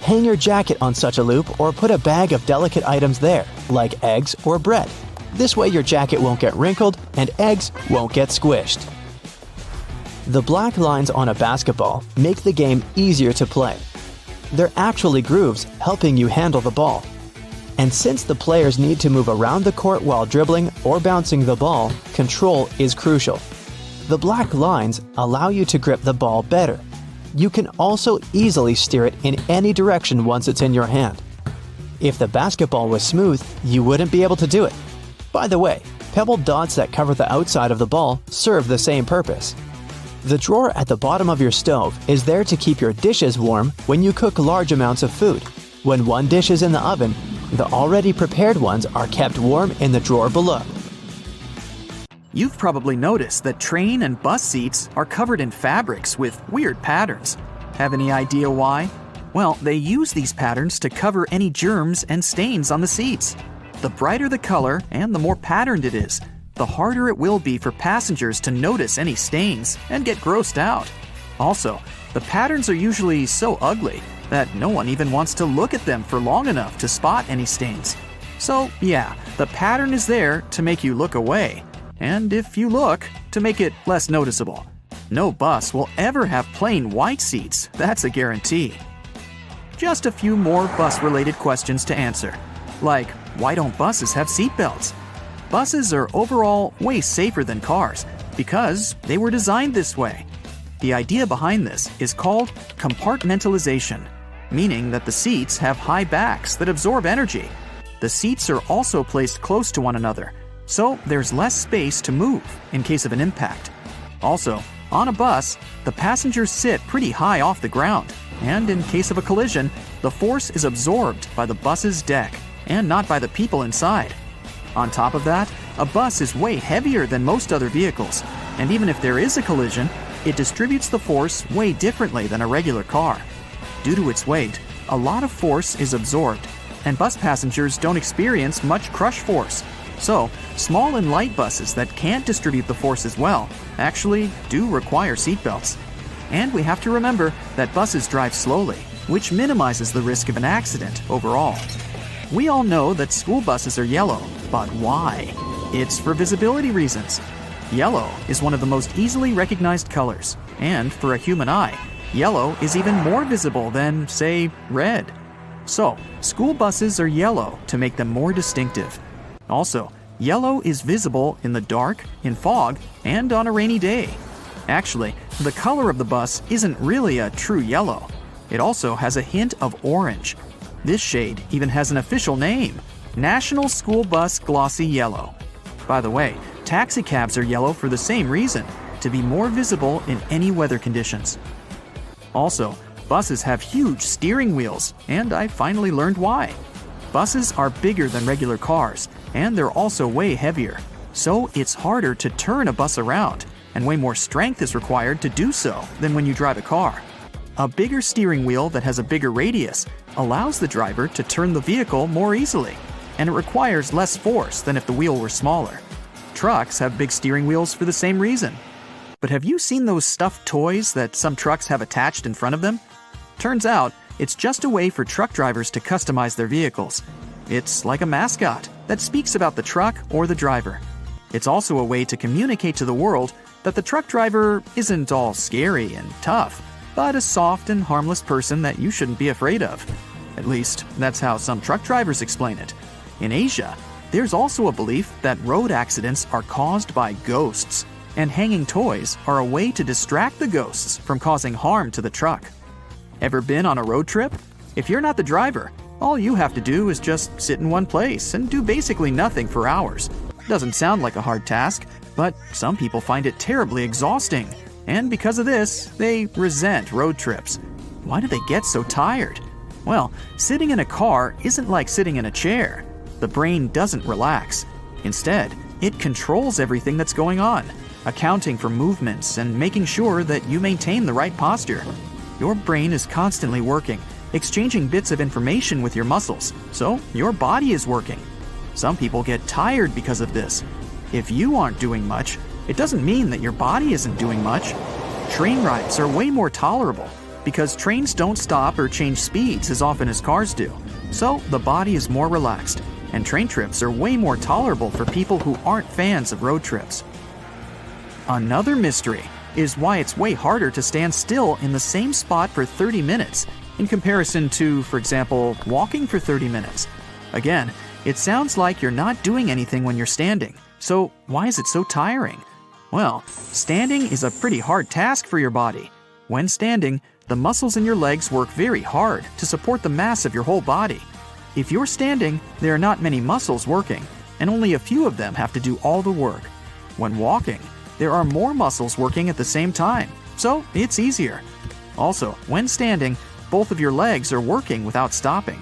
Hang your jacket on such a loop or put a bag of delicate items there, like eggs or bread. This way your jacket won't get wrinkled and eggs won't get squished. The black lines on a basketball make the game easier to play. They're actually grooves helping you handle the ball. And since the players need to move around the court while dribbling or bouncing the ball, control is crucial. The black lines allow you to grip the ball better. You can also easily steer it in any direction once it's in your hand. If the basketball was smooth, you wouldn't be able to do it. By the way, pebbled dots that cover the outside of the ball serve the same purpose. The drawer at the bottom of your stove is there to keep your dishes warm when you cook large amounts of food. When one dish is in the oven, the already prepared ones are kept warm in the drawer below. You've probably noticed that train and bus seats are covered in fabrics with weird patterns. Have any idea why? Well, they use these patterns to cover any germs and stains on the seats. The brighter the color and the more patterned it is, the harder it will be for passengers to notice any stains and get grossed out. Also, the patterns are usually so ugly that no one even wants to look at them for long enough to spot any stains. So yeah, the pattern is there to make you look away. And if you look, to make it less noticeable. No bus will ever have plain white seats, that's a guarantee. Just a few more bus-related questions to answer. Like, why don't buses have seatbelts? Buses are overall way safer than cars because they were designed this way. The idea behind this is called compartmentalization, meaning that the seats have high backs that absorb energy. The seats are also placed close to one another, so there's less space to move in case of an impact. Also, on a bus, the passengers sit pretty high off the ground, and in case of a collision, the force is absorbed by the bus's deck and not by the people inside. On top of that, a bus is way heavier than most other vehicles, and even if there is a collision, it distributes the force way differently than a regular car. Due to its weight, a lot of force is absorbed, and bus passengers don't experience much crush force. So, small and light buses that can't distribute the force as well actually do require seatbelts. And we have to remember that buses drive slowly, which minimizes the risk of an accident overall. We all know that school buses are yellow, but why? It's for visibility reasons. Yellow is one of the most easily recognized colors, and for a human eye, yellow is even more visible than, say, red. So, school buses are yellow to make them more distinctive. Also, yellow is visible in the dark, in fog, and on a rainy day. Actually, the color of the bus isn't really a true yellow. It also has a hint of orange. This shade even has an official name: National School Bus Glossy Yellow. By the way, taxicabs are yellow for the same reason, to be more visible in any weather conditions. Also, buses have huge steering wheels, and I finally learned why. Buses are bigger than regular cars, and they're also way heavier. So it's harder to turn a bus around, and way more strength is required to do so than when you drive a car. A bigger steering wheel that has a bigger radius allows the driver to turn the vehicle more easily, and it requires less force than if the wheel were smaller. Trucks have big steering wheels for the same reason. But have you seen those stuffed toys that some trucks have attached in front of them? Turns out, it's just a way for truck drivers to customize their vehicles. It's like a mascot that speaks about the truck or the driver. It's also a way to communicate to the world that the truck driver isn't all scary and tough, but a soft and harmless person that you shouldn't be afraid of. At least, that's how some truck drivers explain it. In Asia, there's also a belief that road accidents are caused by ghosts, and hanging toys are a way to distract the ghosts from causing harm to the truck. Ever been on a road trip? If you're not the driver, all you have to do is just sit in one place and do basically nothing for hours. Doesn't sound like a hard task, but some people find it terribly exhausting. And because of this, they resent road trips. Why do they get so tired? Well, sitting in a car isn't like sitting in a chair. The brain doesn't relax. Instead, it controls everything that's going on, accounting for movements and making sure that you maintain the right posture. Your brain is constantly working, exchanging bits of information with your muscles, so your body is working. Some people get tired because of this. If you aren't doing much, it doesn't mean that your body isn't doing much. Train rides are way more tolerable because trains don't stop or change speeds as often as cars do, so the body is more relaxed, and train trips are way more tolerable for people who aren't fans of road trips. Another mystery is why it's way harder to stand still in the same spot for 30 minutes in comparison to, for example, walking for 30 minutes. Again, it sounds like you're not doing anything when you're standing, so why is it so tiring? Well, standing is a pretty hard task for your body. When standing, the muscles in your legs work very hard to support the mass of your whole body. If you're standing, there are not many muscles working, and only a few of them have to do all the work. When walking, there are more muscles working at the same time, so it's easier. Also, when standing, both of your legs are working without stopping.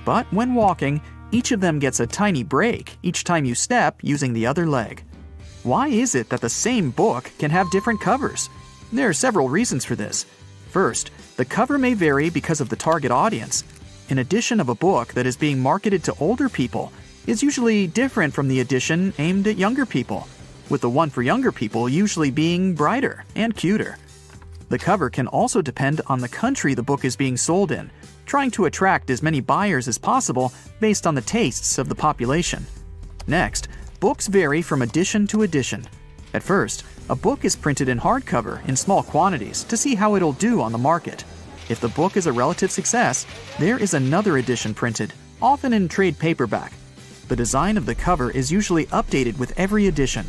But when walking, each of them gets a tiny break each time you step using the other leg. Why is it that the same book can have different covers? There are several reasons for this. First, the cover may vary because of the target audience. An edition of a book that is being marketed to older people is usually different from the edition aimed at younger people, with the one for younger people usually being brighter and cuter. The cover can also depend on the country the book is being sold in, trying to attract as many buyers as possible based on the tastes of the population. Next, books vary from edition to edition. At first, a book is printed in hardcover in small quantities to see how it'll do on the market. If the book is a relative success, there is another edition printed, often in trade paperback. The design of the cover is usually updated with every edition.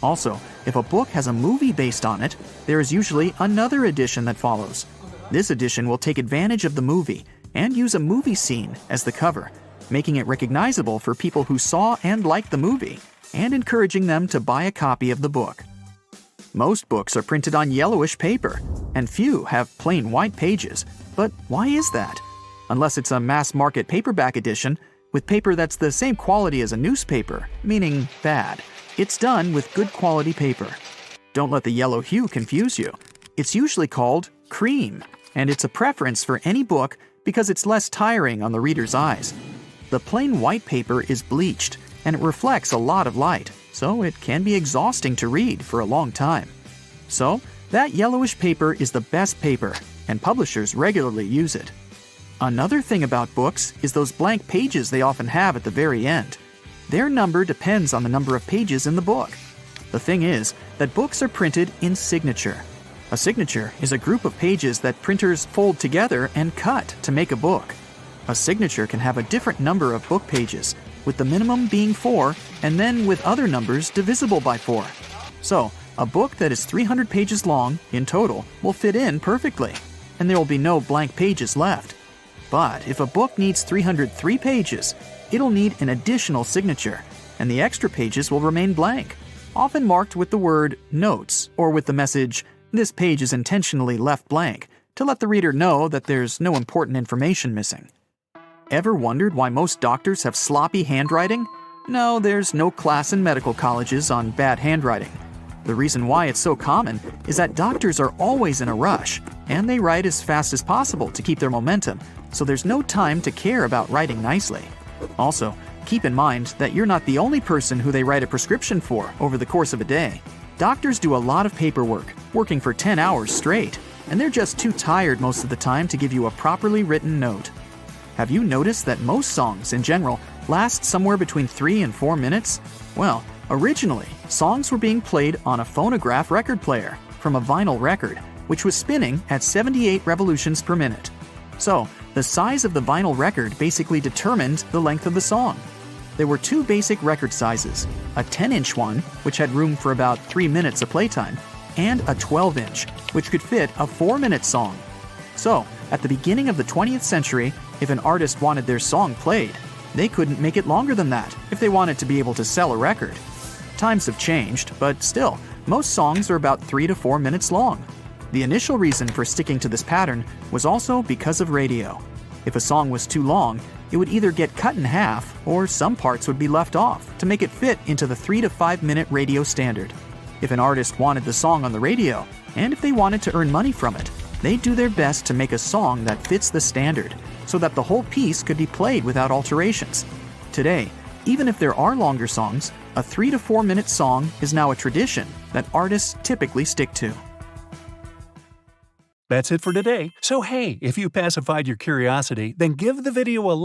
Also, if a book has a movie based on it, there is usually another edition that follows. This edition will take advantage of the movie and use a movie scene as the cover, making it recognizable for people who saw and liked the movie, and encouraging them to buy a copy of the book. Most books are printed on yellowish paper, and few have plain white pages. But why is that? Unless it's a mass-market paperback edition, with paper that's the same quality as a newspaper, meaning bad. It's done with good quality paper. Don't let the yellow hue confuse you. It's usually called cream, and it's a preference for any book because it's less tiring on the reader's eyes. The plain white paper is bleached, and it reflects a lot of light, so it can be exhausting to read for a long time. So, that yellowish paper is the best paper, and publishers regularly use it. Another thing about books is those blank pages they often have at the very end. Their number depends on the number of pages in the book. The thing is that books are printed in signature. A signature is a group of pages that printers fold together and cut to make a book. A signature can have a different number of book pages, with the minimum being 4 and then with other numbers divisible by 4. So, a book that is 300 pages long in total will fit in perfectly, and there will be no blank pages left. But if a book needs 303 pages, it'll need an additional signature, and the extra pages will remain blank, often marked with the word notes or with the message, "This page is intentionally left blank," to let the reader know that there's no important information missing. Ever wondered why most doctors have sloppy handwriting? No, there's no class in medical colleges on bad handwriting. The reason why it's so common is that doctors are always in a rush, and they write as fast as possible to keep their momentum, so there's no time to care about writing nicely. Also, keep in mind that you're not the only person who they write a prescription for over the course of a day. Doctors do a lot of paperwork, working for 10 hours straight, and they're just too tired most of the time to give you a properly written note. Have you noticed that most songs, in general, last somewhere between 3 and 4 minutes? Well, originally, songs were being played on a phonograph record player from a vinyl record, which was spinning at 78 revolutions per minute. So, the size of the vinyl record basically determined the length of the song. There were 2 basic record sizes, a 10-inch one, which had room for about 3 minutes of playtime, and a 12-inch, which could fit a 4-minute song. So, at the beginning of the 20th century, if an artist wanted their song played, they couldn't make it longer than that if they wanted to be able to sell a record. Times have changed, but still, most songs are about 3 to 4 minutes long. The initial reason for sticking to this pattern was also because of radio. If a song was too long, it would either get cut in half or some parts would be left off to make it fit into the 3 to 5 minute radio standard. If an artist wanted the song on the radio, and if they wanted to earn money from it, they'd do their best to make a song that fits the standard, so that the whole piece could be played without alterations. Today, even if there are longer songs, a 3 to 4 minute song is now a tradition that artists typically stick to. That's it for today. So hey, if you pacified your curiosity, then give the video a like.